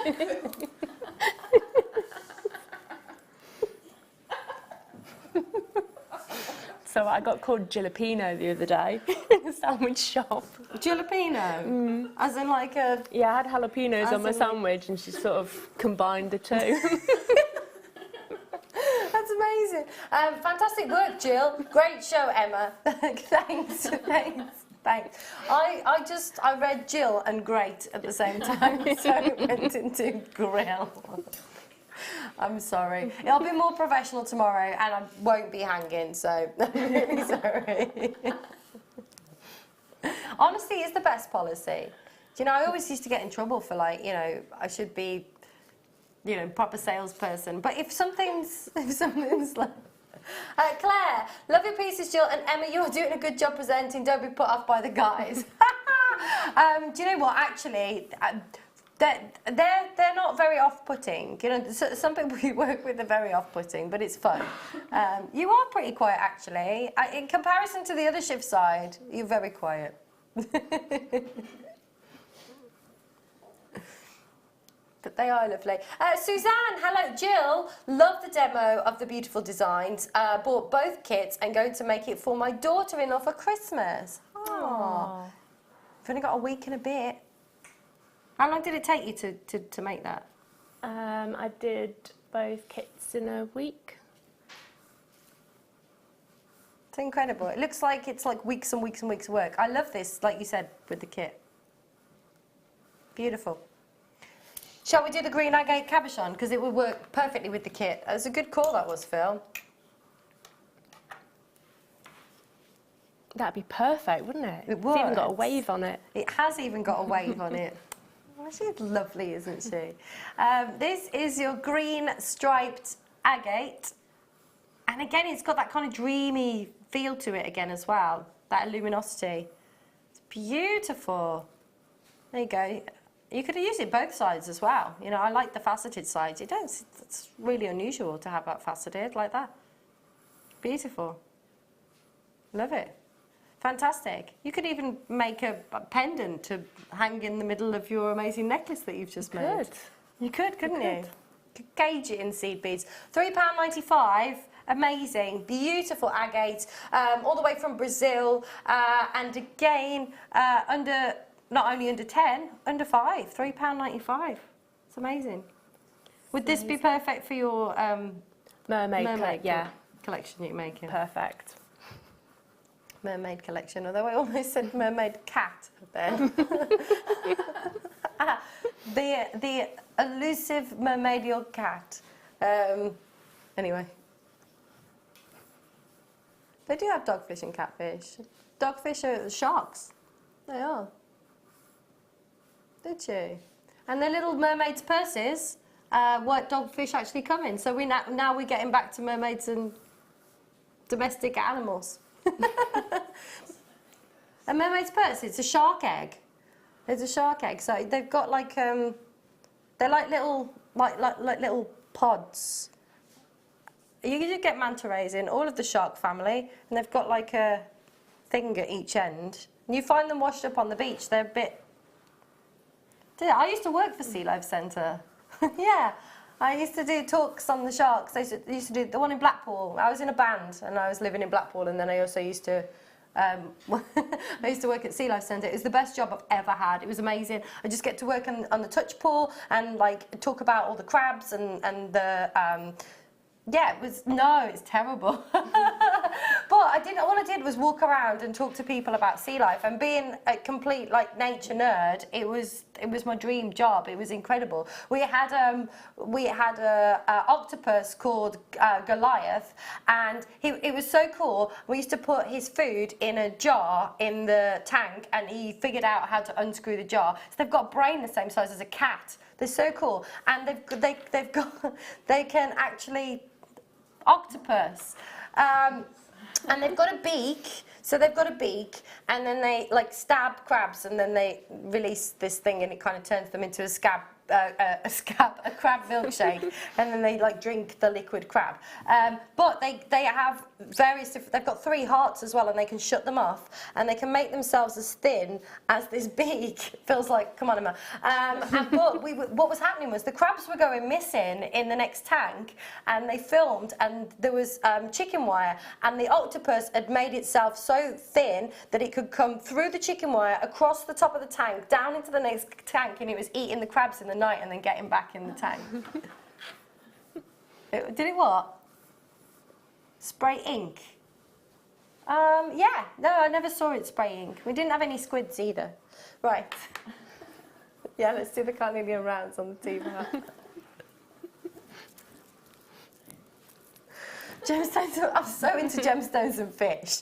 So I got called jalapeno the other day in a sandwich shop. Jalapeno? As in like a... Yeah, I had jalapenos on my sandwich and she sort of combined the two. That's amazing. Fantastic work, Jill. Great show, Emma. Thanks. I read Jill and great at the same time, so it went into grill. I'm sorry. It'll be more professional tomorrow and I won't be hanging, so I'm really sorry. Honesty is the best policy. Do you know, I always used to get in trouble for like, I should be, proper salesperson. But if something's like... Claire, love your pieces, Jill, and Emma, you're doing a good job presenting. Don't be put off by the guys. Do you know what, actually... They're not very off-putting. Some people you work with are very off-putting, but it's fun. You are pretty quiet, actually. In comparison to the other shift side, you're very quiet. But they are lovely. Suzanne, hello. Jill, love the demo of the beautiful designs. Bought both kits and going to make it for my daughter-in-law for Christmas. Oh, I've only got a week and a bit. How long did it take you to make that? I did both kits in a week. It's incredible. It looks like it's like weeks and weeks and weeks of work. I love this, like you said, with the kit. Beautiful. Shall we do the green agate cabochon? Because it would work perfectly with the kit. That was a good call, that was, Phil. That'd be perfect, wouldn't it? It would. It's even got a wave on it. It has even got a wave on it. Oh, she's lovely, isn't she? This is your green striped agate. And again, it's got that kind of dreamy feel to it again as well. That luminosity. It's beautiful. There you go. You could use it both sides as well. I like the faceted sides. It's really unusual to have that faceted like that. Beautiful. Love it. Fantastic. You could even make a pendant to hang in the middle of your amazing necklace that you've just made. You could, couldn't you? You could gauge it in seed beads. £3.95. Amazing, beautiful agate, all the way from Brazil, and again, not only under 10, under 5, £3.95. It's amazing. Would this be perfect for your mermaid collection you're making? Perfect. Mermaid collection, although I almost said mermaid cat then. The elusive mermaidial cat. Anyway. They do have dogfish and catfish. Dogfish are sharks. They are. Did you? And the little mermaids' purses, what dogfish actually come in. So now we're getting back to mermaids and domestic animals. A mermaid's purse, it's a shark egg. It's a shark egg. So they've got like they're like little like little pods. You can get manta rays in all of the shark family, and they've got like a thing at each end. And you find them washed up on the beach. They're a bit. I used to work for Sea Life Centre. Yeah. I used to do talks on the sharks. I used to do the one in Blackpool. I was in a band and I was living in Blackpool, and then I also used to I used to work at Sea Life Centre. It was the best job I've ever had. It was amazing. I just get to work on the touch pool and like talk about all the crabs and the Yeah, it's terrible. But all I did was walk around and talk to people about sea life, and being a complete like nature nerd, it was my dream job. It was incredible. We had a octopus called Goliath, and it was so cool. We used to put his food in a jar in the tank, and he figured out how to unscrew the jar. So they've got a brain the same size as a cat. They're so cool, and they can actually octopus, and they've got a beak. So they've got a beak, and then they like stab crabs, and then they release this thing, and it kind of turns them into a crab milkshake, and then they like drink the liquid crab. But they have various different. They've got 3 hearts as well, and they can shut them off, and they can make themselves as thin as this beak. Feels like, come on, Emma. But what was happening was the crabs were going missing in the next tank, and they filmed, and there was chicken wire, and the octopus had made itself so thin that it could come through the chicken wire, across the top of the tank, down into the next tank, and it was eating the crabs in the night and then getting back in the tank. Did it what? Spray ink? Yeah, no, I never saw it spray ink. We didn't have any squids either. Right. Yeah, let's do the Carnelian rounds on the TV. Gemstones, I'm so into gemstones and fish.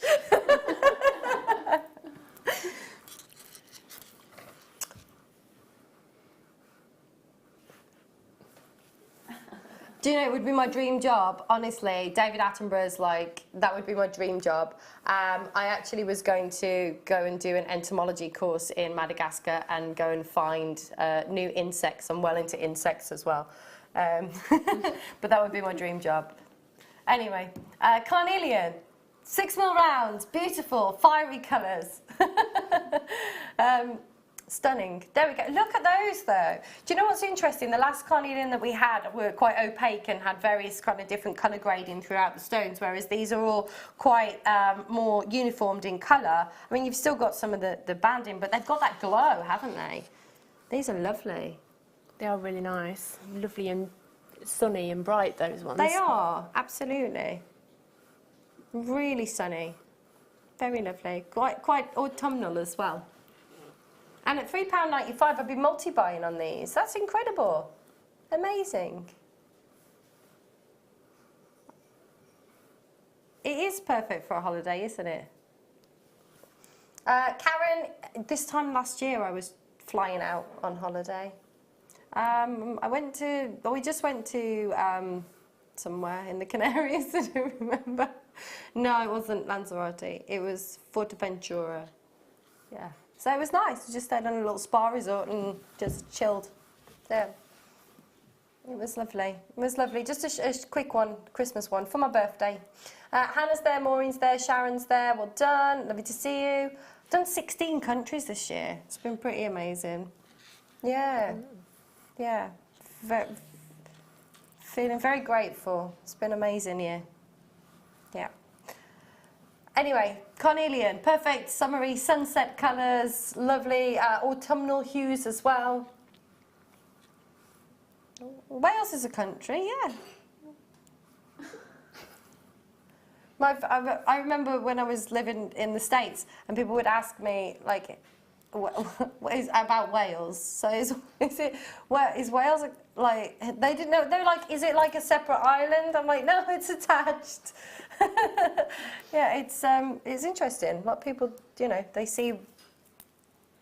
Do you know, it would be my dream job, honestly. David Attenborough's like, that would be my dream job. I actually was going to go and do an entomology course in Madagascar and go and find new insects. I'm well into insects as well. But that would be my dream job. Anyway, Carnelian, 6mm rounds, beautiful, fiery colours. Stunning. There we go. Look at those though. Do you know what's interesting? The last Carnelian that we had were quite opaque and had various kind of different colour grading throughout the stones, whereas these are all quite more uniformed in colour. I mean, you've still got some of the banding, but they've got that glow, haven't they? These are lovely. They are really nice. Lovely and sunny and bright, those ones. They are, absolutely. Really sunny. Very lovely. Quite autumnal as well. And at £3.95, I'd be multi-buying on these. That's incredible. Amazing. It is perfect for a holiday, isn't it? Karen, this time last year I was flying out on holiday. We just went to somewhere in the Canaries, I don't remember. No, it wasn't Lanzarote. It was Fuerteventura. Yeah. So it was nice. We just stayed on a little spa resort and just chilled there. It was lovely. It was lovely. Just a quick one, Christmas one, for my birthday. Hannah's there, Maureen's there, Sharon's there. Well done. Lovely to see you. I've done 16 countries this year. It's been pretty amazing. Yeah. Yeah. Feeling very grateful. It's been an amazing year. Yeah. Anyway, Carnelian, perfect summery sunset colours, lovely autumnal hues as well. Wales is a country, yeah. I remember when I was living in the States and people would ask me, like, what is about Wales? So is Wales, like, they didn't know, they were like, is it like a separate island? I'm like, no, it's attached. Yeah, it's interesting. A lot of people, you know, they see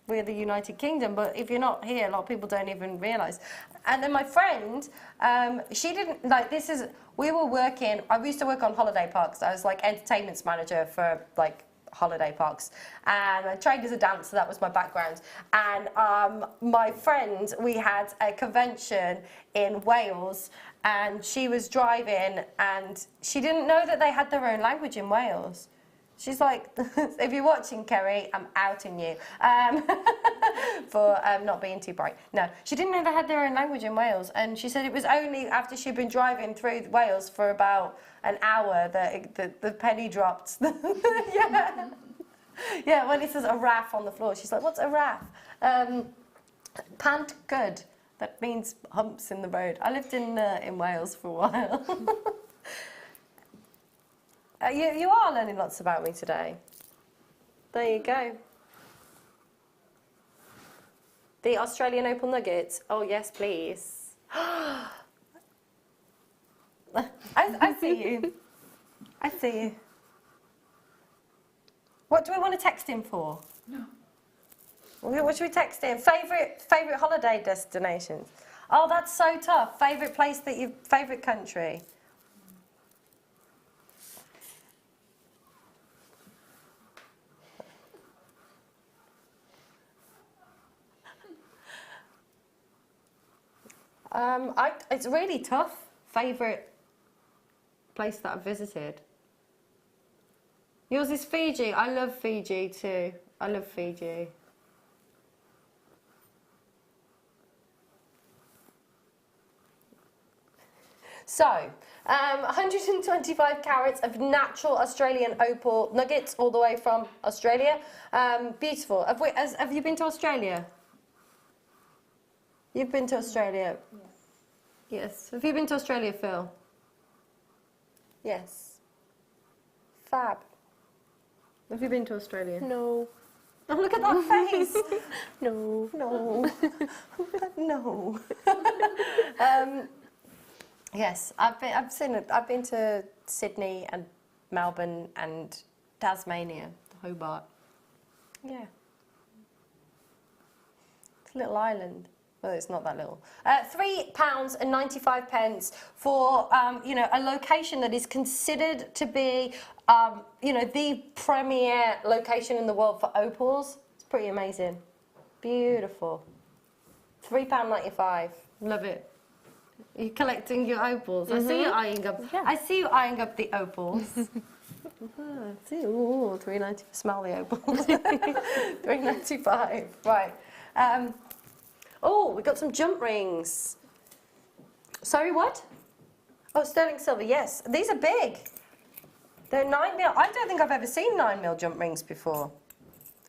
we're the United Kingdom, but if you're not here, a lot of people don't even realise. And then my friend, she didn't, like, we were working, I used to work on holiday parks. I was like entertainment manager for like holiday parks, and I trained as a dancer. That was my background. And my friend, we had a convention in Wales, and she was driving, and she didn't know that they had their own language in Wales. She's like, if you're watching, Kerry, I'm outing you for not being too bright. No, she didn't know they had their own language in Wales, and she said it was only after she'd been driving through Wales for about an hour that the penny dropped. Yeah. Yeah, when it says a raff on the floor, she's like, what's a raff? Pant good. That means humps in the road. I lived in Wales for a while. You are learning lots about me today. There you go. The Australian opal nuggets. Oh, yes, please. I see you. I see you. What do we want to text him for? No. What should we text him? Favourite holiday destinations? Oh, that's so tough. Favourite place that you... Favourite country? It's really tough. Favourite place that I've visited. Yours is Fiji. I love Fiji too. I love Fiji. So, 125 carats of natural Australian opal nuggets all the way from Australia. Beautiful. Have you been to Australia? You've been to Australia? Yes. Yes. Have you been to Australia, Phil? Yes. Fab. Have you been to Australia? No. Oh, look at that face! No. No. No. Yes, I've been to Sydney and Melbourne and Tasmania, Hobart. Yeah. It's a little island. Well, it's not that little. £3.95 for a location that is considered to be the premier location in the world for opals. It's pretty amazing. Beautiful. £3.95. Love it. Are you collecting your opals? Mm-hmm. I see you eyeing up. Yeah. I see you eyeing up the opals. See, ooh, $3.90. Smell the opals. $3.95. Right. Oh, we got some jump rings. Sorry, what? Oh, sterling silver. Yes, these are big. They're 9mm. I don't think I've ever seen 9mm jump rings before.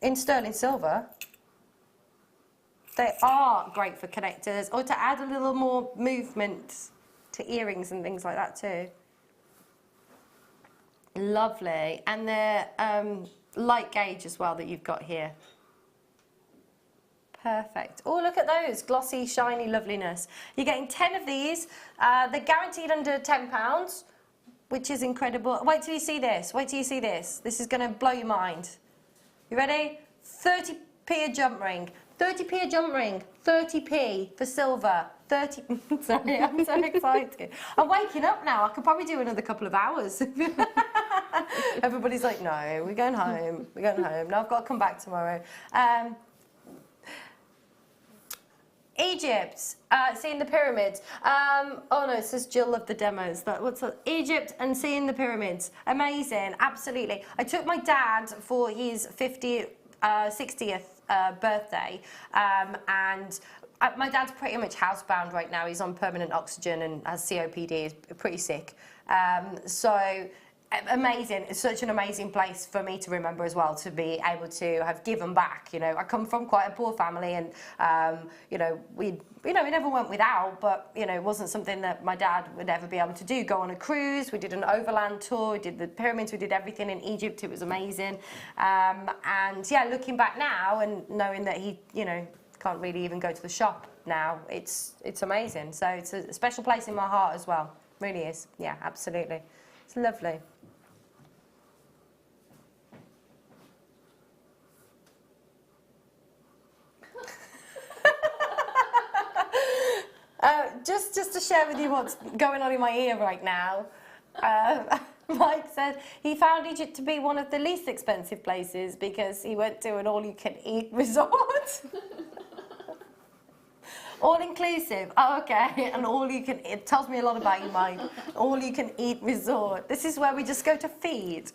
In sterling silver. They are great for connectors or to add a little more movement to earrings and things like that too. Lovely. And they're light gauge as well that you've got here. Perfect. Oh, look at those. Glossy, shiny loveliness. You're getting 10 of these. They're guaranteed under £10, which is incredible. Wait till you see this. Wait till you see this. This is going to blow your mind. You ready? 30p a jump ring. 30p a jump ring. 30p for silver. 30... Sorry, I'm so excited. I'm waking up now. I could probably do another couple of hours. Everybody's like, no, we're going home. We're going home. No, I've got to come back tomorrow. Egypt, seeing the pyramids. Oh no, it says Jill loved the demos. What's that? Egypt and seeing the pyramids. Amazing, absolutely. I took my dad for his 60th birthday, and my dad's pretty much housebound right now. He's on permanent oxygen and has COPD. He's pretty sick. So amazing. It's such an amazing place for me to remember as well, to be able to have given back. You know, I come from quite a poor family, and we never went without, but it wasn't something that my dad would ever be able to do. Go on a cruise. We did an overland tour. We did the pyramids. We did everything in Egypt. It was amazing. And yeah, looking back now and knowing that he can't really even go to the shop now, it's amazing. So it's a special place in my heart as well. Really is. Yeah, absolutely. It's lovely. Just to share with you what's going on in my ear right now, Mike said he found Egypt to be one of the least expensive places because he went to an all-you-can-eat resort. All-inclusive. Oh, okay. And all-you-can... It tells me a lot about you, Mike. All-you-can-eat resort. This is where we just go to feed.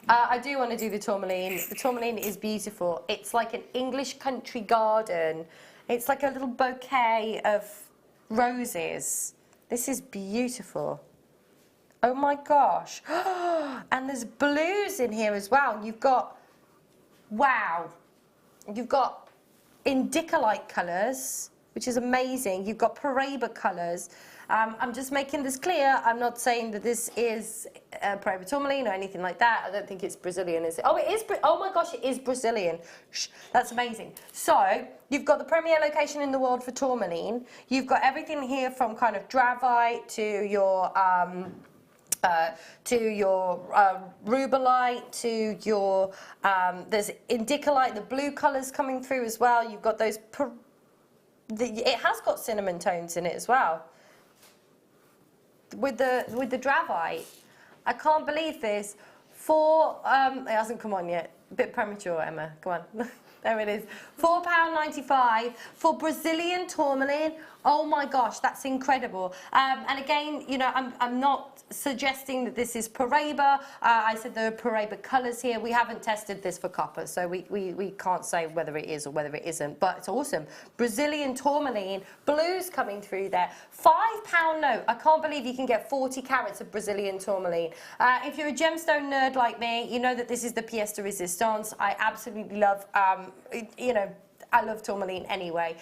I do want to do the tourmaline. The tourmaline is beautiful. It's like an English country garden. It's like a little bouquet of roses. This is beautiful. Oh my gosh. And there's blues in here as well. You've got, wow. You've got indica-like colours. which is amazing. You've got Paraiba colours. I'm just making this clear. I'm not saying that this is Paraiba tourmaline or anything like that. I don't think it's Brazilian, is it? Oh, it is. Oh my gosh, it is Brazilian. Shh, that's amazing. So you've got the premier location in the world for tourmaline. You've got everything here from kind of dravite to your rubellite, to your there's indicolite, the blue colours coming through as well. You've got those. It has got cinnamon tones in it as well. With the dravite, I can't believe this. It hasn't come on yet. A bit premature, Emma. Come on. There it is. £4.95 for Brazilian tourmaline. Oh my gosh, that's incredible. And again, you know, I'm not suggesting that this is Paraiba. I said there are Paraiba colours here. We haven't tested this for copper, so we can't say whether it is or whether it isn't, but it's awesome. Brazilian tourmaline, blues coming through there. £5 note. I can't believe you can get 40 carats of Brazilian tourmaline. If you're a gemstone nerd like me, you know that this is the pièce de résistance. I absolutely love, you know, I love tourmaline anyway.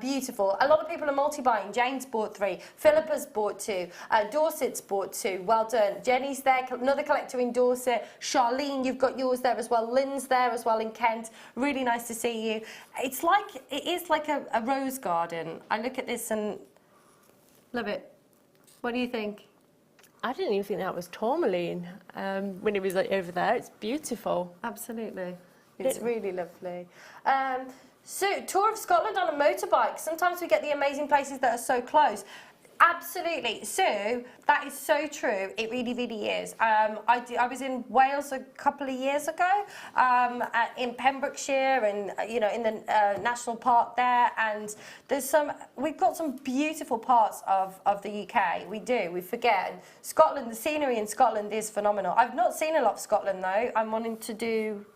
Beautiful. A lot of people are multi-buying. Jane's bought 3. Philippa's bought 2. Dorset's bought 2. Well done. Jenny's there. Another collector in Dorset. Charlene, you've got yours there as well. Lynn's there as well in Kent. Really nice to see you. It is like a rose garden. I look at this and love it. What do you think? I didn't even think that was tourmaline when it was like over there. It's beautiful. Absolutely. It's really lovely. So, tour of Scotland on a motorbike. Sometimes we get the amazing places that are so close. Absolutely. So, that is so true. It really, really is. I was in Wales a couple of years ago, in Pembrokeshire, and you know, in the national park there. And we've got some beautiful parts of the UK. We do. We forget. Scotland, the scenery in Scotland is phenomenal. I've not seen a lot of Scotland though. I'm wanting to do.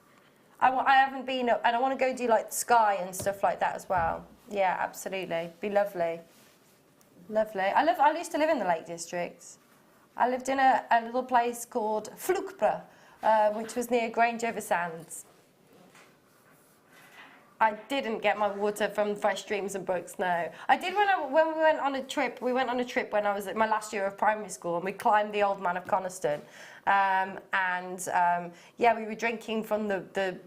I haven't been up, and I want to go do like Skye and stuff like that as well. Yeah, absolutely. Be lovely. Lovely. I used to live in the Lake District. I lived in a little place called Flukbra, which was near Grange-over-Sands. I didn't get my water from fresh streams and brooks, no. I did when we went on a trip. We went on a trip when I was at my last year of primary school, and we climbed the Old Man of Coniston. Yeah, we were drinking from the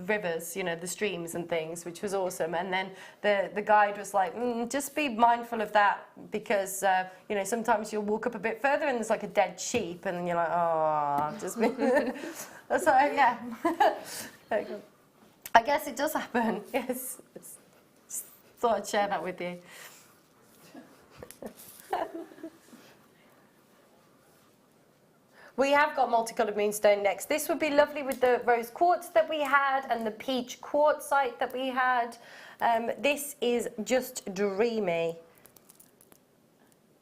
rivers, you know, the streams and things, which was awesome. And then the guide was like, just be mindful of that, because, you know, sometimes you'll walk up a bit further and there's like a dead sheep, and then you're like, oh, just be... So, yeah. I guess it does happen, yes. Just thought I'd share that with you. We have got multicoloured moonstone next. This would be lovely with the rose quartz that we had and the peach quartzite that we had. This is just dreamy.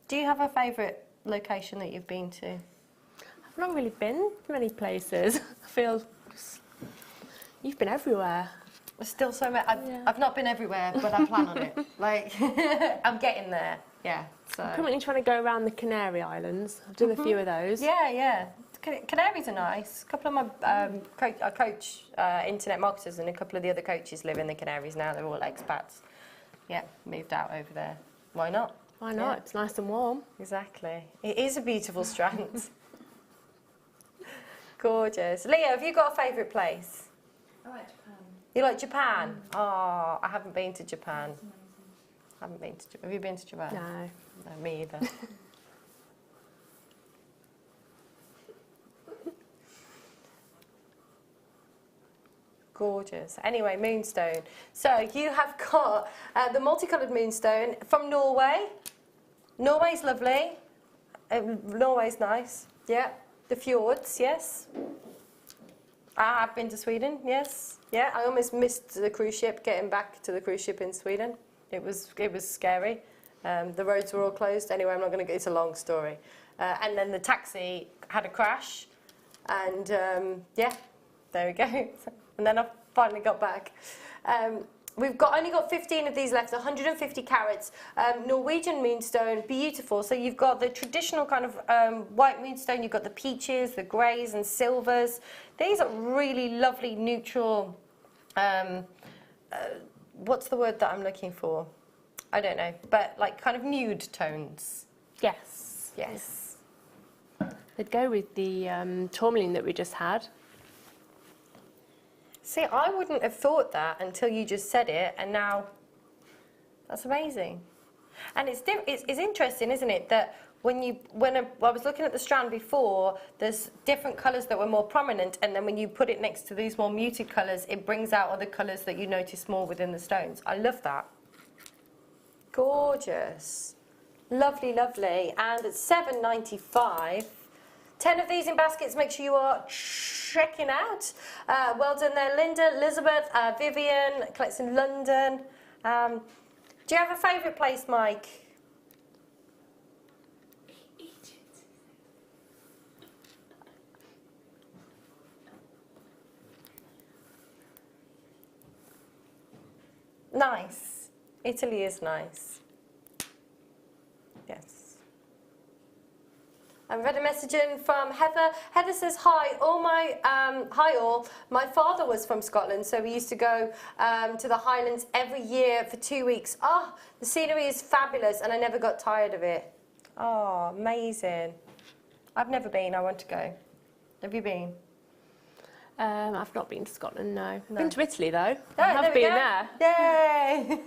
Do you have a favourite location that you've been to? I've not really been to many places. I feel you've been everywhere. There's still so many. I've not been everywhere, but I plan on it. Like, I'm getting there. Yeah. So. I'm currently trying to go around the Canary Islands. I've done a few of those. Yeah, yeah. Canaries are nice. A couple of my coach internet marketers and a couple of the other coaches live in the Canaries now. They're all expats. Yeah, moved out over there. Why not? Why not? Yeah. It's nice and warm. Exactly. It is a beautiful strand. Gorgeous. Leah, have you got a favourite place? I like Japan. You like Japan? Oh, I haven't been to Japan. I haven't been to Japan. Have you been to Japan? No. No, me either. Gorgeous. Anyway, moonstone. So you have got the multicoloured moonstone from Norway. Norway's lovely. Norway's nice. Yeah. The fjords, yes. I've been to Sweden, yes. Yeah, I almost missed the cruise ship, getting back to the cruise ship in Sweden. It was scary. The roads were all closed. Anyway, I'm not going to. It's a long story. And then the taxi had a crash, and yeah, there we go. And then I finally got back. We've only got 15 of these left, 150 carats. Norwegian moonstone, beautiful. So you've got the traditional kind of white moonstone. You've got the peaches, the greys and silvers. These are really lovely, neutral. What's the word that I'm looking for? I don't know, but like kind of nude tones. Yes. Yes. They'd go with the tourmaline that we just had. See, I wouldn't have thought that until you just said it, and now that's amazing. And it's interesting, isn't it, that when I was looking at the strand before, there's different colours that were more prominent, and then when you put it next to these more muted colours, it brings out other colours that you notice more within the stones. I love that. Gorgeous. Lovely, lovely. And it's $7.95. 10 of these in baskets. Make sure you are checking out. Well done there, Linda, Elizabeth, Vivian, collects in London. Do you have a favourite place, Mike? Nice. Italy is nice. Yes. I've read a message in from Heather. Heather says, hi all. My father was from Scotland, so we used to go to the Highlands every year for 2 weeks. Oh, the scenery is fabulous, and I never got tired of it. Oh, amazing. I've never been. I want to go. Have you been? I've not been to Scotland, no. Been to Italy, though. Oh, I have been there. Yay!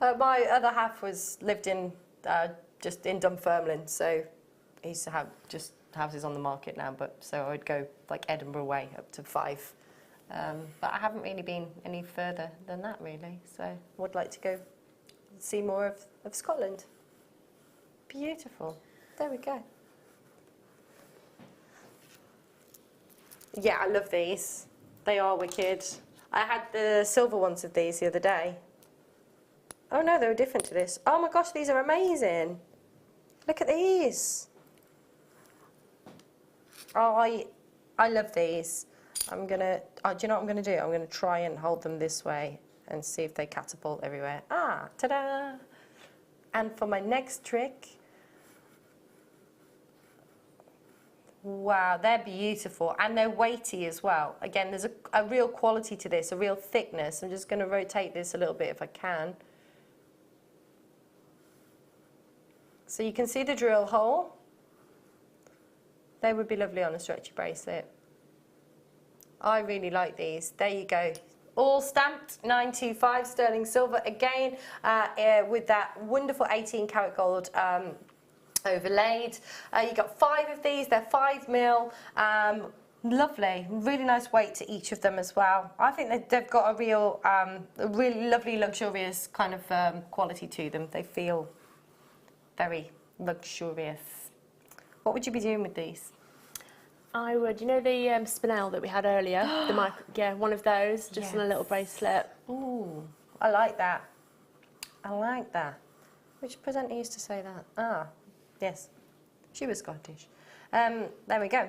My other half lived in just in Dunfermline, so he used to have just houses on the market now. But so I would go like Edinburgh way up to 5, but I haven't really been any further than that really. So I would like to go see more of Scotland. Beautiful. There we go. Yeah, I love these. They are wicked. I had the silver ones of these the other day. Oh no, they were different to this. Oh my gosh, these are amazing. Look at these. Oh, I love these. I'm gonna, do you know what I'm gonna do? I'm gonna try and hold them this way and see if they catapult everywhere. Ah, ta-da! And for my next trick, wow, they're beautiful, and they're weighty as well. Again, there's a real quality to this, a real thickness. I'm just going to rotate this a little bit if I can. So you can see the drill hole. They would be lovely on a stretchy bracelet. I really like these. There you go. All stamped 925 sterling silver again, with that wonderful 18 karat gold overlaid. You got 5 of these. They're 5mm. Lovely, really nice weight to each of them as well. I think they've got a really lovely, luxurious kind of quality to them. They feel very luxurious. What would you be doing with these? I would, you know the Spinel that we had earlier? Yeah, one of those, just on a little bracelet. Ooh, I like that. I like that. Which presenter used to say that? Ah, yes, she was Scottish. There we go.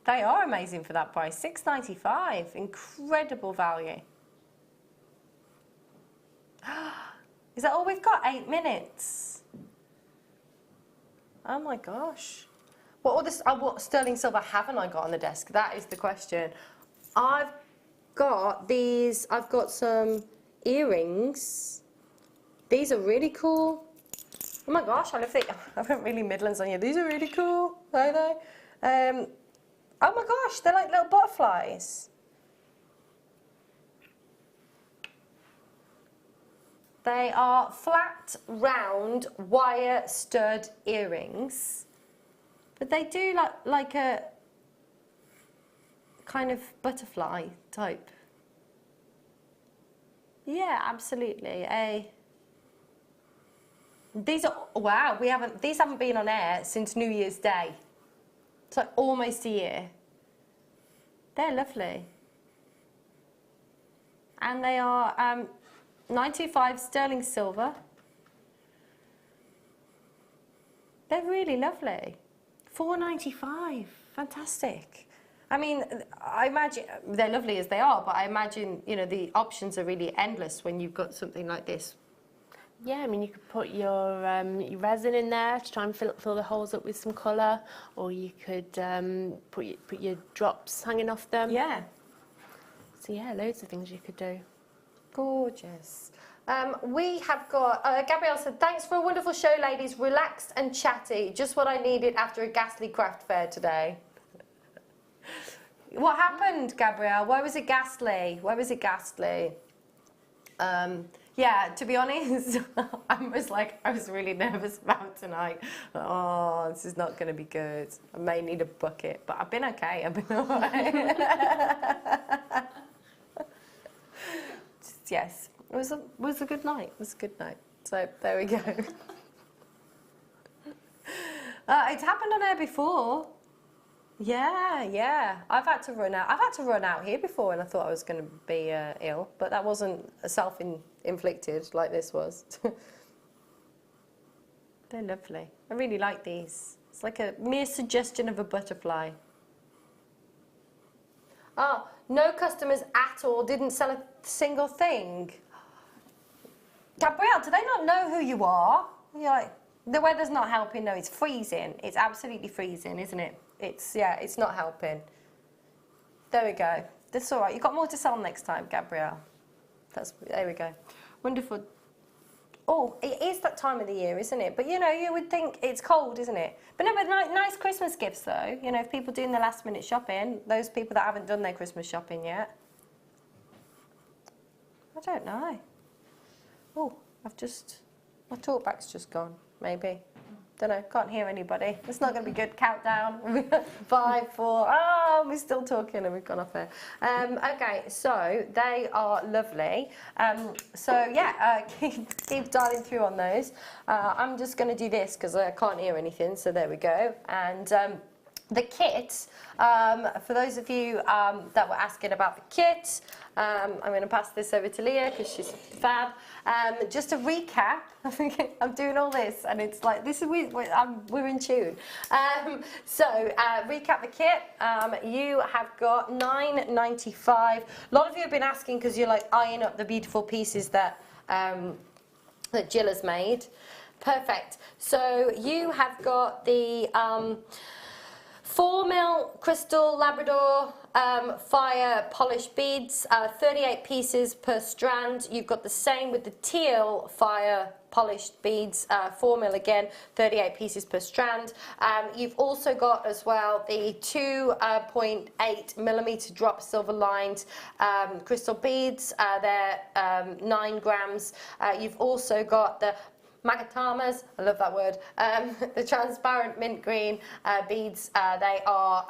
They are amazing for that price. $6.95, incredible value. Is that all we've got? 8 minutes. Oh my gosh. What sterling silver haven't I got on the desk? That is the question. I've got these. I've got some earrings. These are really cool. Oh my gosh, I love it. I went really Midlands on you. These are really cool, are they? Oh my gosh, they're like little butterflies. They are flat, round, wire stud earrings. But they do like a kind of butterfly type. Yeah, absolutely. These are, wow, these haven't been on air since New Year's Day. It's like almost a year. They're lovely. And they are 925 sterling silver. They're really lovely. $4.95, fantastic. I mean, I imagine, they're lovely as they are, but I imagine, you know, the options are really endless when you've got something like this. Yeah, I mean, you could put your resin in there to try and fill the holes up with some colour, or you could put your drops hanging off them. Yeah. So yeah, loads of things you could do. Gorgeous. We have got, Gabrielle said, thanks for a wonderful show, ladies. Relaxed and chatty. Just what I needed after a ghastly craft fair today. What happened, Gabrielle? Why was it ghastly? Why was it ghastly? Yeah, to be honest, I was really nervous about tonight. Oh, this is not going to be good. I may need a bucket, but I've been okay. I've been all right. Yes, it was a good night. It was a good night. So there we go. It's happened on air before. Yeah. I've had to run out here before, and I thought I was going to be ill, but that wasn't self-inflicted like this was. They're lovely. I really like these. It's like a mere suggestion of a butterfly. Oh, no customers at all. Didn't sell a single thing. Gabrielle, do they not know who you are? You're like, the weather's not helping. No, it's freezing. It's absolutely freezing, isn't it? It's not helping. There we go. That's all right. You've got more to sell next time, Gabrielle. There we go. Wonderful. Oh, it is that time of the year, isn't it? But, you know, you would think it's cold, isn't it? But no, but nice Christmas gifts, though. You know, if people doing their last-minute shopping, those people that haven't done their Christmas shopping yet. I don't know. Oh, my talkback's just gone, maybe. Don't know, can't hear anybody. It's not going to be good. Countdown. 5, 4. Oh, we're still talking and we've gone off there. Okay, so they are lovely. So yeah, keep dialing through on those. I'm just going to do this because I can't hear anything. So there we go. And the kit, for those of you that were asking about the kit, I'm going to pass this over to Leah because she's fab. Just to recap, I'm doing all this and it's like, we're in tune. So, recap the kit. You have got $9.95. A lot of you have been asking because you're like eyeing up the beautiful pieces that Jill has made. Perfect. So you have got the 4mm crystal Labrador fire polished beads, 38 pieces per strand. You've got the same with the teal fire polished beads, 4mm again, 38 pieces per strand. You've also got as well the 2.8mm drop silver lined crystal beads. They're 9 grams. You've also got the Magatamas, I love that word, the transparent mint green beads, they are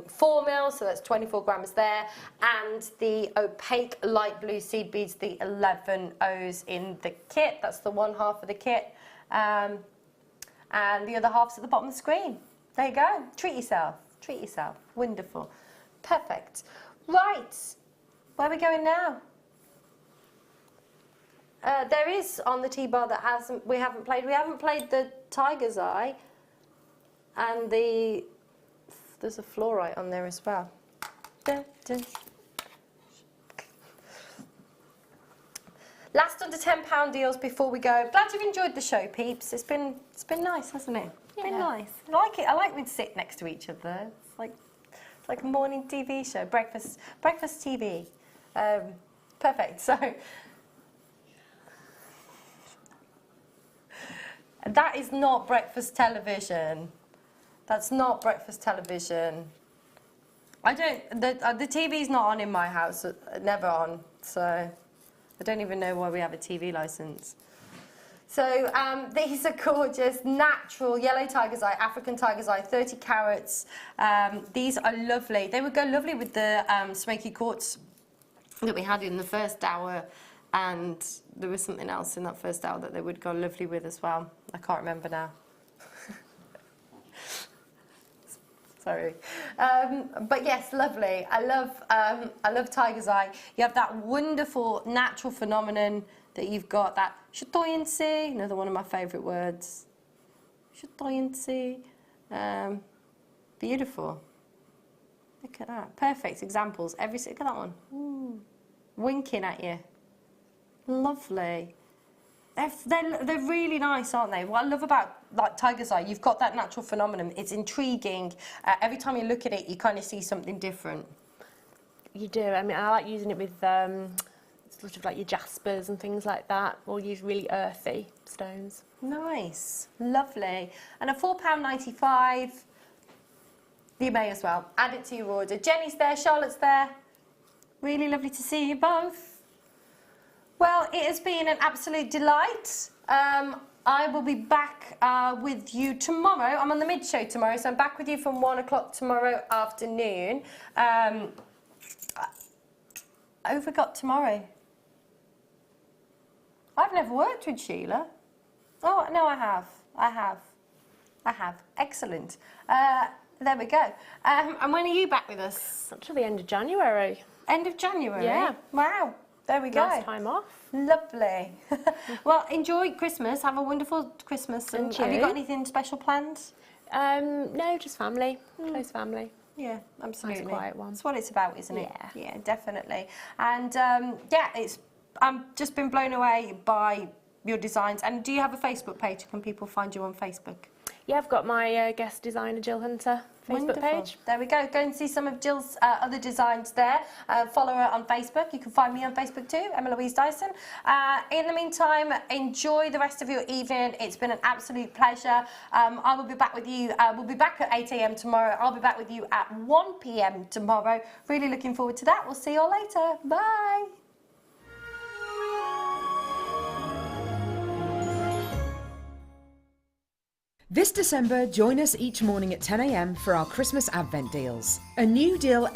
4mm, so that's 24 grams there, and the opaque light blue seed beads, the 11 O's in the kit. That's the one half of the kit, and the other half's at the bottom of the screen. There you go. Treat yourself. Treat yourself. Wonderful. Perfect. Right. Where are we going now? There is on the T-bar that we haven't played. We haven't played the Tiger's Eye, and there's a fluorite on there as well. Dun, dun. Last under £10 deals before we go. Glad you've enjoyed the show, peeps. It's been nice, hasn't it? It's been nice. I like it. I like we'd sit next to each other. It's like a morning TV show, breakfast TV. Perfect. So. That is not breakfast television. That's not breakfast television. The TV's not on in my house, never on, so I don't even know why we have a TV license. So these are gorgeous, natural yellow tiger's eye, African tiger's eye, 30 carats. These are lovely. They would go lovely with the smoky quartz that we had in the first hour. And there was something else in that first hour that they would go lovely with as well. I can't remember now. Sorry. But yes, lovely. I love tiger's eye. You have that wonderful natural phenomenon that you've got, that chatoyancy, another one of my favourite words. Chatoyancy. Beautiful. Look at that. Perfect examples. Look at that one. Ooh. Winking at you. Lovely. They're really nice, aren't they? What I love about like tiger's eye, you've got that natural phenomenon. It's intriguing. Every time you look at it, you kind of see something different. You do. I mean, I like using it with sort of like your jaspers and things like that. Or use really earthy stones. Nice, lovely. And a £4.95. You may as well add it to your order. Jenny's there, Charlotte's there. Really lovely to see you both. Well, it has been an absolute delight. I will be back with you tomorrow. I'm on the mid-show tomorrow, so I'm back with you from 1 o'clock tomorrow afternoon. I forgot tomorrow. I've never worked with Sheila. Oh, no, I have. I have. Excellent. There we go. And when are you back with us? Up to the end of January. End of January? Yeah. Wow. There we go. Nice time off. Lovely. Well, enjoy Christmas. Have a wonderful Christmas. And have you got anything special planned? No, just family. Close family. Yeah, absolutely. Nice quiet one. That's what it's about, isn't it? Yeah. Yeah, definitely. And yeah, I'm just been blown away by your designs. And do you have a Facebook page? Can people find you on Facebook? Yeah, I've got my guest designer Jill Hunter Facebook page. There we go. Go and see some of Jill's other designs there. Follow her on Facebook. You can find me on Facebook too, Emma Louise Dyson. In the meantime, enjoy the rest of your evening. It's been an absolute pleasure. I will be back with you. We'll be back at 8 AM tomorrow. I'll be back with you at 1 PM tomorrow. Really looking forward to that. We'll see you all later. Bye. This December, join us each morning at 10 AM for our Christmas Advent deals. A new deal every